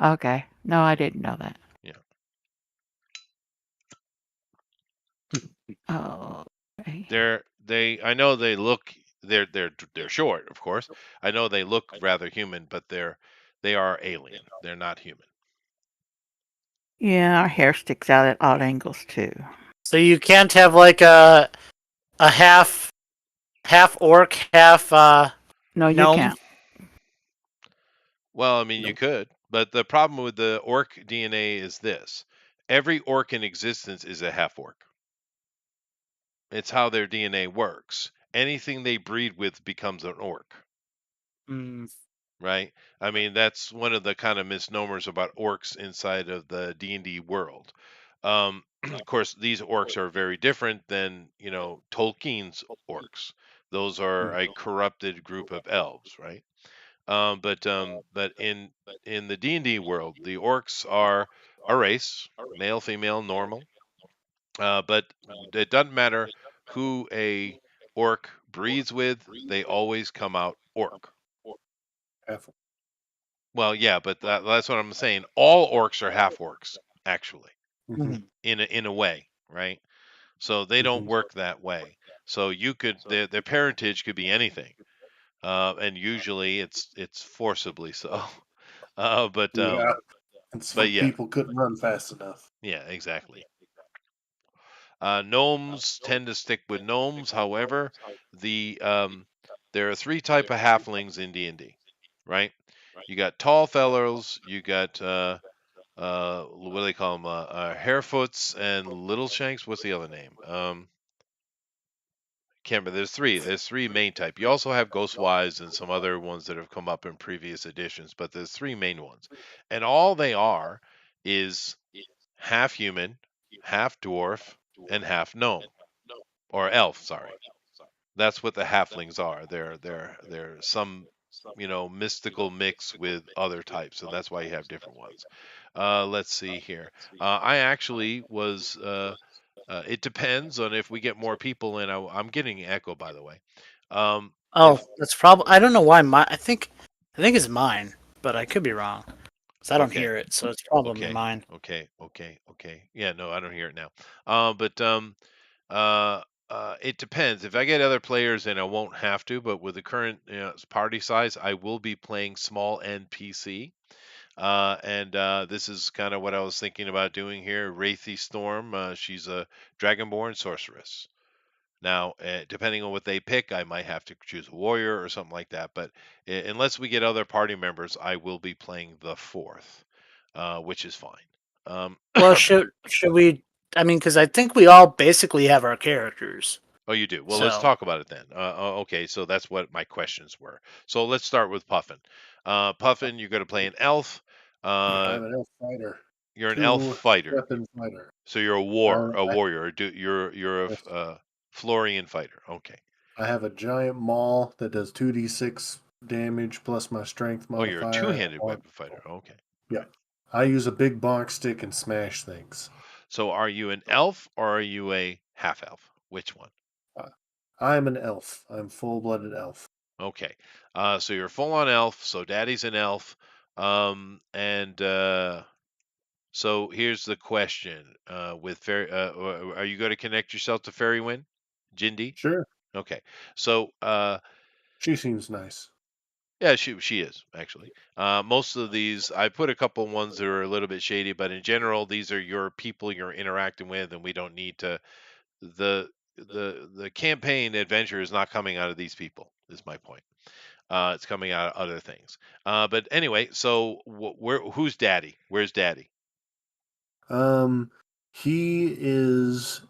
[SPEAKER 4] Okay. No, I didn't know that.
[SPEAKER 1] Yeah.
[SPEAKER 4] Oh. Okay.
[SPEAKER 1] I know they look they're short, of course. I know they look rather human, but they are alien. They're not human.
[SPEAKER 4] Yeah, our hair sticks out at odd angles too.
[SPEAKER 2] So you can't have like a half orc, half
[SPEAKER 4] No, you
[SPEAKER 2] gnome?
[SPEAKER 4] can't.
[SPEAKER 1] Well, I mean, you could, but the problem with the orc DNA is this. Every orc in existence is a half orc. It's how their DNA works. Anything they breed with becomes an orc,
[SPEAKER 2] Mm.
[SPEAKER 1] right? I mean, that's one of the kind of misnomers about orcs inside of the D&D world. Of course, these orcs are very different than, Tolkien's orcs. Those are a corrupted group of elves, right? But in the D&D world, the orcs are a race, male, female, normal. But it doesn't matter who a orc breeds with; they always come out orc.
[SPEAKER 3] Half.
[SPEAKER 1] Well, yeah, but that's what I'm saying. All orcs are half orcs, actually,
[SPEAKER 2] Mhm.
[SPEAKER 1] in a way, right? So they don't work that way. So you could their parentage could be anything, and usually it's forcibly so. But
[SPEAKER 3] Yeah. And some
[SPEAKER 1] yeah,
[SPEAKER 3] people couldn't run fast enough.
[SPEAKER 1] yeah, exactly. Gnomes tend to stick with gnomes. However, there are 3 type of halflings in D&D, right? You got tall fellows, you got what do they call them? Harefoots and Little Shanks. What's the other name? Can't remember. There's three main type. You also have Ghostwise and some other ones that have come up in previous editions, but there's 3 main ones, and all they are is half human, half dwarf, and half gnome or elf. Sorry, that's what the halflings are. They're some mystical mix with other types, and that's why you have different ones. Let's see here. I actually was. It depends on if we get more people in. I'm getting echo, by the way.
[SPEAKER 2] Oh,
[SPEAKER 1] If
[SPEAKER 2] that's probably. I don't know why mine. I think it's mine, but I could be wrong. 'Cause I don't
[SPEAKER 1] Okay.
[SPEAKER 2] hear it, so it's probably
[SPEAKER 1] Okay.
[SPEAKER 2] mine.
[SPEAKER 1] Okay. Yeah, no, I don't hear it now. But uh, it depends. If I get other players in, I won't have to. But with the current party size, I will be playing small NPC. And this is kind of what I was thinking about doing here. Wraithy Storm, she's a Dragonborn sorceress. Now, depending on what they pick, I might have to choose a warrior or something like that. But unless we get other party members, I will be playing the fourth, which is fine.
[SPEAKER 2] Well, should we? I mean, because I think we all basically have our characters.
[SPEAKER 1] Oh, you do? Well, let's
[SPEAKER 2] So
[SPEAKER 1] talk about it then. Okay, so that's what my questions were. So let's start with Puffin. Puffin, you're going to play an elf.
[SPEAKER 3] I'm an elf fighter.
[SPEAKER 1] You're an elf
[SPEAKER 3] Two
[SPEAKER 1] fighter.
[SPEAKER 3] weapon fighter.
[SPEAKER 1] So you're a warrior. You're a
[SPEAKER 3] Yes.
[SPEAKER 1] Florian fighter. Okay.
[SPEAKER 3] I have a giant maul that does 2d6 damage plus my strength
[SPEAKER 1] Oh, you're a
[SPEAKER 3] modifier.
[SPEAKER 1] two-handed weapon fighter. Okay.
[SPEAKER 3] Yeah. I use a big bonk stick and smash things.
[SPEAKER 1] So are you an elf or are you a half elf? Which one?
[SPEAKER 3] I'm an elf. I'm full-blooded elf.
[SPEAKER 1] Okay. So you're full on elf. So daddy's an elf. And so here's the question: with fairy, are you going to connect yourself to Fairy Wind, Jindy?
[SPEAKER 3] Sure.
[SPEAKER 1] Okay. So
[SPEAKER 3] She seems nice.
[SPEAKER 1] yeah, she is actually. Most of these, I put a couple ones that are a little bit shady, but in general, these are your people you're interacting with, and we don't need to. The campaign adventure is not coming out of these people. Is my point. It's coming out of other things. But anyway, so who's daddy? Where's daddy?
[SPEAKER 3] He is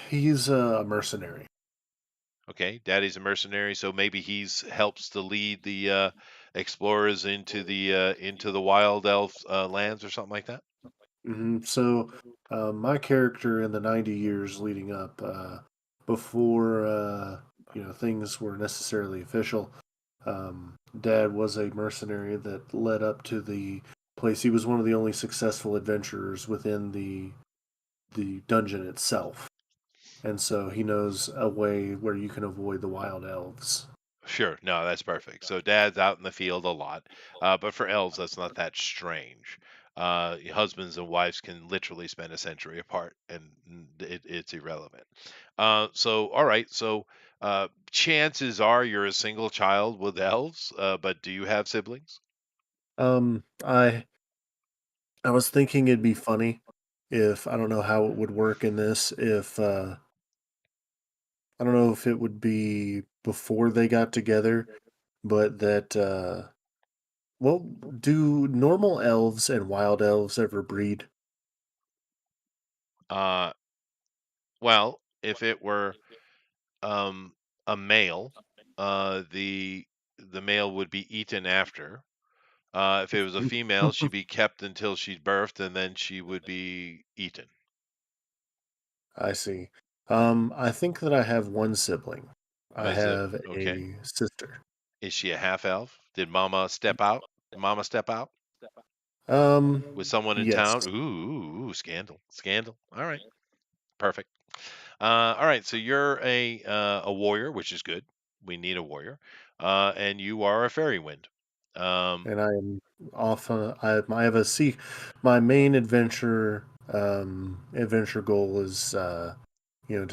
[SPEAKER 3] he's a mercenary.
[SPEAKER 1] Okay, daddy's a mercenary, so maybe he's helps to lead the explorers into the wild elf lands or something like that.
[SPEAKER 3] So, my character in the 90 years leading up, before things were necessarily official, Dad was a mercenary that led up to the place. He was one of the only successful adventurers within the dungeon itself, and so he knows a way where you can avoid the wild elves.
[SPEAKER 1] Sure, no, that's perfect. So dad's out in the field a lot, but for elves, that's not that strange. Husbands and wives can literally spend a century apart, and it's irrelevant. So, all right, so chances are you're a single child with elves, but do you have siblings?
[SPEAKER 3] I was thinking it'd be funny if I don't know how it would work in this if I don't know if it would be before they got together, but that well, do normal elves and wild elves ever breed?
[SPEAKER 1] Uh, well, if it were um, a male, the male would be eaten after. If it was a female, she'd be kept until she'd birthed, and then she would be eaten.
[SPEAKER 3] I see. I think that I have one sibling. I
[SPEAKER 1] Is it
[SPEAKER 3] have
[SPEAKER 1] okay?
[SPEAKER 3] a sister.
[SPEAKER 1] Is she a half elf? Did Mama step out? Did Mama step out with someone in
[SPEAKER 3] Yes,
[SPEAKER 1] town? Ooh, scandal, scandal. All right, perfect. All right, so you're a warrior, which is good. We need a warrior, and you are a fairy wind. Um,
[SPEAKER 3] and I am off. I have a see. My main adventure goal is to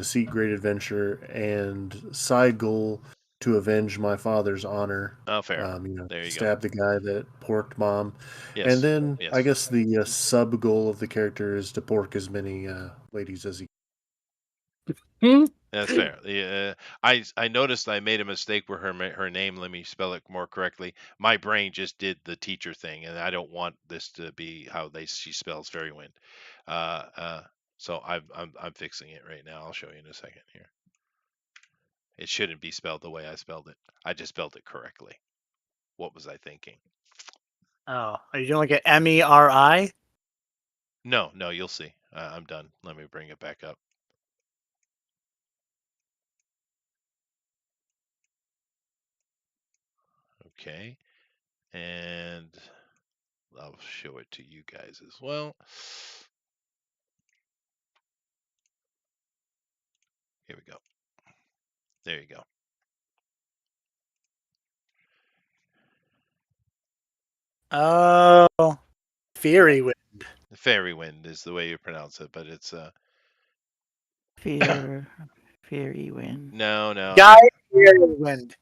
[SPEAKER 3] seek great adventure, and side goal to avenge my father's honor.
[SPEAKER 1] oh, fair. There you go.
[SPEAKER 3] Stab the guy that porked mom, and
[SPEAKER 1] Yes,
[SPEAKER 3] then I
[SPEAKER 1] yes.
[SPEAKER 3] guess the sub goal of the character is to pork as many ladies as he.
[SPEAKER 1] That's fair. I noticed I made a mistake with her name. Let me spell it more correctly. My brain just did the teacher thing, and I don't want this to be how she spells Fairywind. Uh, uh, so I'm fixing it right now. I'll show you in a second here. It shouldn't be spelled the way I spelled it. I just spelled it correctly. What was I thinking?
[SPEAKER 2] Oh, are you doing like an MERI?
[SPEAKER 1] No, no, you'll see. I'm done. Let me bring it back up. Okay, and I'll show it to you guys as well. Here we go. There you go.
[SPEAKER 2] Oh, Fury Wind.
[SPEAKER 1] Fairy wind is the way you pronounce it, but it's
[SPEAKER 4] Fairy wind.
[SPEAKER 1] no, no.
[SPEAKER 2] Guy Fury Wind.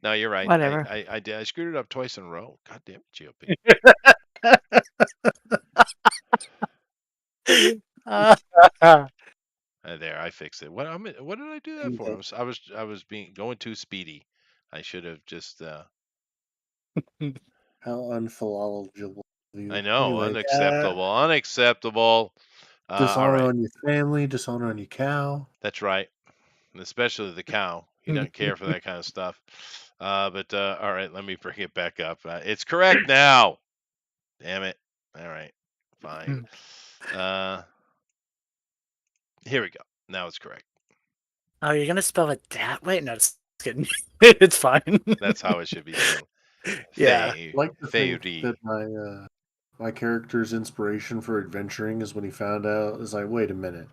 [SPEAKER 1] No, you're right.
[SPEAKER 4] Whatever.
[SPEAKER 1] I did. I screwed it up twice in a row. God damn it, GOP. There, I fixed it. What did I do that for? I was being going too speedy. I should have just.
[SPEAKER 3] How unphilological of you.
[SPEAKER 1] I know,
[SPEAKER 3] Anyway,
[SPEAKER 1] unacceptable, unacceptable. All
[SPEAKER 3] dishonor
[SPEAKER 1] right,
[SPEAKER 3] on your family, dishonor on your cow.
[SPEAKER 1] that's right. And especially the cow. He doesn't care for that kind of stuff. But all right, let me bring it back up. It's correct now. Damn it. All right, fine. Uh, Here we go. Now it's correct.
[SPEAKER 2] Oh, you're gonna spell it that way? No, just kidding. It's fine.
[SPEAKER 1] That's how it should be spelled.
[SPEAKER 2] Yeah.
[SPEAKER 3] I like to think
[SPEAKER 1] Feyuri.
[SPEAKER 3] that my character's inspiration for adventuring is when he found out is like, wait a minute,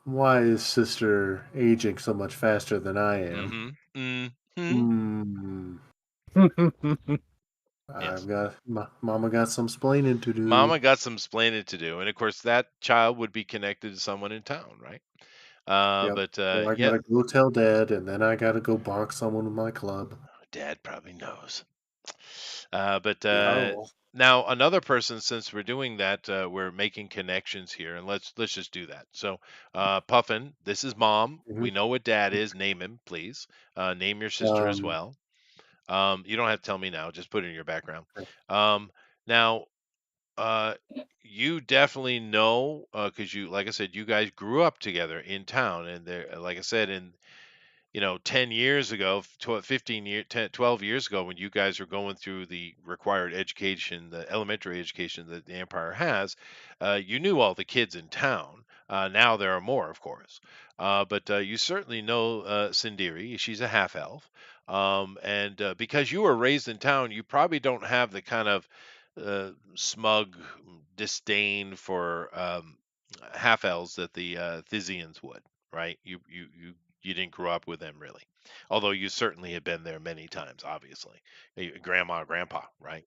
[SPEAKER 3] why is sister aging so much faster than I am?
[SPEAKER 1] Mm-hmm. Yes.
[SPEAKER 3] I've got mama got some splaining to do.
[SPEAKER 1] Mama got some splaining to do, and of course that child would be connected to someone in town, right?
[SPEAKER 3] Yep.
[SPEAKER 1] But
[SPEAKER 3] So I
[SPEAKER 1] yeah,
[SPEAKER 3] gotta go tell dad, and then I gotta go bonk someone with my club.
[SPEAKER 1] Dad probably knows. But
[SPEAKER 3] Oh.
[SPEAKER 1] now another person, since we're doing that, we're making connections here, and let's just do that. So, Puffin, this is Mom.
[SPEAKER 3] Mhm.
[SPEAKER 1] We know what Dad is. Name him, please. Name your sister as
[SPEAKER 3] Um,
[SPEAKER 1] well. You don't have to tell me now. Just put it in your background.
[SPEAKER 3] okay.
[SPEAKER 1] Now, you definitely know because you, like I said, you guys grew up together in town, and there, like I said, in 10 years ago, 15 years, 10, 12 years ago, when you guys were going through the required education, the elementary education that the Empire has, you knew all the kids in town. Now there are more, of course. But you certainly know Sindiri. She's a half elf. And because you were raised in town, you probably don't have the kind of smug disdain for half elves that the Thisians would, right? You didn't grow up with them really, although you certainly have been there many times, obviously. Grandma, grandpa, right?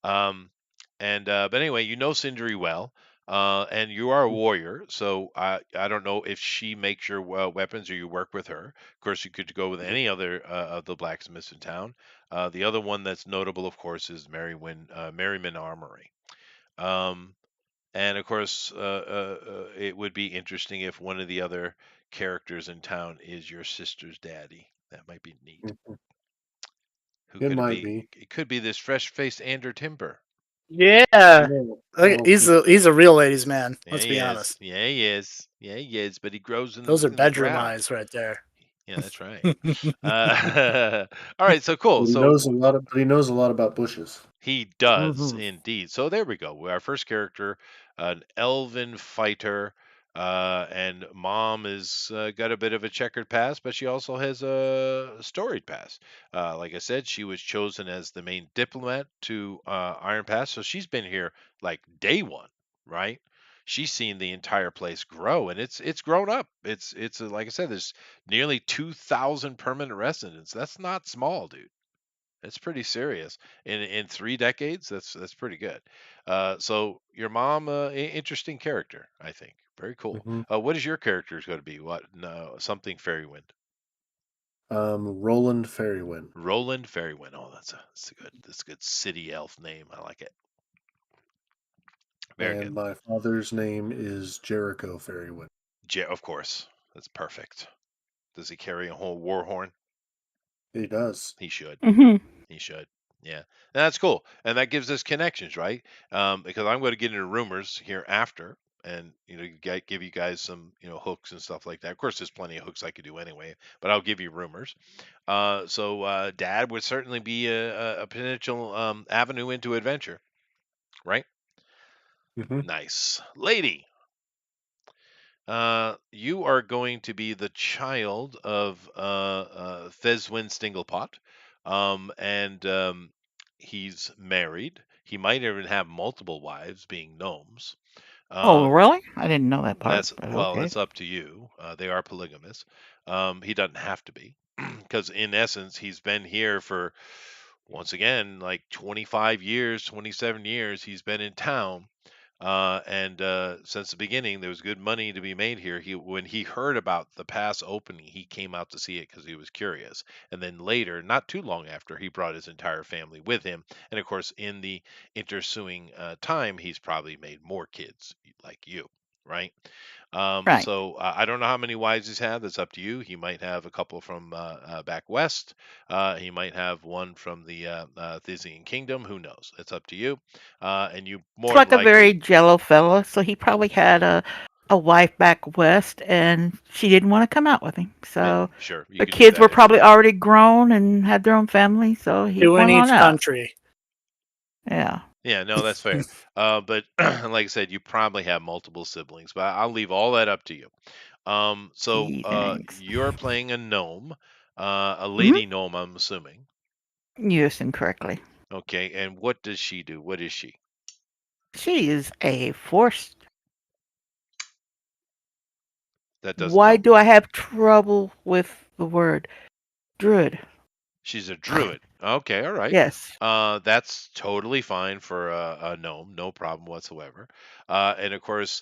[SPEAKER 1] Um, and but anyway, you know Sindri well, and you are a warrior. So I don't know if she makes your weapons or you work with her. Of course, you could go with
[SPEAKER 3] Mhm.
[SPEAKER 1] any other of the blacksmiths in town. The other one that's notable, of course, is Merriman Armory. Um, and of course, it would be interesting if one of the other characters in town is your sister's daddy. That might be neat.
[SPEAKER 3] Mhm.
[SPEAKER 1] Who
[SPEAKER 3] It
[SPEAKER 1] could it
[SPEAKER 3] might
[SPEAKER 1] be?
[SPEAKER 3] be.
[SPEAKER 1] It could be this fresh-faced Ander Timber.
[SPEAKER 2] Yeah.
[SPEAKER 3] No,
[SPEAKER 2] Look, he's a real ladies' man.
[SPEAKER 1] Yeah,
[SPEAKER 2] Let's
[SPEAKER 1] he
[SPEAKER 2] be
[SPEAKER 1] is.
[SPEAKER 2] honest.
[SPEAKER 1] Yeah, he is. Yeah, he is. But he grows
[SPEAKER 2] Those are
[SPEAKER 1] in the
[SPEAKER 2] bedroom
[SPEAKER 1] ground.
[SPEAKER 2] eyes right there.
[SPEAKER 1] Yeah, that's right. All right, so cool.
[SPEAKER 3] but he
[SPEAKER 1] So
[SPEAKER 3] knows a lot. But he knows a lot about bushes.
[SPEAKER 1] he does
[SPEAKER 2] Mhm.
[SPEAKER 1] indeed. So there we go. Our first character, an elven fighter, and Mom is got a bit of a checkered past, but she also has a storied past. Like I said, she was chosen as the main diplomat to Iron Pass, so she's been here like day one, right? She's seen the entire place grow, and it's grown up. Like I said, there's nearly 2,000 permanent residents. That's not small, dude. It's pretty serious. In 3 decades, that's pretty good. So your mom, interesting character, I think. Very cool.
[SPEAKER 3] Hmm.
[SPEAKER 1] What is your character's going to be? What? No, something Fairywind.
[SPEAKER 3] Roland Fairywind,
[SPEAKER 1] Roland Fairywind. Oh, that's a good city elf name. I like it. Very
[SPEAKER 3] and
[SPEAKER 1] good.
[SPEAKER 3] my father's name is Jericho Fairywind.
[SPEAKER 1] Of course, that's perfect. Does he carry a whole war horn?
[SPEAKER 3] He does.
[SPEAKER 1] He should.
[SPEAKER 4] Hmm.
[SPEAKER 1] He should. Yeah. And that's cool. And that gives us connections, right? Because I'm going to get into rumors here after and give you guys some hooks and stuff like that. Of course, there's plenty of hooks I could do anyway, but I'll give you rumors. So Dad would certainly be a potential avenue into adventure, right?
[SPEAKER 3] Hmm.
[SPEAKER 1] Nice. Lady, you are going to be the child of Theswin Stinglepot, and he's married. He might even have multiple wives, being gnomes.
[SPEAKER 4] Oh,
[SPEAKER 1] Uh,
[SPEAKER 4] really? I didn't know that part,
[SPEAKER 1] that's
[SPEAKER 4] but
[SPEAKER 1] well,
[SPEAKER 4] okay.
[SPEAKER 1] that's up to you. They are polygamous. He doesn't have to be, because in essence, he's been here for once again like 25 years, 27 years. He's been in town. And since the beginning, there was good money to be made here. When he heard about the pass opening, he came out to see it because he was curious. And then later, not too long after, he brought his entire family with him. And of course, in the intersuing time, he's probably made more kids like you, right?
[SPEAKER 4] Right.
[SPEAKER 1] So I don't know how many wives he's had. That's up to you. He might have a couple from back west. He might have one from the Thisian kingdom. Who knows? It's up to you. And you
[SPEAKER 4] It's
[SPEAKER 1] more than
[SPEAKER 4] like a very
[SPEAKER 1] likely,
[SPEAKER 4] jello fella, so he probably had a wife back west, and she didn't want to come out with him. So
[SPEAKER 1] sure, you
[SPEAKER 4] the
[SPEAKER 1] could do
[SPEAKER 4] kids
[SPEAKER 1] that
[SPEAKER 4] were
[SPEAKER 1] if you
[SPEAKER 4] probably
[SPEAKER 1] want.
[SPEAKER 4] already grown and had their own family, so he
[SPEAKER 2] Two in
[SPEAKER 4] went on
[SPEAKER 2] each
[SPEAKER 4] out.
[SPEAKER 2] country.
[SPEAKER 4] Yeah.
[SPEAKER 1] Yeah, no, that's fair. But like I said, you probably have multiple siblings, but I'll leave all that up to you. So
[SPEAKER 4] Gee, thanks.
[SPEAKER 1] you're playing a gnome, a
[SPEAKER 4] Hmm.
[SPEAKER 1] lady gnome, I'm assuming.
[SPEAKER 4] You listened correctly.
[SPEAKER 1] Okay, and what does she do? What is she?
[SPEAKER 4] She is a force.
[SPEAKER 1] That doesn't
[SPEAKER 4] Why
[SPEAKER 1] help
[SPEAKER 4] do
[SPEAKER 1] me.
[SPEAKER 4] I have trouble with the word druid?
[SPEAKER 1] She's a druid. Okay, all right.
[SPEAKER 4] Yes.
[SPEAKER 1] That's totally fine for a gnome, no problem whatsoever. And of course,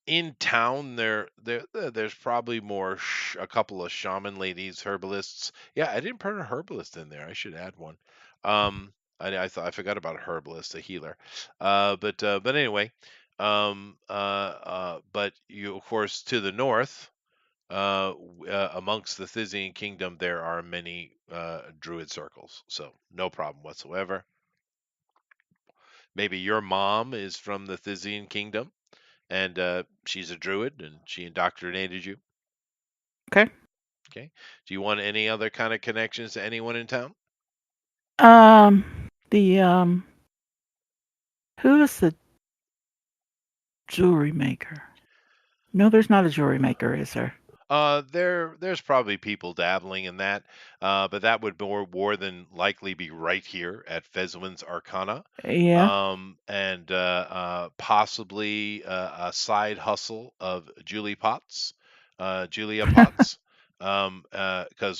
[SPEAKER 1] in town there's probably a couple of shaman ladies, herbalists. Yeah, I didn't put a herbalist in there. I should add one. I thought I forgot about a herbalist, a healer. But anyway, but you of course to the north. Amongst the Thisian kingdom, there are many druid circles, so no problem whatsoever. Maybe your mom is from the Thisian kingdom, and she's a druid, and she indoctrinated you.
[SPEAKER 4] Okay.
[SPEAKER 1] Okay. Do you want any other kind of connections to anyone in town?
[SPEAKER 4] The who is the jewelry maker? No, there's not a jewelry maker, is there?
[SPEAKER 1] There's probably people dabbling in that, but that would more than likely be right here at Fezwin's Arcana,
[SPEAKER 4] Yeah.
[SPEAKER 1] and possibly a side hustle of Julia Potts, because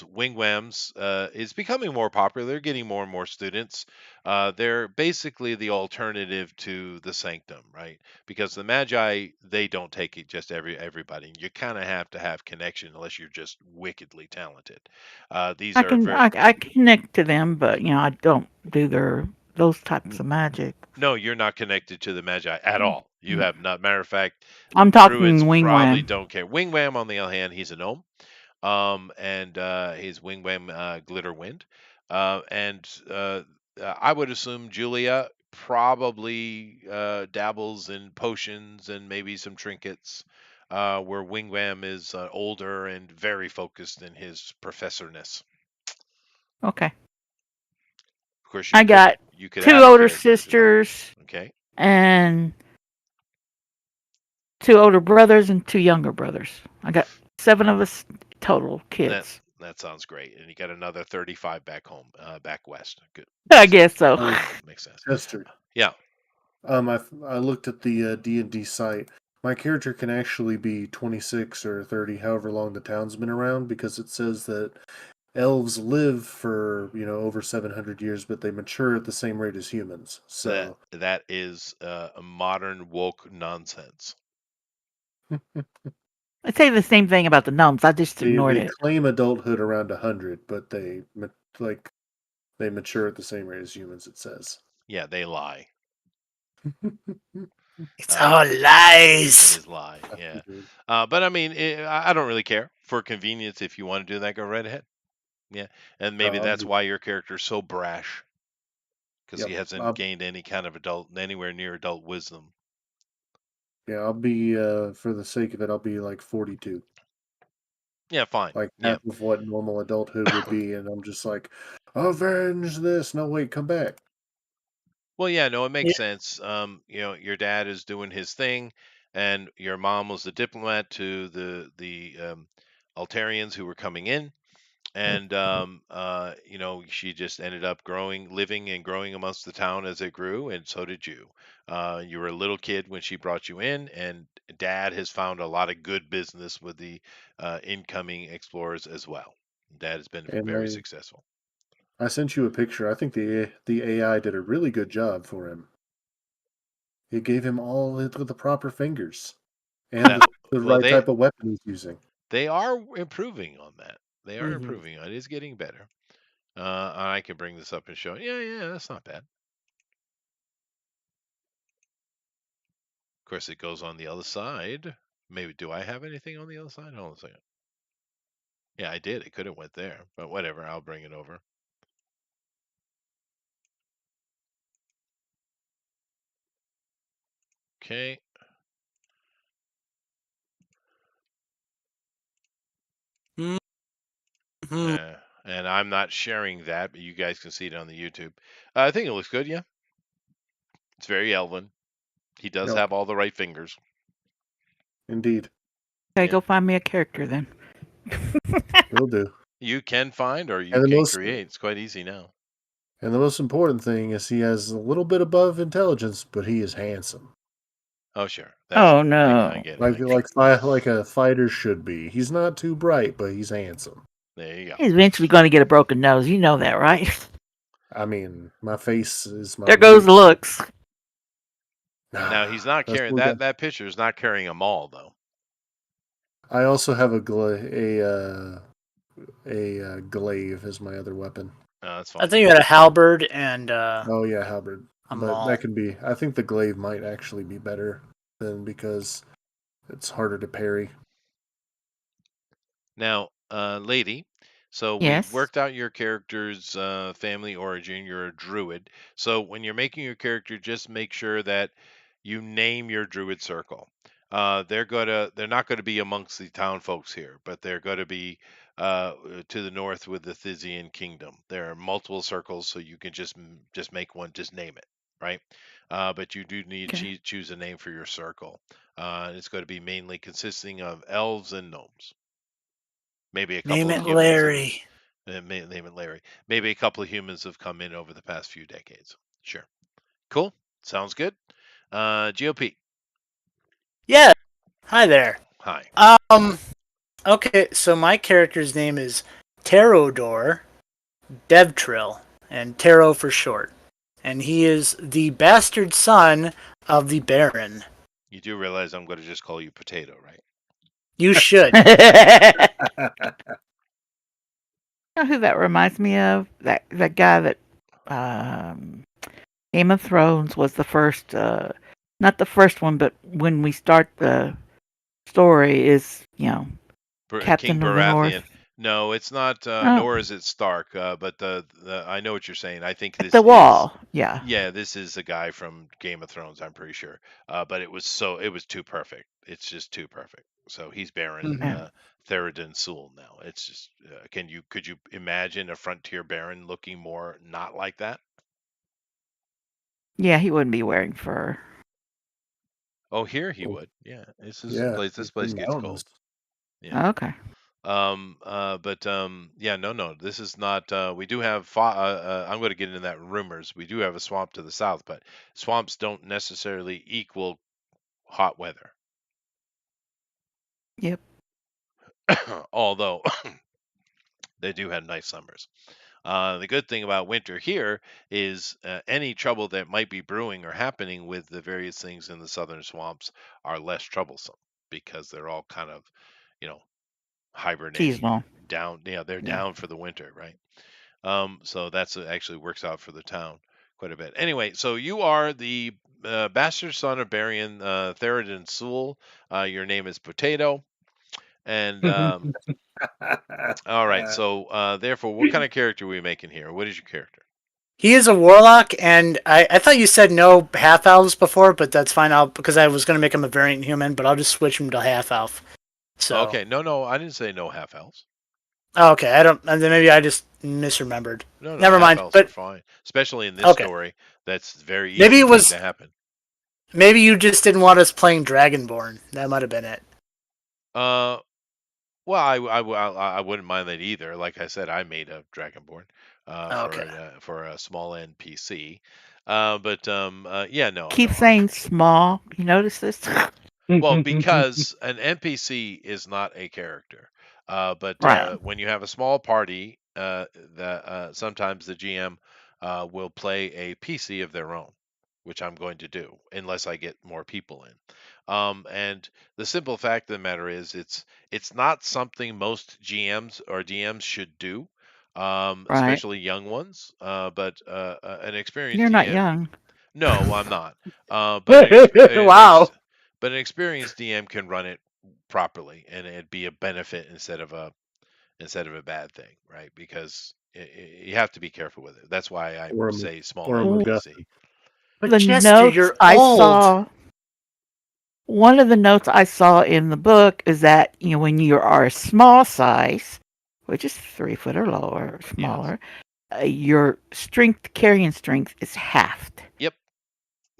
[SPEAKER 1] Wingwams is becoming more popular. They're getting more and more students. They're basically the alternative to the Sanctum, right? Because the Magi, they don't take it just everybody. You kind of have to have connection unless you're just wickedly talented. These
[SPEAKER 4] I
[SPEAKER 1] are
[SPEAKER 4] can
[SPEAKER 1] very
[SPEAKER 4] I connect to them, but I don't do those types of magic.
[SPEAKER 1] no, you're not connected to the Magi at all. You have not. Matter of fact,
[SPEAKER 4] I'm
[SPEAKER 1] druids
[SPEAKER 4] talking
[SPEAKER 1] probably
[SPEAKER 4] wingwam.
[SPEAKER 1] don't care. Wingwam, on the other hand, he's a gnome. And his Wingwam Glitterwind. And I would assume Julia probably dabbles in potions and maybe some trinkets, where Wingwam is older and very focused in his professorness.
[SPEAKER 4] Okay.
[SPEAKER 1] Of course,
[SPEAKER 4] I got
[SPEAKER 1] you could
[SPEAKER 4] two
[SPEAKER 1] add a
[SPEAKER 4] older
[SPEAKER 1] character to that.
[SPEAKER 4] sisters
[SPEAKER 1] Okay.
[SPEAKER 4] and two older brothers and two younger brothers. I got 7 of us total
[SPEAKER 1] That
[SPEAKER 4] kids.
[SPEAKER 1] that sounds great. And you got another 35 back home, back west. Good.
[SPEAKER 4] I
[SPEAKER 1] Makes sense.
[SPEAKER 4] guess so.
[SPEAKER 3] Oh,
[SPEAKER 1] Makes sense.
[SPEAKER 3] Chester.
[SPEAKER 1] Yeah.
[SPEAKER 3] I looked at the D&D site. My character can actually be 26 or 30, however long the town's been around, because it says that elves live for over 700 years, but they mature at the same rate as humans. So
[SPEAKER 1] That is a modern woke nonsense.
[SPEAKER 4] I say the same thing about the gnomes. I just
[SPEAKER 3] they
[SPEAKER 4] ignored
[SPEAKER 3] they
[SPEAKER 4] it.
[SPEAKER 3] claim adulthood around 100, but like they mature at the same rate as humans. It says.
[SPEAKER 1] Yeah, they lie.
[SPEAKER 2] It's
[SPEAKER 1] Uh,
[SPEAKER 2] all
[SPEAKER 1] it
[SPEAKER 2] lies.
[SPEAKER 1] is lie. Yeah.
[SPEAKER 3] Dude.
[SPEAKER 1] But I mean, I don't really care for convenience. If you want to do that, go right ahead. Yeah, and maybe
[SPEAKER 3] I'll
[SPEAKER 1] that's
[SPEAKER 3] be
[SPEAKER 1] why your character's so brash, because he
[SPEAKER 3] Yep.
[SPEAKER 1] hasn't gained any kind of anywhere near adult wisdom.
[SPEAKER 3] I'll be for the sake of it, I'll be like 42.
[SPEAKER 1] Yeah, fine.
[SPEAKER 3] Like
[SPEAKER 1] Yeah.
[SPEAKER 3] half of what normal adulthood would be, and I'm just like, avenge this. No, wait, come back.
[SPEAKER 1] Well, yeah, no, it makes
[SPEAKER 2] Yeah.
[SPEAKER 1] sense. Your dad is doing his thing, and your mom was the diplomat to the Altarians who were coming in, and she just ended up living and growing amongst the town as it grew, and so did you. You were a little kid when she brought you in, and Dad has found a lot of good business with the incoming explorers as well. Dad has been
[SPEAKER 3] And
[SPEAKER 1] very successful.
[SPEAKER 3] I sent you a picture. I think the AI did a really good job for him. It gave him all the proper fingers and the
[SPEAKER 1] Well,
[SPEAKER 3] right type of weapon he's using.
[SPEAKER 1] they are improving on that. They are
[SPEAKER 2] Mhm.
[SPEAKER 1] improving on it. It's getting better. I can bring this up and show. Yeah, that's not bad. Of course, it goes on the other side. Maybe do I have anything on the other side? Hold on a second. Yeah, I did. It could have went there, but whatever. I'll bring it over. Okay. And I'm not sharing that, but you guys can see it on the YouTube. I think it looks good. Yeah, it's very Elven. He does
[SPEAKER 3] Yep.
[SPEAKER 1] have all the right fingers.
[SPEAKER 3] Indeed.
[SPEAKER 4] Okay,
[SPEAKER 1] Yeah.
[SPEAKER 4] go find me a character then.
[SPEAKER 3] Will do.
[SPEAKER 1] You can find or you
[SPEAKER 3] And the
[SPEAKER 1] can
[SPEAKER 3] most
[SPEAKER 1] create. It's quite easy now.
[SPEAKER 3] and the most important thing is he has a little bit above intelligence, but he is handsome.
[SPEAKER 1] Oh, sure.
[SPEAKER 4] Oh,
[SPEAKER 1] I
[SPEAKER 4] no.
[SPEAKER 1] get it.
[SPEAKER 3] Like a fighter should be. He's not too bright, but he's handsome.
[SPEAKER 1] There you go.
[SPEAKER 4] He's eventually going to get a broken nose. You know that, right?
[SPEAKER 3] I mean, my face is my
[SPEAKER 4] There goes the
[SPEAKER 3] weight.
[SPEAKER 4] looks.
[SPEAKER 1] Now he's not
[SPEAKER 3] That's
[SPEAKER 1] carrying
[SPEAKER 3] what we got.
[SPEAKER 1] that picture is not carrying a maul though.
[SPEAKER 3] I also have a glaive as my other weapon.
[SPEAKER 1] That's
[SPEAKER 2] I
[SPEAKER 1] fine.
[SPEAKER 2] think you had a halberd and
[SPEAKER 3] Oh yeah, halberd.
[SPEAKER 2] a
[SPEAKER 3] But
[SPEAKER 2] maul.
[SPEAKER 3] that can be. I think the glaive might actually be better than because it's harder to parry.
[SPEAKER 1] Now, lady, so we've
[SPEAKER 4] Yes.
[SPEAKER 1] worked out your character's family origin. You're a druid. So when you're making your character, just make sure that you name your druid circle. They're not gonna be amongst the town folks here, but they're gonna be to the north with the Thysian kingdom. There are multiple circles, so you can just make one, just name it, right? But you do need to
[SPEAKER 4] Okay.
[SPEAKER 1] choose a name for your circle. It's going to be mainly consisting of elves and gnomes. Maybe a couple
[SPEAKER 2] Name
[SPEAKER 1] of
[SPEAKER 2] it
[SPEAKER 1] humans
[SPEAKER 2] Larry.
[SPEAKER 1] name it Larry. Maybe a couple of humans have come in over the past few decades. Sure. Cool. Sounds good. GOP.
[SPEAKER 2] Yeah. Hi there.
[SPEAKER 1] Hi.
[SPEAKER 2] Okay, so my character's name is Tarodor Devtrill, and Taro for short. And he is the bastard son of the Baron.
[SPEAKER 1] You do realize I'm going to just call you Potato, right?
[SPEAKER 2] You should.
[SPEAKER 4] You know who that reminds me of? That guy that Game of Thrones was the first, not the first one, but when we start the story is,
[SPEAKER 1] King
[SPEAKER 4] Captain of the North.
[SPEAKER 1] Baratheon. No, it's not.
[SPEAKER 4] Oh.
[SPEAKER 1] Nor is it Stark. But I know what you're saying. I think
[SPEAKER 4] At
[SPEAKER 1] this
[SPEAKER 4] the
[SPEAKER 1] is.
[SPEAKER 4] wall, yeah.
[SPEAKER 1] Yeah, this is a guy from Game of Thrones. I'm pretty sure. But it was too perfect. It's just too perfect. So he's Baron
[SPEAKER 2] Mhm.
[SPEAKER 1] Theoden Sewell now. It's just. Could you imagine a frontier baron looking more not like that?
[SPEAKER 4] Yeah, he wouldn't be wearing fur.
[SPEAKER 1] Oh, here he
[SPEAKER 3] Oh,
[SPEAKER 1] would. Yeah, this is a
[SPEAKER 3] yeah,
[SPEAKER 1] place. This
[SPEAKER 3] it's
[SPEAKER 1] place
[SPEAKER 3] in the
[SPEAKER 1] gets
[SPEAKER 3] mountains.
[SPEAKER 1] cold. Yeah.
[SPEAKER 4] Okay.
[SPEAKER 1] Yeah, no, this is not. We do have. I'm going to get into that in rumors. We do have a swamp to the south, but swamps don't necessarily equal hot weather.
[SPEAKER 4] Yep.
[SPEAKER 1] Although they do have nice summers. The good thing about winter here is any trouble that might be brewing or happening with the various things in the southern swamps are less troublesome because they're all kind of, you know, hibernating
[SPEAKER 4] Seasonal.
[SPEAKER 1] down. Yeah, they're
[SPEAKER 4] Yeah.
[SPEAKER 1] down for the winter, right? So that's actually works out for the town quite a bit. Anyway, so you are the bastard son of Barian Theoden Sewell. Your name is Potato. And all right, so therefore, what kind of character are we making here? What is your character?
[SPEAKER 2] He is a warlock, and I thought you said no half elves before, but that's fine. Because I was going to make him a variant human, but I'll just switch him to half elf. So
[SPEAKER 1] Okay, no, I didn't say no half elves.
[SPEAKER 2] okay, I don't. And then maybe I just misremembered.
[SPEAKER 1] No,
[SPEAKER 2] Never
[SPEAKER 1] half
[SPEAKER 2] mind.
[SPEAKER 1] elves are
[SPEAKER 2] But
[SPEAKER 1] fine, especially in this
[SPEAKER 2] okay,
[SPEAKER 1] story. That's very
[SPEAKER 2] maybe
[SPEAKER 1] easy
[SPEAKER 2] it
[SPEAKER 1] thing
[SPEAKER 2] was.
[SPEAKER 1] to happen.
[SPEAKER 2] Maybe you just didn't want us playing Dragonborn. That might have been it.
[SPEAKER 1] Uh, well, I wouldn't mind that either. Like I said, I made a Dragonborn
[SPEAKER 2] Okay.
[SPEAKER 1] for a small NPC. Yeah, no,
[SPEAKER 4] Keep
[SPEAKER 1] no.
[SPEAKER 4] saying small. You notice this?
[SPEAKER 1] Well, because an NPC is not a character. But
[SPEAKER 4] Right.
[SPEAKER 1] when you have a small party, sometimes the GM will play a PC of their own. which I'm going to do unless I get more people in. And the simple fact of the matter is, it's not something most GMs or DMs should do,
[SPEAKER 4] Right.
[SPEAKER 1] especially young ones. But an experienced
[SPEAKER 4] You're not
[SPEAKER 1] DM,
[SPEAKER 4] young.
[SPEAKER 1] no, I'm not. But
[SPEAKER 4] Wow.
[SPEAKER 1] but an experienced DM can run it properly, and it'd be a benefit instead of a bad thing, right? Because you have to be careful with it. That's why I
[SPEAKER 3] Or
[SPEAKER 1] say small
[SPEAKER 3] or a
[SPEAKER 1] NPC.
[SPEAKER 3] MacGuffin.
[SPEAKER 2] But
[SPEAKER 4] The
[SPEAKER 2] Chester,
[SPEAKER 4] notes
[SPEAKER 2] you're
[SPEAKER 4] I
[SPEAKER 2] old.
[SPEAKER 4] saw, one of the notes I saw in the book is that when you are a small size, which is 3 foot or lower, or
[SPEAKER 1] Yes.
[SPEAKER 4] smaller, your carrying strength is halved.
[SPEAKER 1] Yep.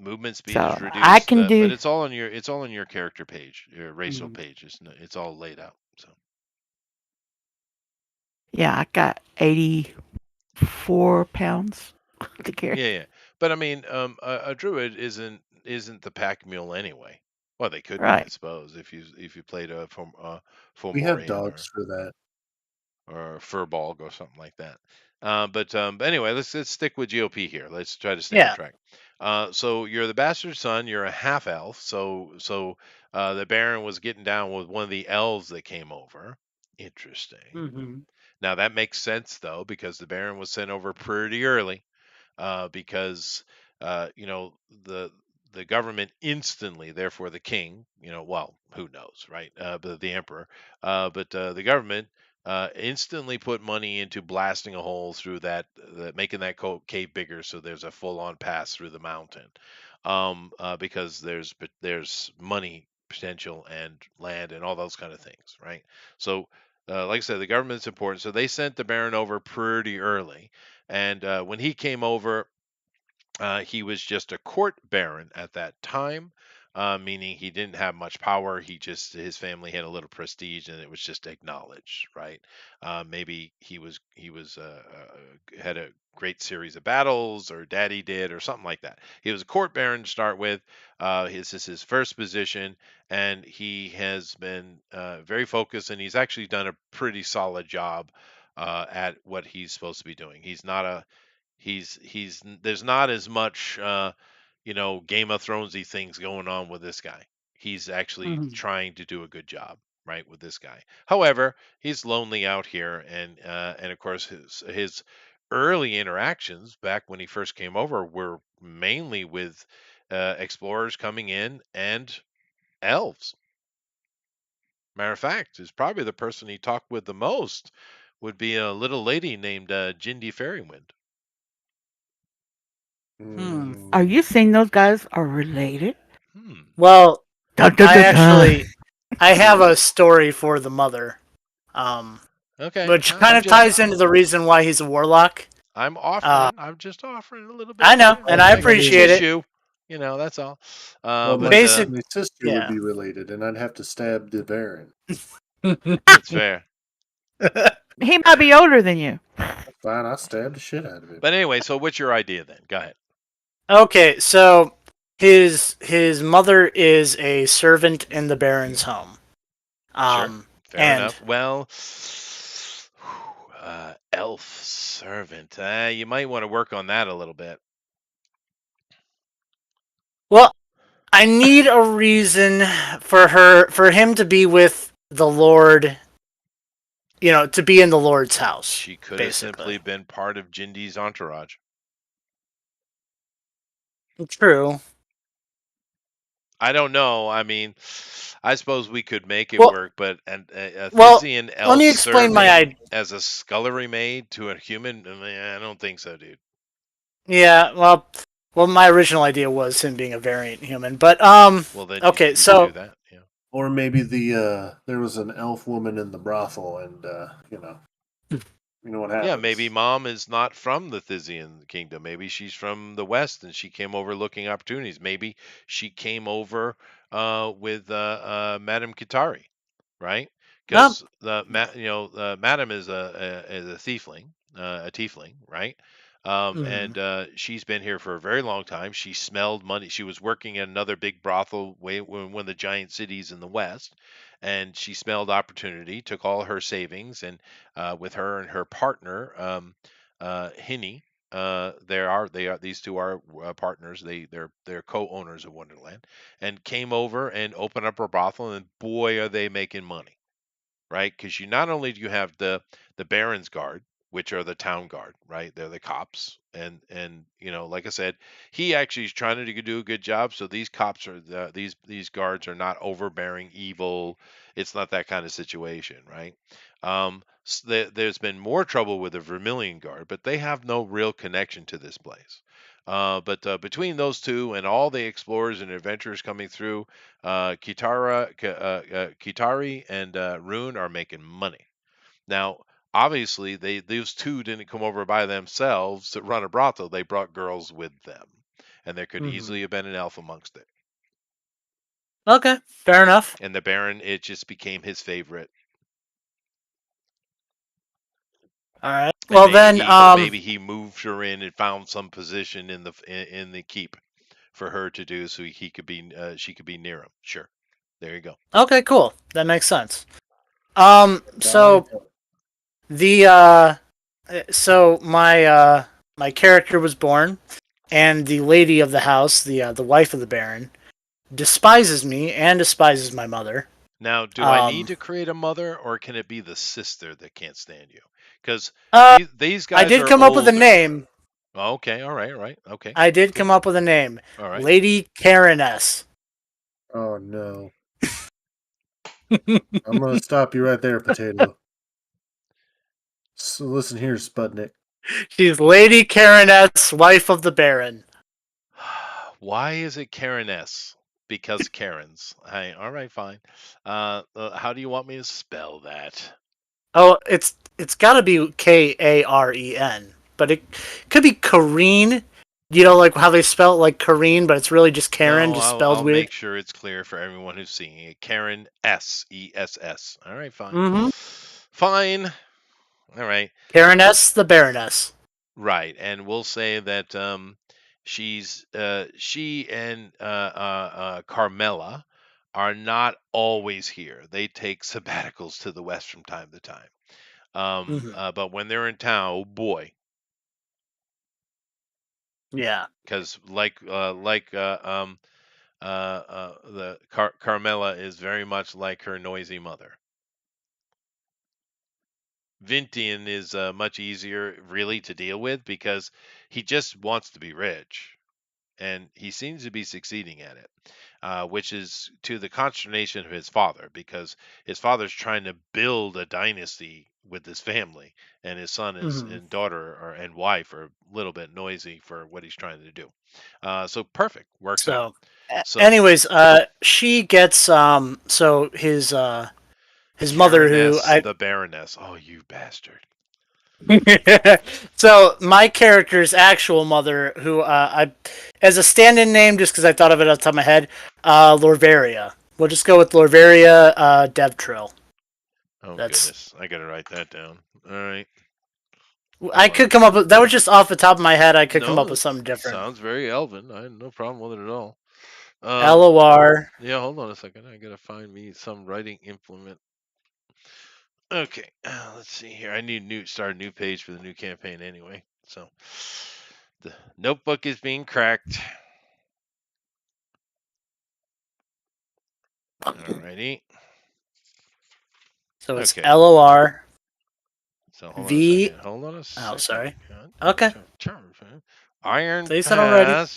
[SPEAKER 1] Movement speed
[SPEAKER 4] So
[SPEAKER 1] is
[SPEAKER 4] I
[SPEAKER 1] reduced,
[SPEAKER 4] can
[SPEAKER 1] but
[SPEAKER 4] do,
[SPEAKER 1] it's all on your character page, your racial
[SPEAKER 2] Mm.
[SPEAKER 1] page. It's all laid out. So
[SPEAKER 4] yeah, I got 84 pounds to carry.
[SPEAKER 1] yeah. But I mean, a druid isn't the pack mule anyway. Well, they could be, I
[SPEAKER 4] Right.
[SPEAKER 1] suppose, if you played a
[SPEAKER 3] We have
[SPEAKER 1] Fomorian
[SPEAKER 3] dogs for that.
[SPEAKER 1] or Furbolg or something like that. But anyway, let's stick with GOP here. Let's try to stay on
[SPEAKER 2] Yeah.
[SPEAKER 1] track. So you're the bastard son. You're a half elf. So the Baron was getting down with one of the elves that came over. Interesting.
[SPEAKER 2] Mm-hmm.
[SPEAKER 1] Now that makes sense though, because the Baron was sent over pretty early, because you know the government instantly, therefore the king, well, who knows, right? But the emperor, but the government instantly put money into blasting a hole through making that cave bigger, so there's a full-on pass through the mountain, because there's money potential and land and all those kind of things, right? So. Like I said, the government's important, so they sent the Baron over pretty early, and when he came over, he was just a court baron at that time, meaning he didn't have much power. His family had a little prestige, and it was just acknowledged, right? Maybe he was had a great series of battles, or daddy did, or something like that. He was a court baron to start with. This is his first position, and he has been very focused, and he's actually done a pretty solid job at what he's supposed to be doing. He's there's not as much Game of Thronesy things going on with this guy. He's actually
[SPEAKER 2] Mm-hmm.
[SPEAKER 1] trying to do a good job, right, with this guy. However, he's lonely out here, and of course his early interactions back when he first came over were mainly with explorers coming in and elves. Matter of fact, is probably the person he talked with the most would be a little lady named Jindy Fairywind.
[SPEAKER 4] Are you
[SPEAKER 3] Mm,
[SPEAKER 4] saying those guys are related?
[SPEAKER 1] Hmm.
[SPEAKER 2] Well,
[SPEAKER 4] Dun, dun,
[SPEAKER 2] I
[SPEAKER 4] dun, dun.
[SPEAKER 2] actually I have a story for the mother, um,
[SPEAKER 1] Okay,
[SPEAKER 2] which kind of ties into the reason why he's a warlock.
[SPEAKER 1] I'm
[SPEAKER 2] Uh,
[SPEAKER 1] offering. I'm just offering a little bit
[SPEAKER 2] I know,
[SPEAKER 1] of
[SPEAKER 2] and I
[SPEAKER 3] I
[SPEAKER 2] appreciate
[SPEAKER 1] expertise,
[SPEAKER 2] it.
[SPEAKER 3] mean,
[SPEAKER 1] that's all.
[SPEAKER 3] well,
[SPEAKER 1] But
[SPEAKER 2] Basic,
[SPEAKER 3] my sister would
[SPEAKER 2] yeah.
[SPEAKER 3] be related, and I'd have to stab the Baron.
[SPEAKER 1] that's fair.
[SPEAKER 4] He might be older than you.
[SPEAKER 3] Fine, I'll stab the shit out of him.
[SPEAKER 1] But anyway, so what's your idea then? Go ahead.
[SPEAKER 2] Okay, so his mother is a servant in the Baron's home.
[SPEAKER 1] Sure, fair
[SPEAKER 2] And
[SPEAKER 1] enough. Well, elf servant. You might want to work on that a little bit.
[SPEAKER 2] well, I need a reason for him to be with the Lord. To be in the Lord's house.
[SPEAKER 1] She could have
[SPEAKER 2] basically.
[SPEAKER 1] simply been part of Jindy's entourage.
[SPEAKER 2] True.
[SPEAKER 1] I don't know. I mean, I suppose we could make it
[SPEAKER 2] Well,
[SPEAKER 1] work, but a
[SPEAKER 2] well,
[SPEAKER 1] Thysian
[SPEAKER 2] let
[SPEAKER 1] elf
[SPEAKER 2] me explain my
[SPEAKER 1] serving
[SPEAKER 2] idea.
[SPEAKER 1] as a scullery maid to a human, I don't think so, dude.
[SPEAKER 2] Yeah, well, my original idea was him being a variant human, but
[SPEAKER 1] Well, then
[SPEAKER 2] okay,
[SPEAKER 1] you could
[SPEAKER 2] so
[SPEAKER 1] do that. Yeah.
[SPEAKER 3] Or maybe there was an elf woman in the brothel, and you know what happens.
[SPEAKER 1] Yeah, maybe mom is not from the Thysian kingdom. Maybe she's from the west and she came over looking opportunities. Maybe she came over with Madame Kitari, right?
[SPEAKER 2] no,
[SPEAKER 1] Because Madame is a tiefling, right? And she's been here for a very long time. She smelled money. She was working in another big brothel one of the giant cities in the west, and she smelled opportunity. Took all her savings and with her and her partner, Hinny, these two are partners. They're co-owners of Wonderland, and came over and opened up a brothel, and boy, are they making money, right? Because you not only do you have the Baron's Guard, which are the town guard, right? They're the cops, and like I said, he actually is trying to do a good job. So these cops are these guards are not overbearing, evil. It's not that kind of situation, right? There's been more trouble with the Vermilion Guard, but they have no real connection to this place. But between those two and all the explorers and adventurers coming through, Kitari and Rune are making money. Now, obviously, those two didn't come over by themselves to run a brothel. They brought girls with them, and there could easily have been an elf amongst it.
[SPEAKER 2] Okay, fair enough.
[SPEAKER 1] And the Baron, it just became his favorite.
[SPEAKER 2] All right.
[SPEAKER 1] And
[SPEAKER 2] Well then,
[SPEAKER 1] maybe he moved her in and found some position in the keep for her to do, so he could be she could be near him. Sure, there you go.
[SPEAKER 2] Okay, cool. That makes sense.
[SPEAKER 3] Got
[SPEAKER 2] So my character was born, and the lady of the house, the wife of the Baron, despises me and despises my mother.
[SPEAKER 1] Now, do I need to create a mother, or can it be the sister that can't stand you? Because these guys
[SPEAKER 2] I did
[SPEAKER 1] are
[SPEAKER 2] come up with a
[SPEAKER 1] older.
[SPEAKER 2] name.
[SPEAKER 1] Oh, okay, all right, okay.
[SPEAKER 2] I did come up with a name.
[SPEAKER 1] All right.
[SPEAKER 2] Lady Kareness.
[SPEAKER 3] Oh no. I'm gonna stop you right there, Potato. So listen here, Sputnik.
[SPEAKER 2] She's Lady Kareness, wife of the Baron.
[SPEAKER 1] Why is it Karen S? Because Karens. All right, fine. How do you want me to spell that?
[SPEAKER 2] Oh, it's got to be Karen, but it could be Kareen. You know, like how they spell it like Kareen, but it's really just Karen,
[SPEAKER 1] No,
[SPEAKER 2] just spelled
[SPEAKER 1] I'll
[SPEAKER 2] weird.
[SPEAKER 1] make sure it's clear for everyone who's seeing it. Karen Sess. All right, fine.
[SPEAKER 2] Mm-hmm.
[SPEAKER 1] Fine. All right.
[SPEAKER 2] Kareness, the Baroness.
[SPEAKER 1] Right, and we'll say that she and Carmela are not always here. They take sabbaticals to the west from time to time. But when they're in town, oh boy,
[SPEAKER 2] Yeah.
[SPEAKER 1] because Carmela is very much like her noisy mother. Vintian is much easier really to deal with because he just wants to be rich, and he seems to be succeeding at it, which is to the consternation of his father, because his father's trying to build a dynasty with his family, and his son and daughter and wife are a little bit noisy for what he's trying to do. So perfect, works out. So
[SPEAKER 2] anyways, she gets so his mother, who
[SPEAKER 1] the Baroness. Oh, you bastard!
[SPEAKER 2] so my character's actual mother, who I as a stand-in name, just because I thought of it off the top of my head, Lorvaria. We'll just go with Lorvaria Devtrill.
[SPEAKER 1] Oh goodness, I gotta write that down. All right.
[SPEAKER 2] I could come up with that was just off the top of my head. I could come up with something different.
[SPEAKER 1] Sounds very Elven. I had no problem with it at all.
[SPEAKER 2] LOR.
[SPEAKER 1] Yeah, hold on a second. I gotta find me some writing implement. Okay, let's see here. I need start a new page for the new campaign anyway. So the notebook is being cracked. Alrighty.
[SPEAKER 2] So it's LOR.
[SPEAKER 1] So hold on a second.
[SPEAKER 2] Oh, sorry. Okay.
[SPEAKER 1] Iron
[SPEAKER 2] Say that already.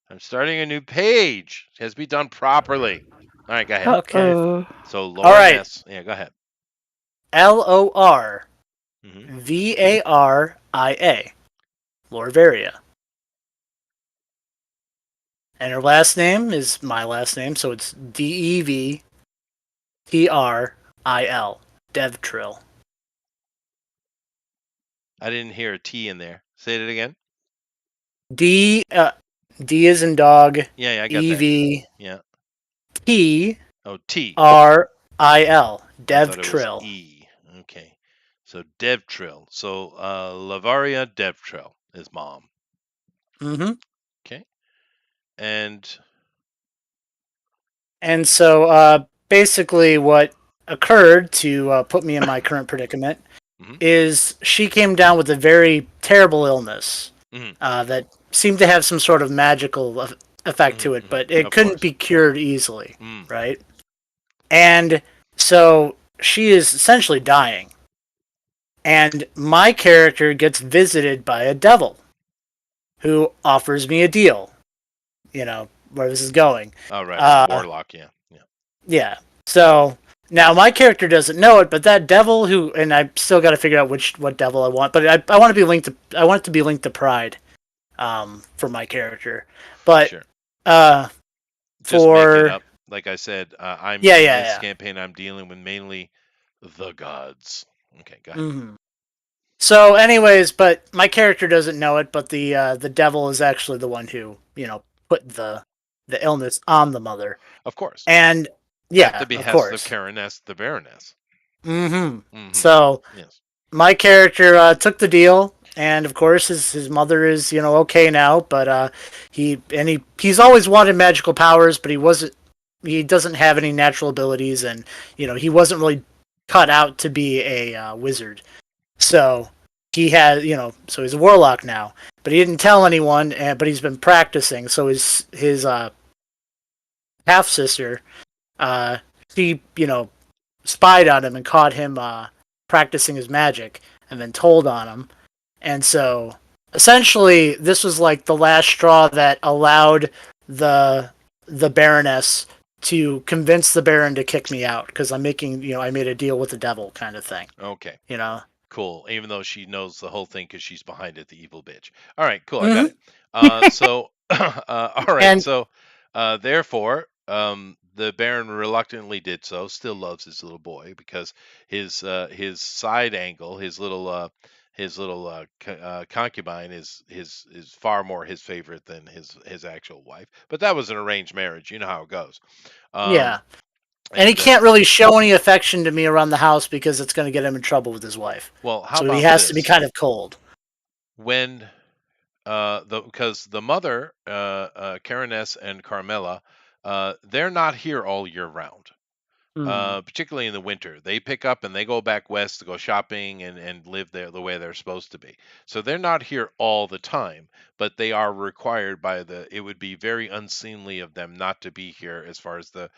[SPEAKER 1] I'm starting a new page. It has to be done properly. All right, go ahead.
[SPEAKER 2] Okay.
[SPEAKER 1] So Lauren S. Yeah, go ahead.
[SPEAKER 2] LOR VARIA. Lorvaria. And her last name is my last name, so it's DEVTRIL. Devtrill.
[SPEAKER 1] I didn't hear a T in there. Say it again.
[SPEAKER 2] D is in dog.
[SPEAKER 1] Yeah, I got
[SPEAKER 2] EV.
[SPEAKER 1] that. Yeah.
[SPEAKER 2] T.
[SPEAKER 1] Oh, T.
[SPEAKER 2] RIL. Devtrill.
[SPEAKER 1] E. Okay. So Devtrill. So Lavaria Devtrill is mom.
[SPEAKER 2] Mm-hmm.
[SPEAKER 1] Okay. And
[SPEAKER 2] so basically what occurred to put me in my current predicament
[SPEAKER 1] Hmm.
[SPEAKER 2] is she came down with a very terrible illness
[SPEAKER 1] Hmm.
[SPEAKER 2] that seemed to have some sort of magical effect
[SPEAKER 1] Hmm.
[SPEAKER 2] to it,
[SPEAKER 1] Hmm.
[SPEAKER 2] but it
[SPEAKER 1] Of
[SPEAKER 2] couldn't
[SPEAKER 1] course.
[SPEAKER 2] be cured easily,
[SPEAKER 1] Mm.
[SPEAKER 2] right? And so she is essentially dying. And my character gets visited by a devil who offers me a deal. You know, where this is going.
[SPEAKER 1] Oh, right. A
[SPEAKER 2] Uh,
[SPEAKER 1] warlock. Yeah. Yeah.
[SPEAKER 2] yeah. So now my character doesn't know it, but that devil who, and I still got to figure out what devil I want. But I want to be linked to, I want it to be linked to Pride, for my character. But
[SPEAKER 1] Sure.
[SPEAKER 2] uh,
[SPEAKER 1] Just make it
[SPEAKER 2] for
[SPEAKER 1] up. Like I said, I'm
[SPEAKER 2] yeah,
[SPEAKER 1] in
[SPEAKER 2] yeah,
[SPEAKER 1] this
[SPEAKER 2] yeah.
[SPEAKER 1] campaign. I'm dealing with mainly the gods. Okay, go ahead.
[SPEAKER 2] Hmm. So, anyways, but my character doesn't know it, but the devil is actually the one who put the illness on the mother,
[SPEAKER 1] Of course,
[SPEAKER 2] and
[SPEAKER 1] at the
[SPEAKER 2] yeah, of
[SPEAKER 1] behest of
[SPEAKER 2] course.
[SPEAKER 1] Caraness, the Baroness.
[SPEAKER 2] Hmm.
[SPEAKER 1] Hmm.
[SPEAKER 2] So
[SPEAKER 1] Yes.
[SPEAKER 2] my character took the deal, and of course his mother is okay now, but he's always wanted magical powers, but he doesn't have any natural abilities, and he wasn't really cut out to be a wizard. So he has, so he's a warlock now, but he didn't tell anyone. But he's been practicing. So his half sister, uh, she spied on him and caught him practicing his magic, and then told on him. And so essentially, this was like the last straw that allowed the the Baroness to convince the Baron to kick me out because I made a deal with the devil kind of thing.
[SPEAKER 1] Okay.
[SPEAKER 2] You know.
[SPEAKER 1] Cool. Even though she knows the whole thing because she's behind it, the evil bitch. All right. Cool. I got
[SPEAKER 2] Hmm.
[SPEAKER 1] it. So, all right.
[SPEAKER 2] And
[SPEAKER 1] So, therefore, the Baron reluctantly did so. Still loves his little boy because his side angle, his little concubine is far more his favorite than his actual wife. But that was an arranged marriage. You know how it goes. Um,
[SPEAKER 2] yeah, and he
[SPEAKER 1] and
[SPEAKER 2] can't really show any affection to me around the house because it's going to get him in trouble with his wife.
[SPEAKER 1] well, how
[SPEAKER 2] So he
[SPEAKER 1] about
[SPEAKER 2] has to be
[SPEAKER 1] this?
[SPEAKER 2] kind of cold.
[SPEAKER 1] When because the mother, Caraness and Carmela, they're not here all year round.
[SPEAKER 2] Hmm.
[SPEAKER 1] Particularly in the winter, they pick up and they go back west to go shopping and live there the way they're supposed to be. So they're not here all the time, but they are required by the. It would be very unseemly of them not to be here as far as the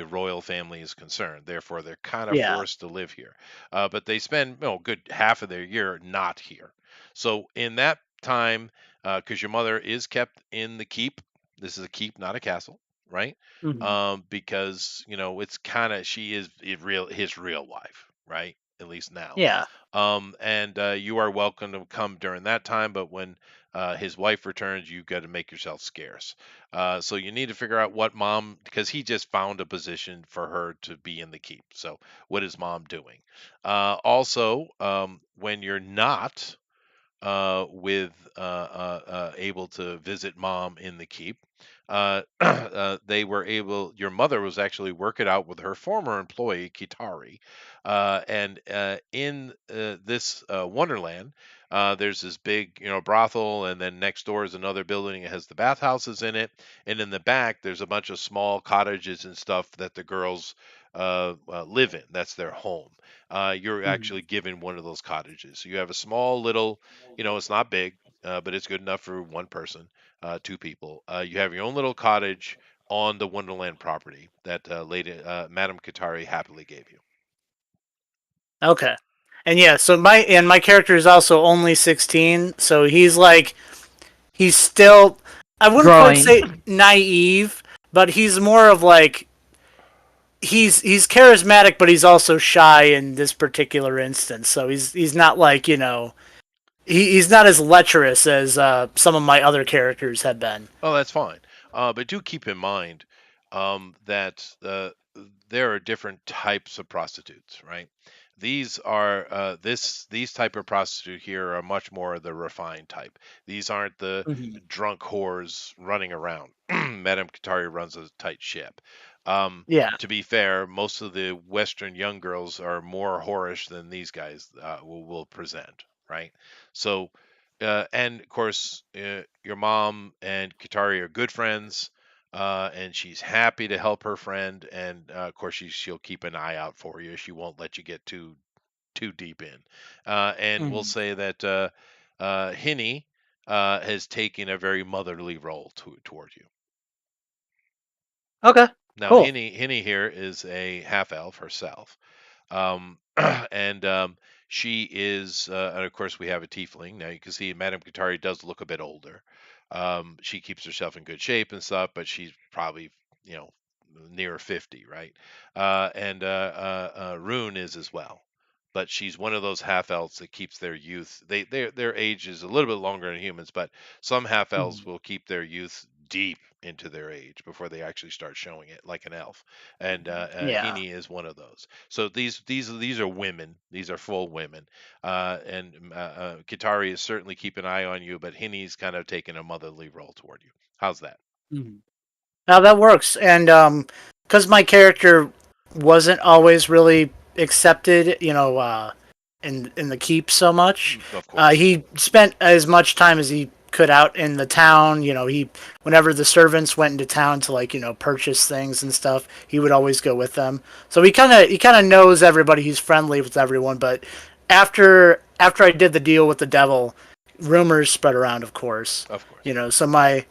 [SPEAKER 1] royal family is concerned. Therefore, they're kind of
[SPEAKER 2] Yeah.
[SPEAKER 1] forced to live here. But they spend good half of their year not here. So in that time, because your mother is kept in the keep, this is a keep, not a castle, right?
[SPEAKER 2] Hmm.
[SPEAKER 1] Because it's kind of she is his real wife, right? At least now.
[SPEAKER 2] Yeah.
[SPEAKER 1] And you are welcome to come during that time, but when his wife returns, you got to make yourself scarce. So you need to figure out what mom, because he just found a position for her to be in the keep. So what is mom doing? Also, when you're not with able to visit mom in the keep. They were able. Your mother was actually work it out with her former employee Kitari, and in this Wonderland, there's this big, brothel, and then next door is another building. It has the bathhouses in it, and in the back there's a bunch of small cottages and stuff that the girls live in. That's their home. You're
[SPEAKER 2] Hmm.
[SPEAKER 1] actually given one of those cottages. So you have a small little, it's not big, but it's good enough for one person, two people. You have your own little cottage on the Wonderland property that Lady Madame Katari happily gave you.
[SPEAKER 2] Okay. And yeah, so my character is also only 16, so he's still, I wouldn't quite
[SPEAKER 4] Growing.
[SPEAKER 2] say naive, but he's more of like he's charismatic, but he's also shy in this particular instance. So he's not like he's not as lecherous as some of my other characters have been.
[SPEAKER 1] Oh, that's fine. But do keep in mind that there are different types of prostitutes, right? These are these type of prostitute here are much more the refined type. These aren't the
[SPEAKER 2] Hmm.
[SPEAKER 1] drunk whores running around. Madame Katari runs a tight ship. Um,
[SPEAKER 2] Yeah.
[SPEAKER 1] to be fair, most of the Western young girls are more whorish than these guys will present, right? So and of course, your mom and Katari are good friends, and she's happy to help her friend. And of course, she'll keep an eye out for you. She won't let you get too too deep in. And we'll
[SPEAKER 2] Mhm.
[SPEAKER 1] say that Hinny has taken a very motherly role toward you.
[SPEAKER 2] Okay.
[SPEAKER 1] Now,
[SPEAKER 2] Cool.
[SPEAKER 1] Hinny here is a half elf herself. Um, and she is, and of course, we have a tiefling. Now, you can see Madame Katari does look a bit older. She keeps herself in good shape and stuff, but she's probably, you know, near 50, right? And Rune is as well. But she's one of those half elves that keeps their youth. Their age is a little bit longer than humans, but some half elves
[SPEAKER 2] Mhm.
[SPEAKER 1] will keep their youth deep into their age before they actually start showing it, like an elf. And
[SPEAKER 2] Yeah.
[SPEAKER 1] Heaney is one of those. So these are women. These are full women. Kitari is certainly keep an eye on you, but Hinny's kind of taking a motherly role toward you. How's that?
[SPEAKER 2] Mhm. Now that works, and because my character wasn't always really accepted, in the keep so much,
[SPEAKER 1] Of course.
[SPEAKER 2] he spent as much time as he could out in the town. He whenever the servants went into town to purchase things and stuff, he would always go with them. So he kind of knows everybody. He's friendly with everyone. But after I did the deal with the devil, rumors spread around, of course.
[SPEAKER 1] Of course.
[SPEAKER 2] So my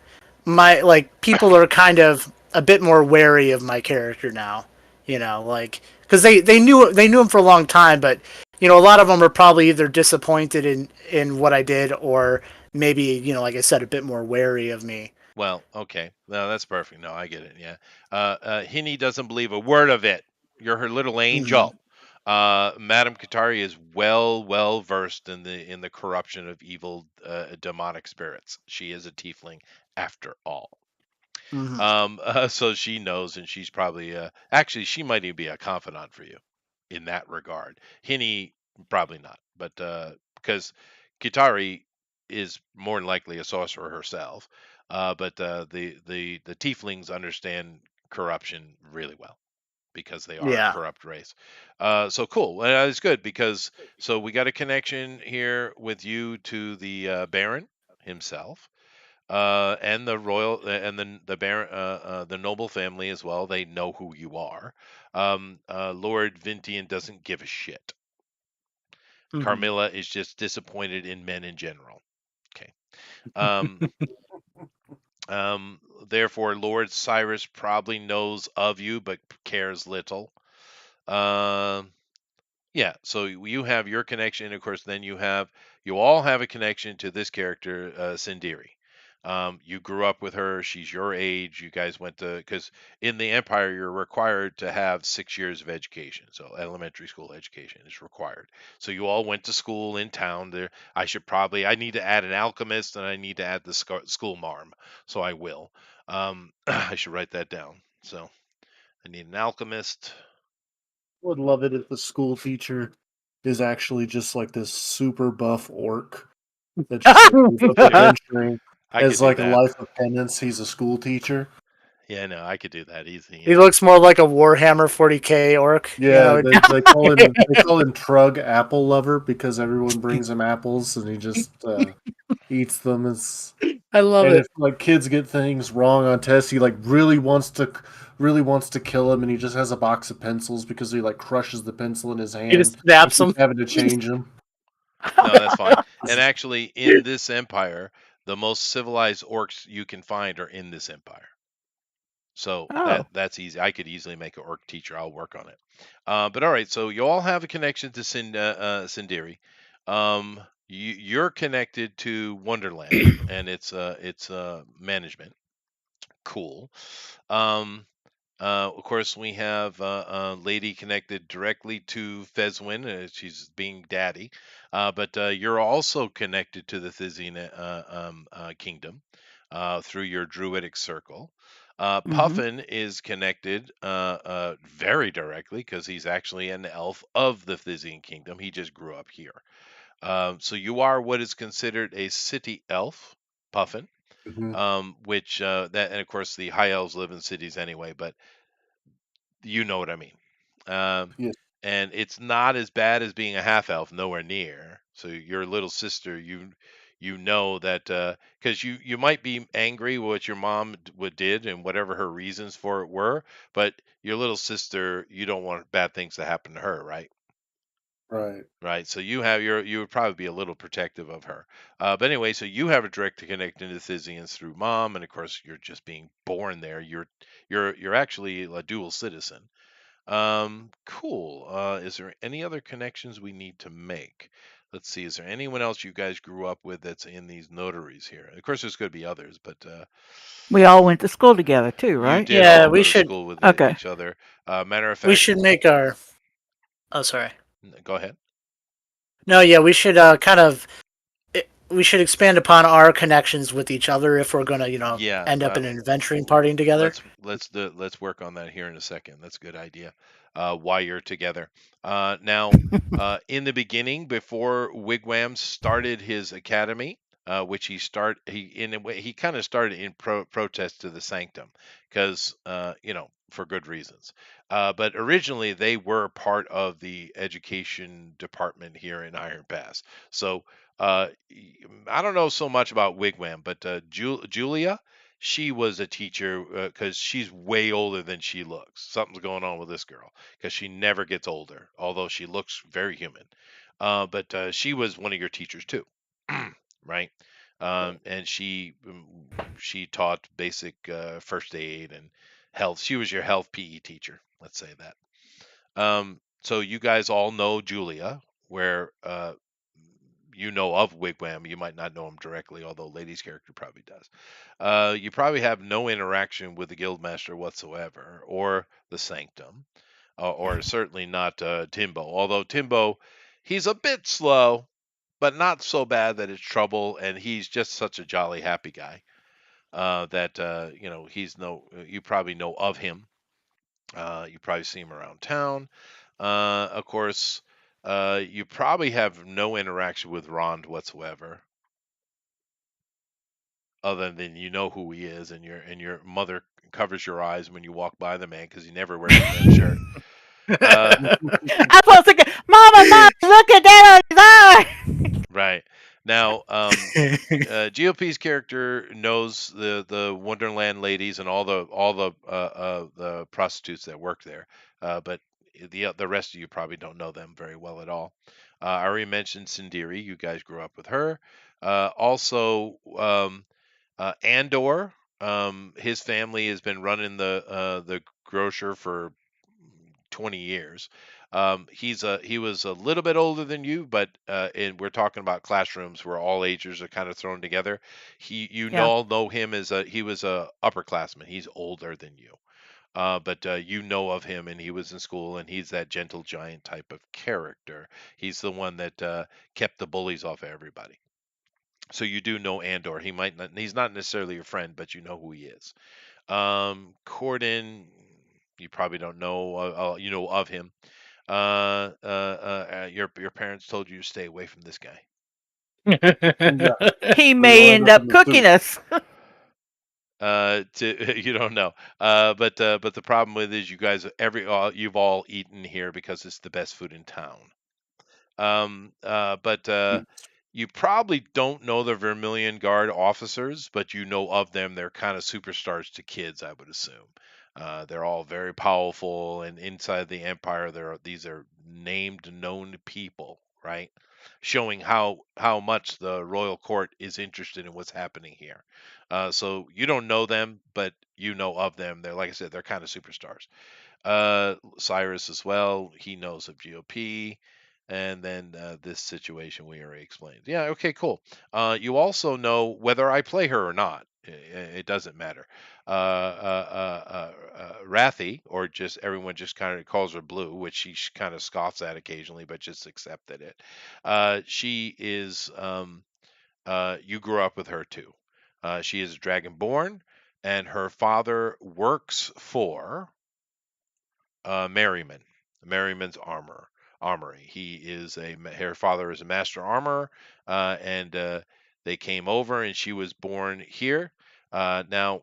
[SPEAKER 2] like people are kind of a bit more wary of my character now. Because they knew him for a long time, but a lot of them are probably either disappointed in what I did, or maybe like I said, a bit more wary of me.
[SPEAKER 1] Well, okay. No, that's perfect. No, I get it. Yeah. Hinny doesn't believe a word of it. You're her little
[SPEAKER 2] Mhm.
[SPEAKER 1] angel. Madame Katari is well versed in the corruption of evil demonic spirits. She is a tiefling after all.
[SPEAKER 2] Mhm.
[SPEAKER 1] So she knows, and she's probably actually she might even be a confidant for you in that regard. Hinny probably not, but because Kitari is more than likely a sorcerer herself, but the tieflings understand corruption really well because they are a
[SPEAKER 2] Yeah.
[SPEAKER 1] corrupt race. So cool. Well, it's good because so we got a connection here with you to the Baron himself, and the royal and the baron, the noble family as well. They know who you are. Lord Vintian doesn't give a shit.
[SPEAKER 2] Mhm.
[SPEAKER 1] Carmilla is just disappointed in men in general. Okay. Um, Therefore, Lord Cyrus probably knows of you, but cares little. Um, Yeah, so you have your connection, of course. Then you all have a connection to this character, Sindiri. You grew up with her. She's your age. You guys went to because in the Empire you're required to have 6 years of education. So elementary school education is required. So you all went to school in town. There, I need to add an alchemist and I need to add the school marm. So I will. I should write that down. So I need an alchemist.
[SPEAKER 3] Would love it if the school teacher is actually just like this super buff orc that just like ends up
[SPEAKER 1] Dude,
[SPEAKER 3] adventuring
[SPEAKER 1] I could
[SPEAKER 3] as
[SPEAKER 1] do
[SPEAKER 3] like a
[SPEAKER 1] that.
[SPEAKER 3] life of penance. He's a school teacher.
[SPEAKER 1] Yeah, no, I could do that easy.
[SPEAKER 2] He
[SPEAKER 1] Yeah.
[SPEAKER 2] looks more like a Warhammer 40K orc.
[SPEAKER 3] Yeah, they call him Trug Apple Lover because everyone brings him apples and he just eats them.
[SPEAKER 2] I love
[SPEAKER 3] And
[SPEAKER 2] it.
[SPEAKER 3] if like kids get things wrong on tests, he like really wants to kill him, and he just has a box of pencils because he like crushes the pencil in his
[SPEAKER 2] He
[SPEAKER 3] hand
[SPEAKER 2] just
[SPEAKER 3] and
[SPEAKER 2] snaps
[SPEAKER 3] keeps
[SPEAKER 2] him.
[SPEAKER 3] having to change them.
[SPEAKER 1] No, that's fine. And actually, in this empire, the most civilized orcs you can find are in this empire. So
[SPEAKER 4] Oh,
[SPEAKER 1] that's easy. I could easily make an orc teacher. I'll work on it. But all right, so you all have a connection to Sindiri. You're connected to Wonderland and its management. Cool. Um, of course, we have a lady connected directly to Fezwin. She's being daddy. But you're also connected to the Thysian kingdom through your druidic circle.
[SPEAKER 4] hmm
[SPEAKER 1] Puffin is connected very directly because he's actually an elf of the Thysian kingdom. He just grew up here. So you are what is considered a city elf, Puffin.
[SPEAKER 3] Mhm.
[SPEAKER 1] Which that and of course the high elves live in cities anyway, but you know what I mean. Um,
[SPEAKER 3] Yes.
[SPEAKER 1] and it's not as bad as being a half elf, nowhere near. So your little sister, you know that because you might be angry with what your mom would did and whatever her reasons for it were, but your little sister, you don't want bad things to happen to her, right?
[SPEAKER 3] Right.
[SPEAKER 1] right? So you would probably be a little protective of her. But anyway, so you have a direct connection to Thysians through mom, and of course you're just being born there. You're actually a dual citizen. Cool. Is there any other connections we need to make? Let's see. Is there anyone else you guys grew up with that's in these notaries here? Of course, there's going to be others, but
[SPEAKER 4] We all went to school together too,
[SPEAKER 1] you
[SPEAKER 4] right?
[SPEAKER 1] did
[SPEAKER 2] Yeah,
[SPEAKER 1] all
[SPEAKER 2] we
[SPEAKER 1] go to
[SPEAKER 2] should
[SPEAKER 1] school with
[SPEAKER 4] Okay.
[SPEAKER 1] each other. Matter of
[SPEAKER 2] we
[SPEAKER 1] fact,
[SPEAKER 2] should make our. Oh, sorry.
[SPEAKER 1] go ahead.
[SPEAKER 2] No, yeah, we should we should expand upon our connections with each other if we're gonna,
[SPEAKER 1] Yeah.
[SPEAKER 2] end up in an adventuring party together.
[SPEAKER 1] Let's work on that here in a second. That's a good idea. While you're together. Now, in the beginning, before Wigwam started his academy, which he in a way he kind of started in protest to the Sanctum, because for good reasons. But originally they were part of the education department here in Iron Pass. So I don't know so much about Wigwam, but Julia, she was a teacher because she's way older than she looks. Something's going on with this girl because she never gets older, although she looks very human. But she was one of your teachers too, right? And she taught basic first aid and health. She was your health PE teacher. Let's say that. So you guys all know Julia, where you know of Wigwam. You might not know him directly, although Lady's character probably does. You probably have no interaction with the Guildmaster whatsoever, or the Sanctum, or certainly not Timbo. Although Timbo, he's a bit slow, but not so bad that it's trouble, and he's just such a jolly, happy guy that he's no. You probably know of him. You probably see him around town. Of course, you probably have no interaction with Rond whatsoever, other than you know who he is, and your mother covers your eyes when you walk by the man because he never wears a red shirt. Uh,
[SPEAKER 4] I was thinking, Mama, look at that on his eye.
[SPEAKER 1] right now, GOP's character knows the Wonderland ladies and all the prostitutes that work there, but the rest of you probably don't know them very well at all. I already mentioned Sindiri. You guys grew up with her. Also, Andor. His family has been running the grocer for 20 years. He was a little bit older than you, but we're talking about classrooms where all ages are kind of thrown together.
[SPEAKER 4] Yeah.
[SPEAKER 1] All know him as he was a upperclassman. He's older than you. But you know of him, and he was in school, and he's that gentle giant type of character. He's the one that kept the bullies off of everybody. So you do know Andor. He's not necessarily your friend, but you know who he is. Corden, you probably don't know. You know of him. Your parents told you to stay away from this guy.
[SPEAKER 3] Yeah.
[SPEAKER 4] He
[SPEAKER 3] We
[SPEAKER 4] may
[SPEAKER 3] learned
[SPEAKER 4] end
[SPEAKER 3] up in
[SPEAKER 4] up
[SPEAKER 3] the
[SPEAKER 4] cooking
[SPEAKER 3] soup.
[SPEAKER 4] us.
[SPEAKER 1] You don't know. But the problem with is you guys you've all eaten here because it's the best food in town. But you probably don't know the Vermilion Guard officers, but you know of them. They're kind of superstars to kids, I would assume. They're all very powerful, and inside the Empire, these are named, known people, right? Showing how much the royal court is interested in what's happening here. So you don't know them, but you know of them. They're like I said, they're kind of superstars. Cyrus as well. He knows of GOP. And then this situation we already explained. Yeah, okay, cool. You also know whether I play her or not. It doesn't matter. Rathy, or just everyone just kind of calls her Blue, which she kind of scoffs at occasionally, but just accepted it. She is, you grew up with her too. She is dragonborn, and her father works for Merriman. Merriman's armory. Her father is a master armorer, and they came over, and she was born here. Now,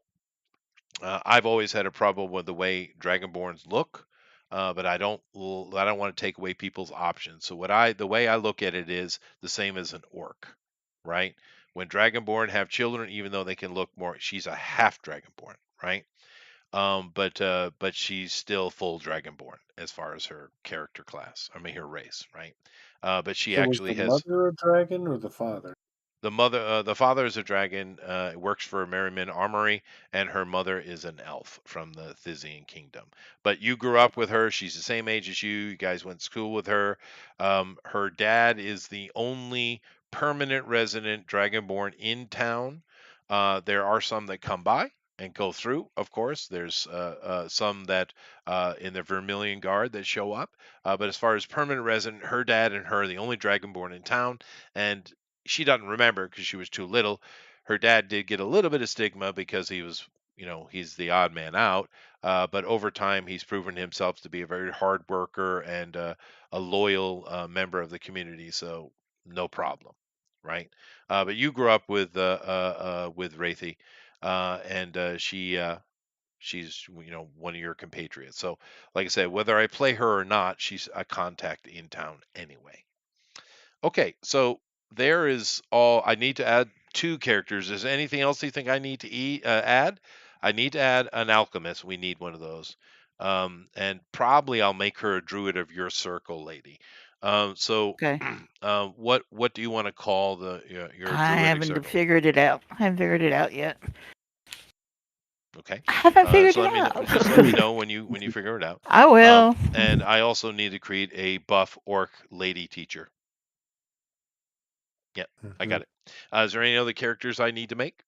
[SPEAKER 1] I've always had a problem with the way Dragonborns look, but I don't want to take away people's options. So the way I look at it is the same as an orc, right? When Dragonborn have children, even though they can look more, she's a half Dragonborn, right? but she's still full Dragonborn as far as her character class. I mean her race, right? But she
[SPEAKER 3] So was
[SPEAKER 1] actually
[SPEAKER 3] the
[SPEAKER 1] has
[SPEAKER 3] mother a dragon or the father?
[SPEAKER 1] the father is a dragon, works for Merriman Armory, and her mother is an elf from the Thysian kingdom. But you grew up with her. She's the same age as you. You guys went to school with her. Her dad is the only permanent resident dragonborn in town. There are some that come by and go through. Of course, there's some that in the Vermilion Guard that show up. But as far as permanent resident, her dad and her are the only dragonborn in town, and she doesn't remember because she was too little. Her dad did get a little bit of stigma because he was, he's the odd man out. But over time, he's proven himself to be a very hard worker and a loyal member of the community. So no problem, right? But you grew up with Wraithy, and she's one of your compatriots. So like I said, whether I play her or not, she's a contact in town anyway. Okay, so there is all I need to add two characters. Is there anything else you think I need to add? I need to add an alchemist. We need one of those. And probably I'll make her a druid of your circle, lady. So,
[SPEAKER 4] Okay.
[SPEAKER 1] what do you want to call your
[SPEAKER 4] I
[SPEAKER 1] druidic
[SPEAKER 4] haven't
[SPEAKER 1] circle?
[SPEAKER 4] figured it out. I haven't figured it out yet.
[SPEAKER 1] Okay.
[SPEAKER 4] I haven't figured
[SPEAKER 1] So
[SPEAKER 4] it
[SPEAKER 1] let me
[SPEAKER 4] out.
[SPEAKER 1] just let me know when you figure it out.
[SPEAKER 4] I will.
[SPEAKER 1] And I also need to create a buff orc lady teacher. Yep, I
[SPEAKER 3] Mm-hmm.
[SPEAKER 1] got it. Is there any other characters I need to make?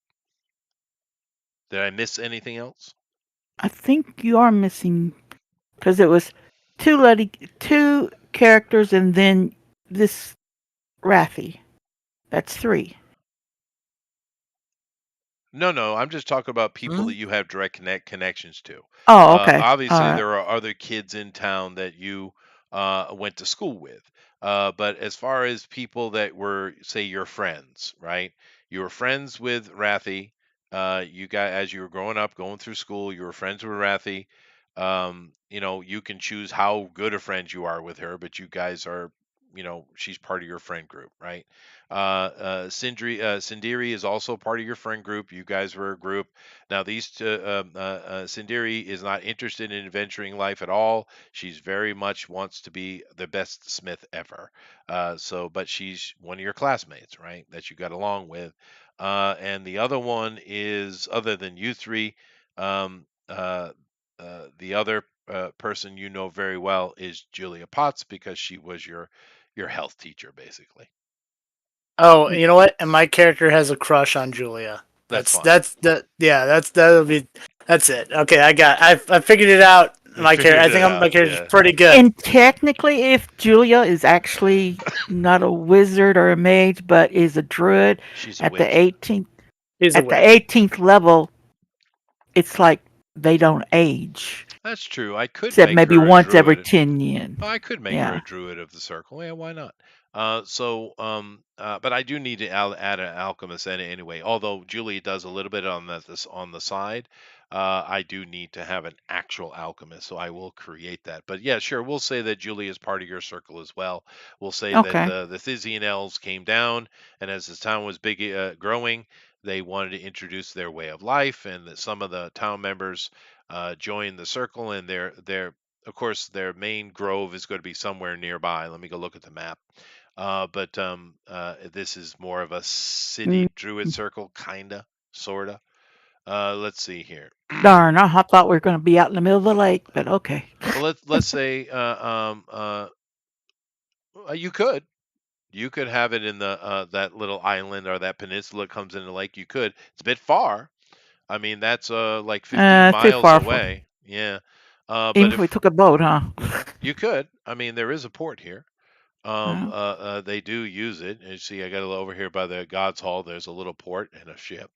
[SPEAKER 1] Did I miss anything else?
[SPEAKER 4] I think you are missing because it was two characters and then this Raffi. That's three.
[SPEAKER 1] No, I'm just talking about people
[SPEAKER 2] Hmm?
[SPEAKER 1] that you have direct connections to.
[SPEAKER 4] Oh, okay. All
[SPEAKER 1] Obviously,
[SPEAKER 4] right.
[SPEAKER 1] there are other kids in town that you went to school with. But as far as people that were, say, your friends, right? You were friends with Rathy. You got as you were growing up, going through school, you were friends with Rathy. You can choose how good a friend you are with her, but you guys are, she's part of your friend group, right? Sindiri is also part of your friend group. You guys were a group. Now, these two, Sindiri is not interested in adventuring life at all. She's very much wants to be the best smith ever. But she's one of your classmates, right? That you got along with. And the other one is, other than you three, um, the other person you know very well is Julia Potts because she was your health teacher, basically.
[SPEAKER 2] Oh, you know what? And my character has a crush on Julia.
[SPEAKER 1] That's
[SPEAKER 2] That's
[SPEAKER 1] fine.
[SPEAKER 2] that's the yeah. That'll be that's it. Okay, I figured it out.
[SPEAKER 1] You
[SPEAKER 2] My character.
[SPEAKER 1] figured
[SPEAKER 2] I
[SPEAKER 1] it
[SPEAKER 2] think my
[SPEAKER 1] out,
[SPEAKER 2] character's
[SPEAKER 1] yeah.
[SPEAKER 2] pretty good.
[SPEAKER 4] And technically, if Julia is actually not a wizard or a mage, but is a druid
[SPEAKER 1] She's a
[SPEAKER 4] at the
[SPEAKER 1] witch.
[SPEAKER 4] 18th
[SPEAKER 2] He's a
[SPEAKER 4] at the
[SPEAKER 2] witch.
[SPEAKER 4] 18th level, it's like they don't age,
[SPEAKER 1] That's true. I could
[SPEAKER 4] except
[SPEAKER 1] make
[SPEAKER 4] maybe
[SPEAKER 1] her a
[SPEAKER 4] once every
[SPEAKER 1] druid.
[SPEAKER 4] 10 years.
[SPEAKER 1] I could make her
[SPEAKER 4] Yeah.
[SPEAKER 1] a druid of the circle. Yeah, why not? But I do need to add an alchemist anyway. Although Julie does a little bit on this on the side, I do need to have an actual alchemist, so I will create that. But yeah, sure, we'll say that Julie is part of your circle as well. We'll say that
[SPEAKER 4] Okay.
[SPEAKER 1] the Thysian elves came down, and as the town was growing, they wanted to introduce their way of life, and that some of the town members joined the circle, and their of course, their main grove is going to be somewhere nearby. Let me go look at the map. But this is more of a
[SPEAKER 4] Mm,
[SPEAKER 1] city druid circle, kinda, sorta. Let's see here.
[SPEAKER 4] darn, I thought we were going to be out in the middle of the lake, but okay.
[SPEAKER 1] Well, let's say you could have it in the that little island or that peninsula that comes into the lake. You could. It's a bit far. I mean, that's like 15
[SPEAKER 4] Too
[SPEAKER 1] miles
[SPEAKER 4] far for
[SPEAKER 1] away. Yeah.
[SPEAKER 4] even
[SPEAKER 1] But
[SPEAKER 4] if we
[SPEAKER 1] if
[SPEAKER 4] took a boat, huh?
[SPEAKER 1] you could, I mean, there is a port here.
[SPEAKER 4] Uh,
[SPEAKER 1] They do use it. And you see, I got it over here by the God's Hall. There's a little port and a ship.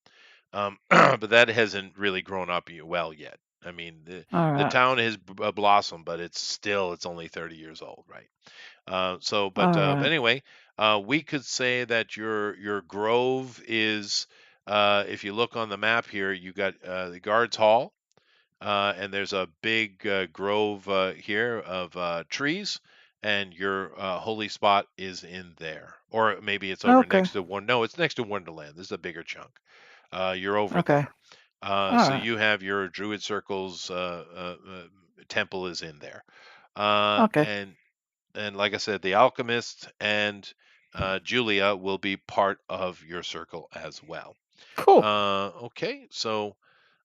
[SPEAKER 1] But that hasn't really grown up well yet. I mean,
[SPEAKER 4] all
[SPEAKER 1] the
[SPEAKER 4] right.
[SPEAKER 1] town has blossomed, but it's only 30 years old, right?
[SPEAKER 4] All
[SPEAKER 1] But
[SPEAKER 4] right.
[SPEAKER 1] anyway, we could say that your grove is, if you look on the map here, you got the Guards Hall, and there's a big grove here of trees, and your holy spot is in there, or maybe it's over
[SPEAKER 4] Okay.
[SPEAKER 1] next to one. No, it's next to Wonderland. This is a bigger chunk. You're over
[SPEAKER 4] Okay.
[SPEAKER 1] there.
[SPEAKER 4] All
[SPEAKER 1] So
[SPEAKER 4] right.
[SPEAKER 1] you have your Druid Circle's temple is in there,
[SPEAKER 4] Okay.
[SPEAKER 1] and like I said, the Alchemist and Julia will be part of your circle as well.
[SPEAKER 4] Cool.
[SPEAKER 1] Okay, so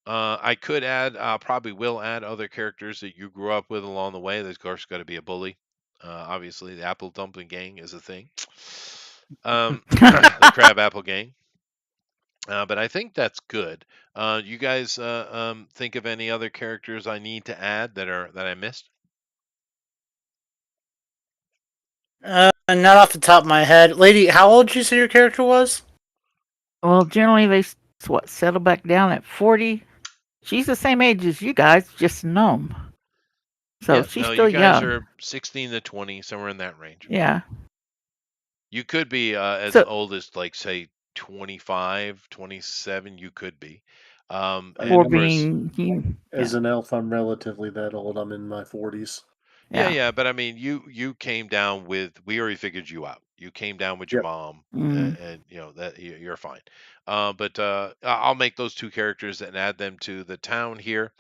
[SPEAKER 1] I could add, probably will add other characters that you grew up with along the way. There's of course got to be a bully. Obviously, the Apple Dumpling Gang is a thing. The Crab Apple Gang. But I think that's good. You guys think of any other characters I need to add that I missed?
[SPEAKER 2] Not off the top of my head. Lady, how old did you say your character was?
[SPEAKER 4] Well, generally they settle back down at 40. She's the same age as you guys, just a gnome. So
[SPEAKER 1] Yeah,
[SPEAKER 4] she's
[SPEAKER 1] no,
[SPEAKER 4] still
[SPEAKER 1] you guys
[SPEAKER 4] young.
[SPEAKER 1] are 16 to 20, somewhere in that range.
[SPEAKER 4] Yeah.
[SPEAKER 1] You could be as
[SPEAKER 4] So
[SPEAKER 1] old as, like, say, 25, 27. You could be.
[SPEAKER 3] I
[SPEAKER 1] And
[SPEAKER 4] or
[SPEAKER 1] of
[SPEAKER 3] mean,
[SPEAKER 1] course,
[SPEAKER 4] being
[SPEAKER 3] as an elf, I'm relatively that old. I'm in my 40s.
[SPEAKER 1] yeah,
[SPEAKER 4] yeah.
[SPEAKER 1] yeah. But I mean, you came down with. We already figured you out. You came down with your
[SPEAKER 3] Yep.
[SPEAKER 1] mom,
[SPEAKER 4] Mm.
[SPEAKER 1] and you know that you're fine. But I'll make those two characters and add them to the town here.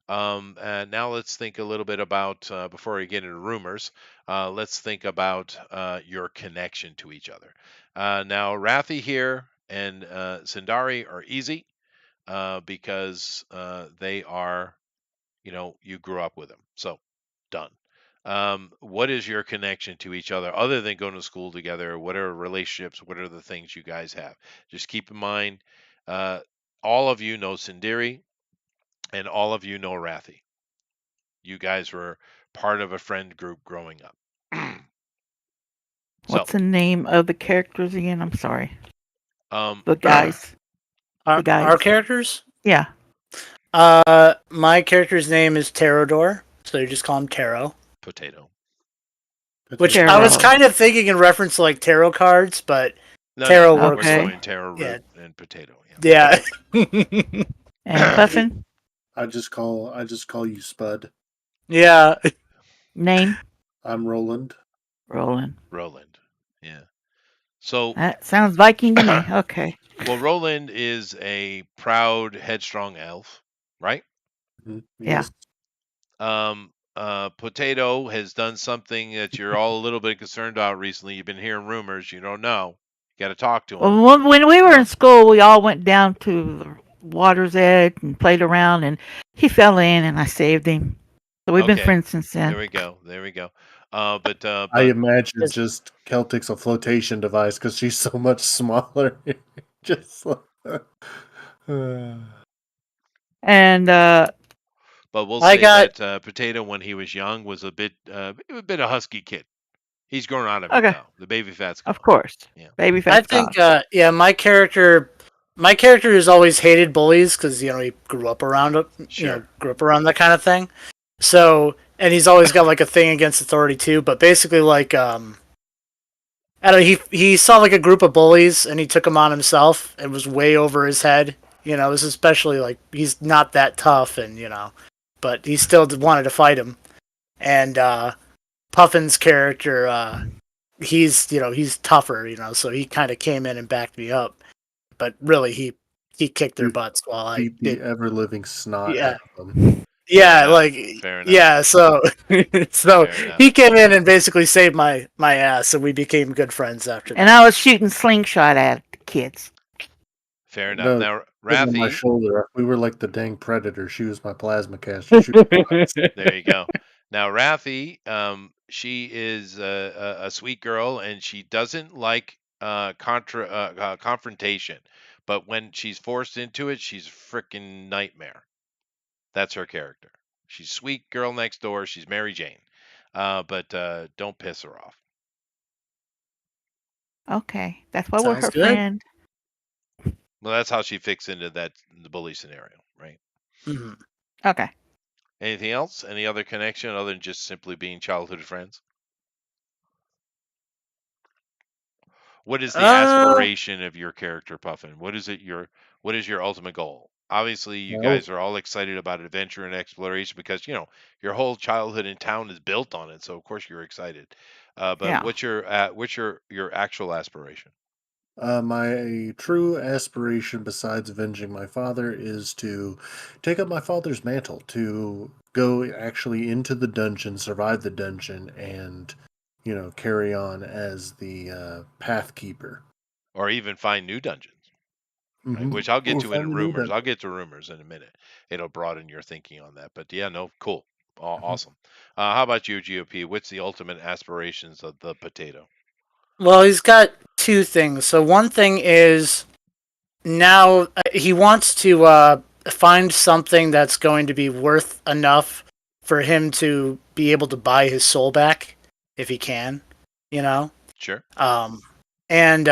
[SPEAKER 1] And now let's think a little bit about, before we get into rumors, let's think about your connection to each other. Now, Rathi here and Sindari are easy because they are, you grew up with them. So, done. What is your connection to each other other than going to school together? What are relationships? What are the things you guys have? Just keep in mind, uh, all of you know Sindiri and all of you know Rathi. You guys were part of a friend group growing up. So,
[SPEAKER 4] What's the name of the characters again? I'm sorry.
[SPEAKER 1] um,
[SPEAKER 4] The guys.
[SPEAKER 2] Our,
[SPEAKER 4] The guys.
[SPEAKER 2] our characters?
[SPEAKER 4] Yeah.
[SPEAKER 2] My character's name is Tarodor, so you just call him Taro.
[SPEAKER 1] potato.
[SPEAKER 2] Which
[SPEAKER 3] Potato.
[SPEAKER 2] I was
[SPEAKER 4] Tarot.
[SPEAKER 2] kind of thinking in reference to like tarot cards, but
[SPEAKER 1] No,
[SPEAKER 2] Taro
[SPEAKER 1] no, we're
[SPEAKER 2] works.
[SPEAKER 4] Okay.
[SPEAKER 1] going taro
[SPEAKER 2] Yeah,
[SPEAKER 1] root and potato. Yeah.
[SPEAKER 2] yeah,
[SPEAKER 4] And Puffin?
[SPEAKER 3] I just call you Spud.
[SPEAKER 2] yeah.
[SPEAKER 4] Name?
[SPEAKER 3] I'm Roland.
[SPEAKER 4] Roland.
[SPEAKER 1] Roland. Yeah. So,
[SPEAKER 4] That sounds Viking to me. Okay.
[SPEAKER 1] well, Roland is a proud, headstrong elf, right?
[SPEAKER 4] Yeah.
[SPEAKER 3] Yes.
[SPEAKER 1] Potato has done something that you're all a little bit concerned about recently. You've been hearing rumors. You don't know. You got to talk to him.
[SPEAKER 4] Well, when we were
[SPEAKER 1] You
[SPEAKER 4] in
[SPEAKER 1] know?
[SPEAKER 4] school, we all went down to the water's edge and played around, and he fell in, and I saved him. So we've been
[SPEAKER 1] Okay.
[SPEAKER 4] friends since then.
[SPEAKER 1] There we go. There we go.
[SPEAKER 3] I
[SPEAKER 1] But
[SPEAKER 3] imagine just Celtic's a flotation device because she's so much smaller. Just like,
[SPEAKER 4] And
[SPEAKER 1] But we'll
[SPEAKER 2] I
[SPEAKER 1] say
[SPEAKER 2] got
[SPEAKER 1] that Potato, when he was young, was a bit a husky kid. He's grown out of it
[SPEAKER 4] okay,
[SPEAKER 1] though. The baby fat's gone.
[SPEAKER 4] of course,
[SPEAKER 1] Yeah.
[SPEAKER 4] baby
[SPEAKER 2] I
[SPEAKER 4] fat's
[SPEAKER 2] think
[SPEAKER 4] gone.
[SPEAKER 2] yeah, my character has always hated bullies because he grew up around it,
[SPEAKER 1] Sure.
[SPEAKER 2] grew up around that kind of thing. So, and he's always got like a thing against authority too. But basically, like I don't know, he saw like a group of bullies and he took them on himself. It was way over his head. This especially like he's not that tough, and but he still wanted to fight him. And Puffin's character, he's tougher, so he kind of came in and backed me up. But really, he kicked their
[SPEAKER 3] You
[SPEAKER 2] butts while I
[SPEAKER 3] beat the
[SPEAKER 2] did.
[SPEAKER 3] ever living snot
[SPEAKER 2] Yeah,
[SPEAKER 3] out of them.
[SPEAKER 2] yeah,
[SPEAKER 1] enough.
[SPEAKER 2] like
[SPEAKER 1] Fair enough.
[SPEAKER 2] yeah. So so
[SPEAKER 1] Fair enough.
[SPEAKER 2] he came in and basically saved my ass, and we became good friends after
[SPEAKER 4] And
[SPEAKER 2] that.
[SPEAKER 4] I was shooting slingshot at the kids.
[SPEAKER 1] Fair enough.
[SPEAKER 3] No,
[SPEAKER 1] Now,
[SPEAKER 3] sitting on my
[SPEAKER 1] Rathi,
[SPEAKER 3] shoulder. We were like the dang predator. She was my plasma caster. Shoot butts.
[SPEAKER 1] there you go. Now, Rathi, she is a sweet girl, and she doesn't like confrontation. But when she's forced into it, she's a freaking nightmare. That's her character. She's sweet girl next door. She's Mary Jane. But don't piss her off.
[SPEAKER 4] Okay, that's why we're
[SPEAKER 2] Sounds
[SPEAKER 4] her
[SPEAKER 2] good.
[SPEAKER 4] friend.
[SPEAKER 1] Well, that's how she fits into the bully scenario, right?
[SPEAKER 2] Mhm.
[SPEAKER 4] Okay.
[SPEAKER 1] Anything else? Any other connection other than just simply being childhood friends? What is the
[SPEAKER 2] Uh,
[SPEAKER 1] aspiration of your character, Puffin? What is your ultimate goal? Obviously, you
[SPEAKER 3] Well,
[SPEAKER 1] guys are all excited about adventure and exploration because your whole childhood in town is built on it. So of course you're excited. But
[SPEAKER 4] Yeah.
[SPEAKER 1] what's your actual aspiration?
[SPEAKER 3] My true aspiration, besides avenging my father, is to take up my father's mantle, to go actually into the dungeon, survive the dungeon, and carry on as the path keeper.
[SPEAKER 1] Or even find new dungeons, right?
[SPEAKER 3] Mm-hmm.
[SPEAKER 1] Which I'll get
[SPEAKER 3] Or
[SPEAKER 1] to in
[SPEAKER 3] find a new
[SPEAKER 1] rumors.
[SPEAKER 3] dungeon.
[SPEAKER 1] I'll get to rumors in a minute. It'll broaden your thinking on that. But yeah, no, cool.
[SPEAKER 3] Mhm.
[SPEAKER 1] Awesome. How about you, GOP? What's the ultimate aspirations of the potato?
[SPEAKER 2] Well, he's got two things. So one thing is now he wants to find something that's going to be worth enough for him to be able to buy his soul back if he can, you know.
[SPEAKER 1] Sure.
[SPEAKER 2] Um, and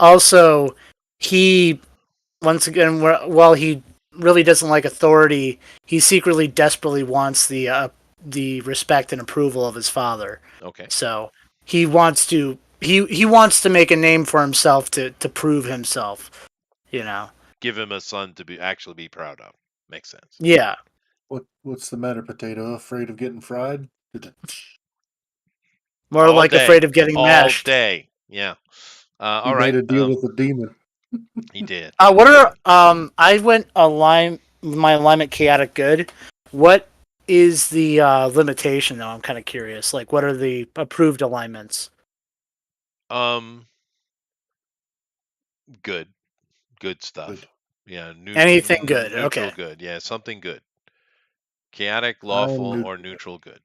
[SPEAKER 2] also he once again, while he really doesn't like authority, he secretly desperately wants the respect and approval of his father.
[SPEAKER 1] Okay.
[SPEAKER 2] So he wants to he wants to make a name for himself to prove himself. You know.
[SPEAKER 1] Give him a son to be actually be proud of. Makes sense.
[SPEAKER 2] Yeah.
[SPEAKER 3] What's the matter, potato? Afraid of getting fried?
[SPEAKER 2] More
[SPEAKER 1] All
[SPEAKER 2] like
[SPEAKER 1] day.
[SPEAKER 2] afraid of getting
[SPEAKER 1] All
[SPEAKER 2] mashed.
[SPEAKER 1] day. Yeah.
[SPEAKER 3] He
[SPEAKER 1] All
[SPEAKER 3] made
[SPEAKER 1] right.
[SPEAKER 3] a deal with the demon.
[SPEAKER 1] He did.
[SPEAKER 2] What are I went my alignment chaotic good. What is the limitation though? I'm kind of curious. Like, what are the approved alignments?
[SPEAKER 1] Um, good. Good
[SPEAKER 3] Good.
[SPEAKER 1] stuff. Yeah,
[SPEAKER 2] Anything good?
[SPEAKER 1] neutral
[SPEAKER 2] Okay,
[SPEAKER 1] good. Yeah, something good. Chaotic,
[SPEAKER 3] I am
[SPEAKER 1] lawful, or
[SPEAKER 3] neutral.
[SPEAKER 1] neutral good.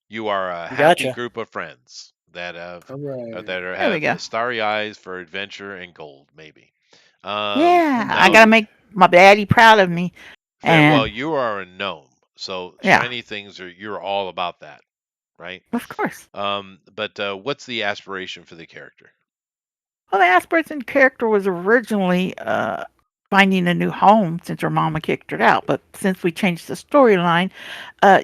[SPEAKER 1] You are a happy
[SPEAKER 2] gotcha.
[SPEAKER 1] group of friends
[SPEAKER 3] All right.
[SPEAKER 4] There we
[SPEAKER 1] have
[SPEAKER 4] go.
[SPEAKER 1] starry eyes for adventure and gold, maybe.
[SPEAKER 4] Yeah, I
[SPEAKER 1] Now,
[SPEAKER 4] gotta make my daddy proud of me.
[SPEAKER 1] fair. Well,
[SPEAKER 4] And
[SPEAKER 1] you are a gnome, so
[SPEAKER 4] yeah,
[SPEAKER 1] shiny things are you're all about that, right?
[SPEAKER 4] of course.
[SPEAKER 1] But what's the aspiration for the character?
[SPEAKER 4] Well, the Asperson character was originally finding a new home since her mama kicked her out. But since we changed the storyline,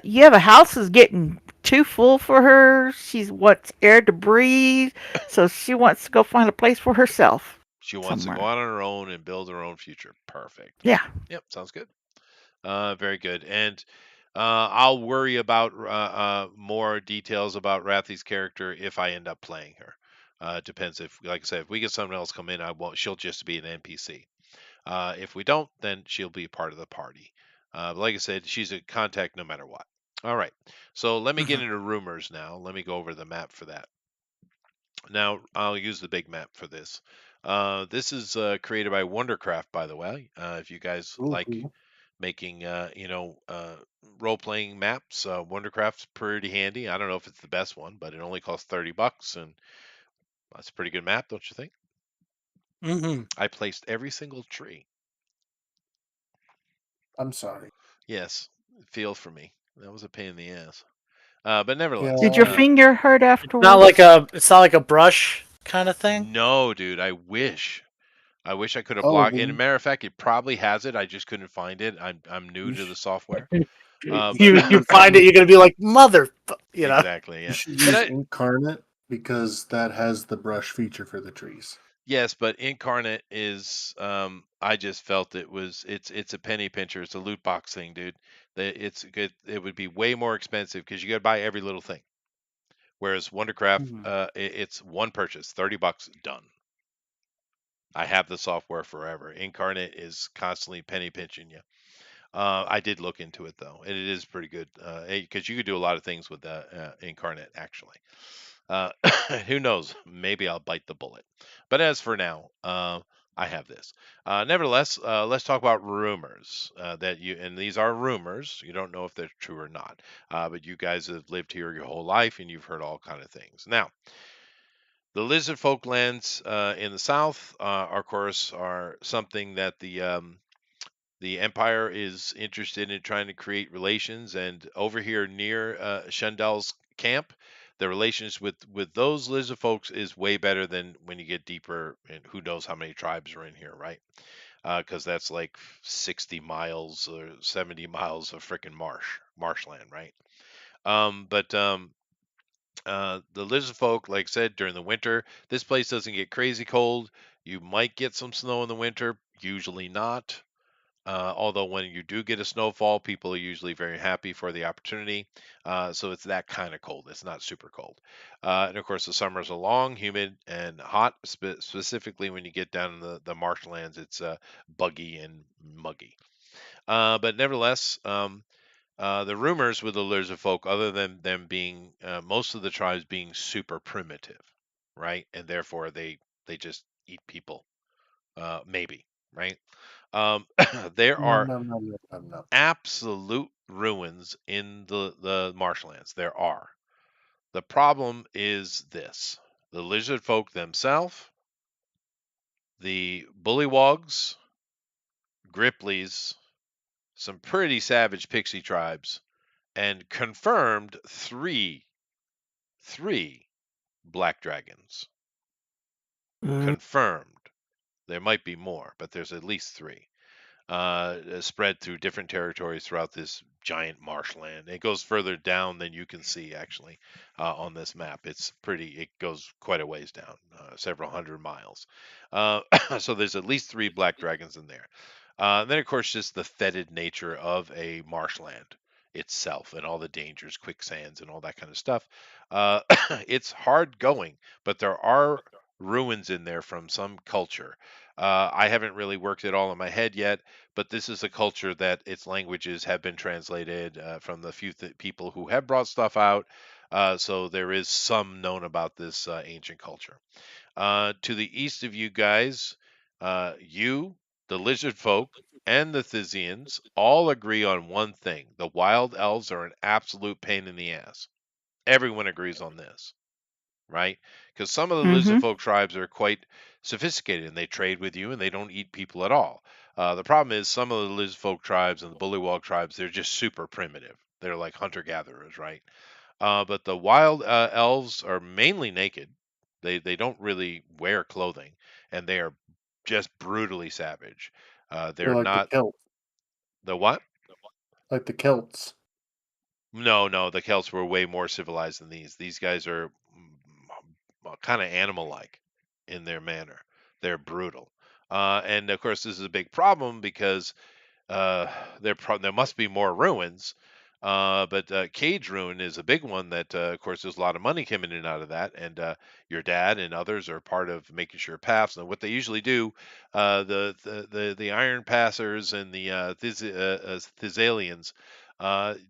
[SPEAKER 4] yeah, the house is getting too full for her. She's wants air to breathe, so she wants to go find a place for herself
[SPEAKER 1] She wants to go
[SPEAKER 4] somewhere.
[SPEAKER 1] out on her own and build her own future. Perfect.
[SPEAKER 4] Yeah,
[SPEAKER 1] Yep, sounds good. Very good. And I'll worry about more details about Rathy's character if I end up playing her. Depends if, like I said, if we get someone else come in, I won't. She'll just be an NPC. If we don't, then she'll be part of the party. But like I said, she's a contact no matter what. All right. So let me get
[SPEAKER 2] Mhm.
[SPEAKER 1] into rumors now. Let me go over the map for that. Now I'll use the big map for this. This is created by Wondercraft, by the way. If you guys like
[SPEAKER 3] Ooh.
[SPEAKER 1] making role playing maps, Wondercraft's pretty handy. I don't know if it's the best one, but it only costs $30, and that's a pretty good map, don't you think?
[SPEAKER 2] Mhm.
[SPEAKER 1] I placed every single tree.
[SPEAKER 3] I'm sorry.
[SPEAKER 1] Yes, feel for me. That was a pain in the ass. But
[SPEAKER 3] Yeah.
[SPEAKER 1] nevertheless,
[SPEAKER 4] did your finger hurt afterwards?
[SPEAKER 2] It's not like a brush kind of thing.
[SPEAKER 1] no, dude, I wish. I wish I could have
[SPEAKER 3] Oh,
[SPEAKER 1] blocked. And a
[SPEAKER 3] then
[SPEAKER 1] matter of fact, it probably has it. I just couldn't find it. I'm new
[SPEAKER 3] you
[SPEAKER 1] to the
[SPEAKER 3] sh-
[SPEAKER 1] software.
[SPEAKER 3] you
[SPEAKER 1] But
[SPEAKER 3] should
[SPEAKER 2] You
[SPEAKER 3] use
[SPEAKER 2] find it, you're gonna be like mother,
[SPEAKER 1] exactly,
[SPEAKER 3] you
[SPEAKER 1] yeah.
[SPEAKER 3] should
[SPEAKER 1] And
[SPEAKER 3] use
[SPEAKER 1] I
[SPEAKER 3] Incarnate because that has the brush feature for the trees.
[SPEAKER 1] yes, but Incarnate is I just felt it's a penny pincher. It's a loot box thing, dude. It's good. It would be way more expensive because you got to buy every little thing. Whereas Wondercraft,
[SPEAKER 2] Mhm.
[SPEAKER 1] it's one purchase, $30, done. I have the software forever. Incarnate is constantly penny pinching you. I did look into it though, and it is pretty good because you could do a lot of things with Incarnate actually. Uh, who knows? Maybe I'll bite the bullet. But as for now, I have this. Nevertheless, let's talk about rumors that you, and these are rumors. You don't know if they're true or not, but you guys have lived here your whole life and you've heard all kind of things. Now, the lizard folk lands in the south, of course, are something that the Empire is interested in trying to create relations, and over here near Shendel's camp, the relations with those lizard folks is way better than when you get deeper. And who knows how many tribes are in here, right? Because that's like 60 miles or 70 miles of freaking marshland, right? But the lizard folk, like I said, during the winter, this place doesn't get crazy cold. You might get some snow in the winter, usually not. Although when you do get a snowfall, people are usually very happy for the opportunity. So it's that kind of cold. It's not super cold. And of course, the summers are long, humid, and hot. Specifically, when you get down in the marshlands, it's buggy and muggy. But nevertheless, the rumors with the lizard folk, other than them being most of the tribes being super primitive, right, and therefore they just eat people, maybe, right? Um, there
[SPEAKER 3] No,
[SPEAKER 1] are
[SPEAKER 3] no, no, no, no, no.
[SPEAKER 1] absolute ruins in the marshlands. There are. The problem is this: the lizard folk themselves, the bullywogs, gripplies, some pretty savage pixie tribes, and confirmed three black dragons. Confirmed. There might be more, but there's at least three. Spread through different territories throughout this giant marshland. It goes further down than you can see actually on this map. It goes quite a ways down, several hundred miles. Uh, so there's at least three black dragons in there. Then, of course, just the fetid nature of a marshland itself and all the dangers, quicksands, and all that kind of stuff. Uh, it's hard going, but there are ruins in there from some culture. I haven't really worked it all in my head yet, but this is a culture that its languages have been translated from the few people who have brought stuff out. So there is some known about this ancient culture. To the east of you guys, the lizard folk, and the Thisians all agree on one thing: the wild elves are an absolute pain in the ass. Everyone agrees on this, right? Because some of the lizard
[SPEAKER 4] Mm-hmm.
[SPEAKER 1] folk tribes are quite sophisticated and they trade with you and they don't eat people at all. The problem is some of the lizard folk tribes and the bullywog tribes, they're just super primitive. They're like hunter gatherers, right? But the wild elves are mainly naked. They don't really wear clothing, and they are just brutally savage.
[SPEAKER 3] They're
[SPEAKER 1] They're
[SPEAKER 3] like the
[SPEAKER 1] not
[SPEAKER 3] Celts,
[SPEAKER 1] the what?
[SPEAKER 3] like the Celts.
[SPEAKER 1] No, no, the Celts were way more civilized than these. These guys are kind of animal-like in their manner. They're brutal, and of course, this is a big problem because uh, there must be more ruins. But Cage Ruin is a big one that, of course, there's a lot of money coming in out of that, and your dad and others are part of making sure paths. And what they usually do, the Iron Passers and the Thessalians,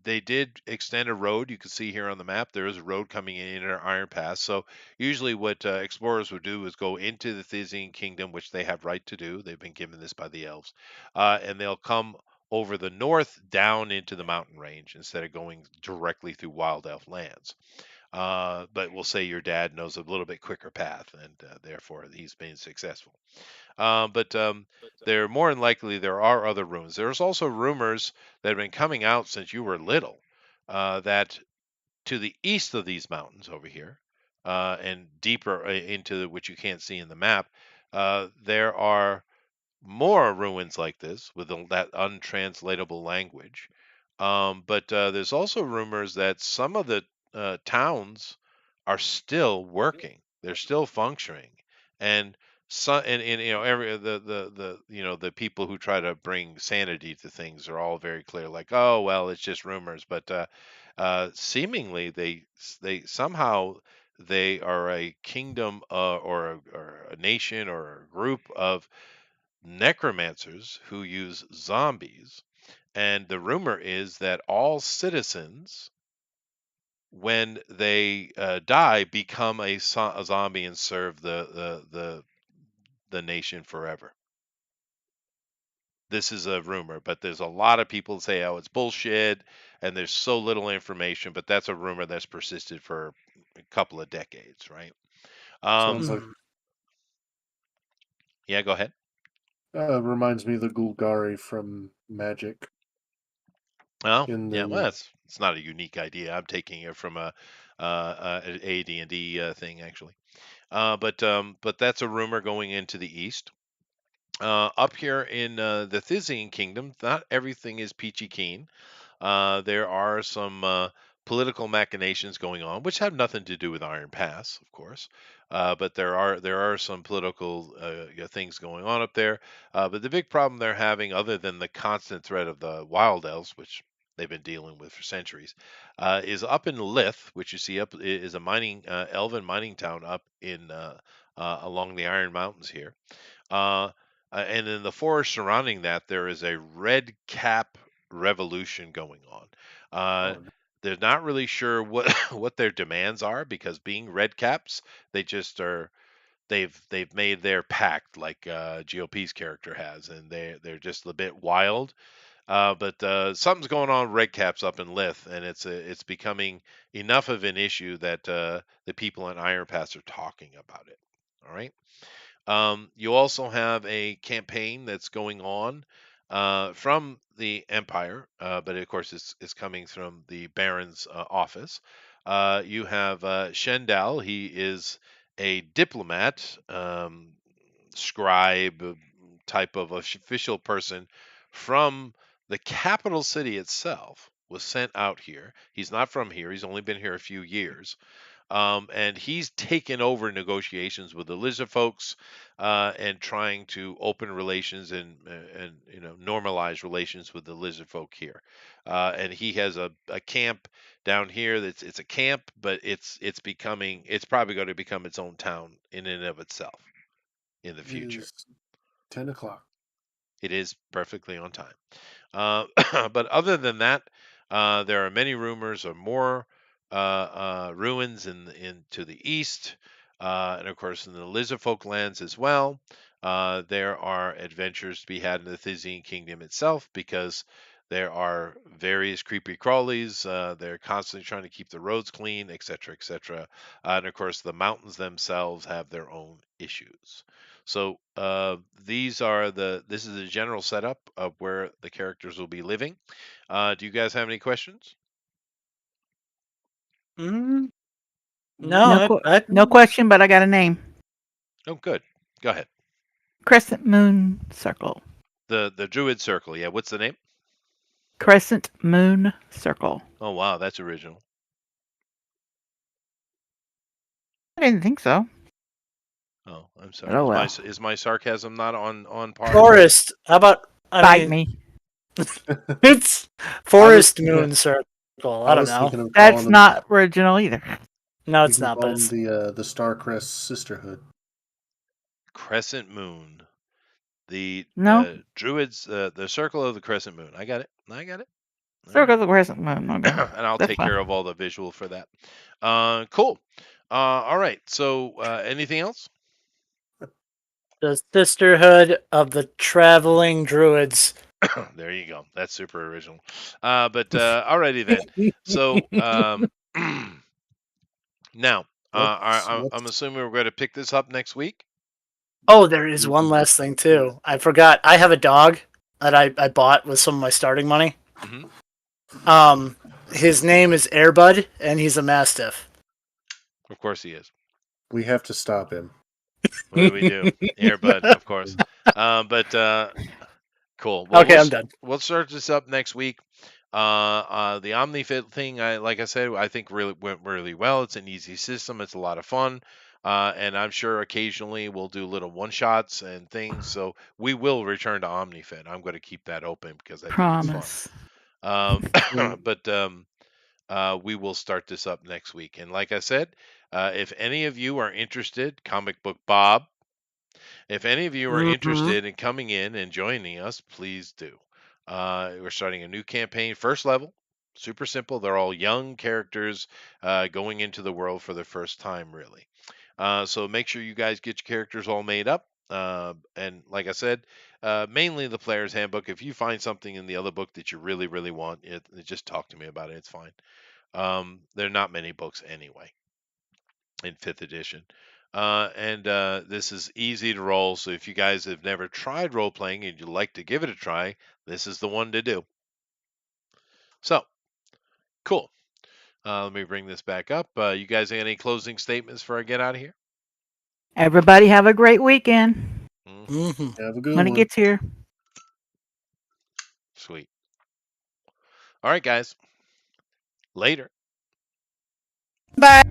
[SPEAKER 1] they did extend a road. You can see here on the map there is a road coming in our Iron Pass. So usually, what explorers would do is go into the Thessian kingdom, which they have right to do. They've been given this by the elves, and they'll come over the north down into the mountain range instead of going directly through wild elf lands. But we'll say your dad knows a little bit quicker path, and therefore he's been successful. But there more than likely there are other ruins. There's also rumors that have been coming out since you were little that to the east of these mountains over here, and deeper into which you can't see in the map, there are more ruins like this with that untranslatable language. But there's also rumors that some of the towns are still working. They're still functioning, and and every the people who try to bring sanity to things are all very clear, like, oh well, it's just rumors. But seemingly they somehow they are a kingdom or a nation or a group of necromancers who use zombies. And the rumor is that all citizens, when they die, become a zombie and serve the nation forever. This is a rumor, but there's a lot of people say, "Oh, it's bullshit," and there's so little information. But that's a rumor that's persisted for a couple of decades, right?
[SPEAKER 3] Sounds like
[SPEAKER 1] Yeah, go ahead.
[SPEAKER 3] reminds me of the Gulgari from Magic
[SPEAKER 1] Well,
[SPEAKER 3] in
[SPEAKER 1] yeah, well,
[SPEAKER 3] the.
[SPEAKER 1] it's not a unique idea. I'm taking it from an AD&D thing actually. But that's a rumor going into the east. Up here in the Thisian kingdom, not everything is peachy keen. There are some political machinations going on, which have nothing to do with Iron Pass, of course. But there are some political things going on up there. But the big problem they're having, other than the constant threat of the Wild Elves, which they've been dealing with for centuries, is up in Lith, which you see up is a mining elven mining town up in along the Iron Mountains here. Uh, and in the forest surrounding that, there is a red cap revolution going on. Uh,
[SPEAKER 3] Oh, no.
[SPEAKER 1] they're not really sure what what their demands are, because being red caps, they just are. They've made their pact like GOP's character has, and they're just a bit wild. But something's going on with red caps up in Lith, and it's becoming enough of an issue that the people in Iron Pass are talking about it. All right. You also have a campaign that's going on from the Empire, but of course it's coming from the Baron's office. You have Shendal. He is a diplomat, scribe type of official person from the capital city itself. Was sent out here. He's not from here. He's only been here a few years, and he's taken over negotiations with the lizard folks, and trying to open relations and normalize relations with the lizard folk here. And he has a camp down here it's a camp, but it's probably going to become its own town in and of itself in the
[SPEAKER 3] It
[SPEAKER 1] future.
[SPEAKER 3] is 10 o'clock.
[SPEAKER 1] It is perfectly on time. But other than that, there are many rumors of more ruins in to the east, and of course in the Lizardfolk lands as well. There are adventures to be had in the Thizzian Kingdom itself, because there are various creepy crawlies. They're constantly trying to keep the roads clean, etc., etc. And of course, the mountains themselves have their own issues. So this is a general setup of where the characters will be living. Do you guys have any questions?
[SPEAKER 2] Mm,
[SPEAKER 4] No,
[SPEAKER 2] no, I
[SPEAKER 4] no question, but I got a name.
[SPEAKER 1] Oh, good. Go ahead.
[SPEAKER 4] Crescent Moon Circle.
[SPEAKER 1] The Druid Circle. Yeah. What's the name?
[SPEAKER 4] Crescent Moon Circle.
[SPEAKER 1] Oh, wow, that's original.
[SPEAKER 4] I didn't think so.
[SPEAKER 1] Oh, I'm
[SPEAKER 4] But
[SPEAKER 1] sorry.
[SPEAKER 4] oh well.
[SPEAKER 1] Is my sarcasm not on par?
[SPEAKER 2] Forest. How about
[SPEAKER 4] Bite me.
[SPEAKER 2] it's Forest Moon Circle. I
[SPEAKER 3] I
[SPEAKER 2] don't
[SPEAKER 3] was
[SPEAKER 2] know.
[SPEAKER 3] thinking of
[SPEAKER 4] That's
[SPEAKER 3] calling them.
[SPEAKER 4] not original either.
[SPEAKER 2] No,
[SPEAKER 3] You
[SPEAKER 2] it's
[SPEAKER 3] can
[SPEAKER 2] not.
[SPEAKER 3] call
[SPEAKER 2] But
[SPEAKER 3] them
[SPEAKER 2] it's
[SPEAKER 3] the Starcrest Sisterhood.
[SPEAKER 1] Crescent Moon. The
[SPEAKER 4] No.
[SPEAKER 1] Druids. The Circle of the Crescent Moon. I got it. I got it. All right.
[SPEAKER 4] Circle of the Crescent Moon. Okay.
[SPEAKER 1] And I'll
[SPEAKER 4] That's
[SPEAKER 1] take
[SPEAKER 4] fine.
[SPEAKER 1] care of all the visual for that. Cool. All right. So, anything else?
[SPEAKER 2] the Sisterhood of the Traveling Druids.
[SPEAKER 1] There you go. That's super original. But alrighty then. So now, I'm assuming we're going to pick this up next week.
[SPEAKER 2] Oh, there is one last thing too. I forgot. I have a dog that I bought with some of my starting money.
[SPEAKER 1] Hmm.
[SPEAKER 2] His name is Airbud, and he's a Mastiff.
[SPEAKER 1] Of course he is.
[SPEAKER 3] We have to stop him.
[SPEAKER 1] What do we do? Airbud, of course. But cool. Well,
[SPEAKER 2] Okay, I'm done.
[SPEAKER 1] We'll start this up next week. The Omni-Fit thing, like I said, I think really went really well. It's an easy system. It's a lot of fun. And I'm sure occasionally we'll do little one-shots and things. So we will return to Omni-Fit. I'm going to keep that open because I think
[SPEAKER 4] Promise.
[SPEAKER 1] it's fun. But we will start this up next week. And like I said, if any of you are interested, Comic Book Bob, if any of you are interested in coming in and joining us, please do. We're starting a new campaign, first level, super simple. They're all young characters going into the world for the first time, really. So make sure you guys get your characters all made up. And like I said, mainly the player's handbook. If you find something in the other book that you really, really want, just talk to me about it. It's fine. There are not many books anyway in 5th edition. And this is easy to roll. So if you guys have never tried role playing and you'd like to give it a try, this is the one to do. So, cool. Let me bring this back up. You guys have any closing statements before I get out of here?
[SPEAKER 4] Everybody have a great weekend
[SPEAKER 3] Have a good
[SPEAKER 4] when it
[SPEAKER 3] one.
[SPEAKER 4] gets here.
[SPEAKER 1] Sweet. All right, guys. Later.
[SPEAKER 2] Bye.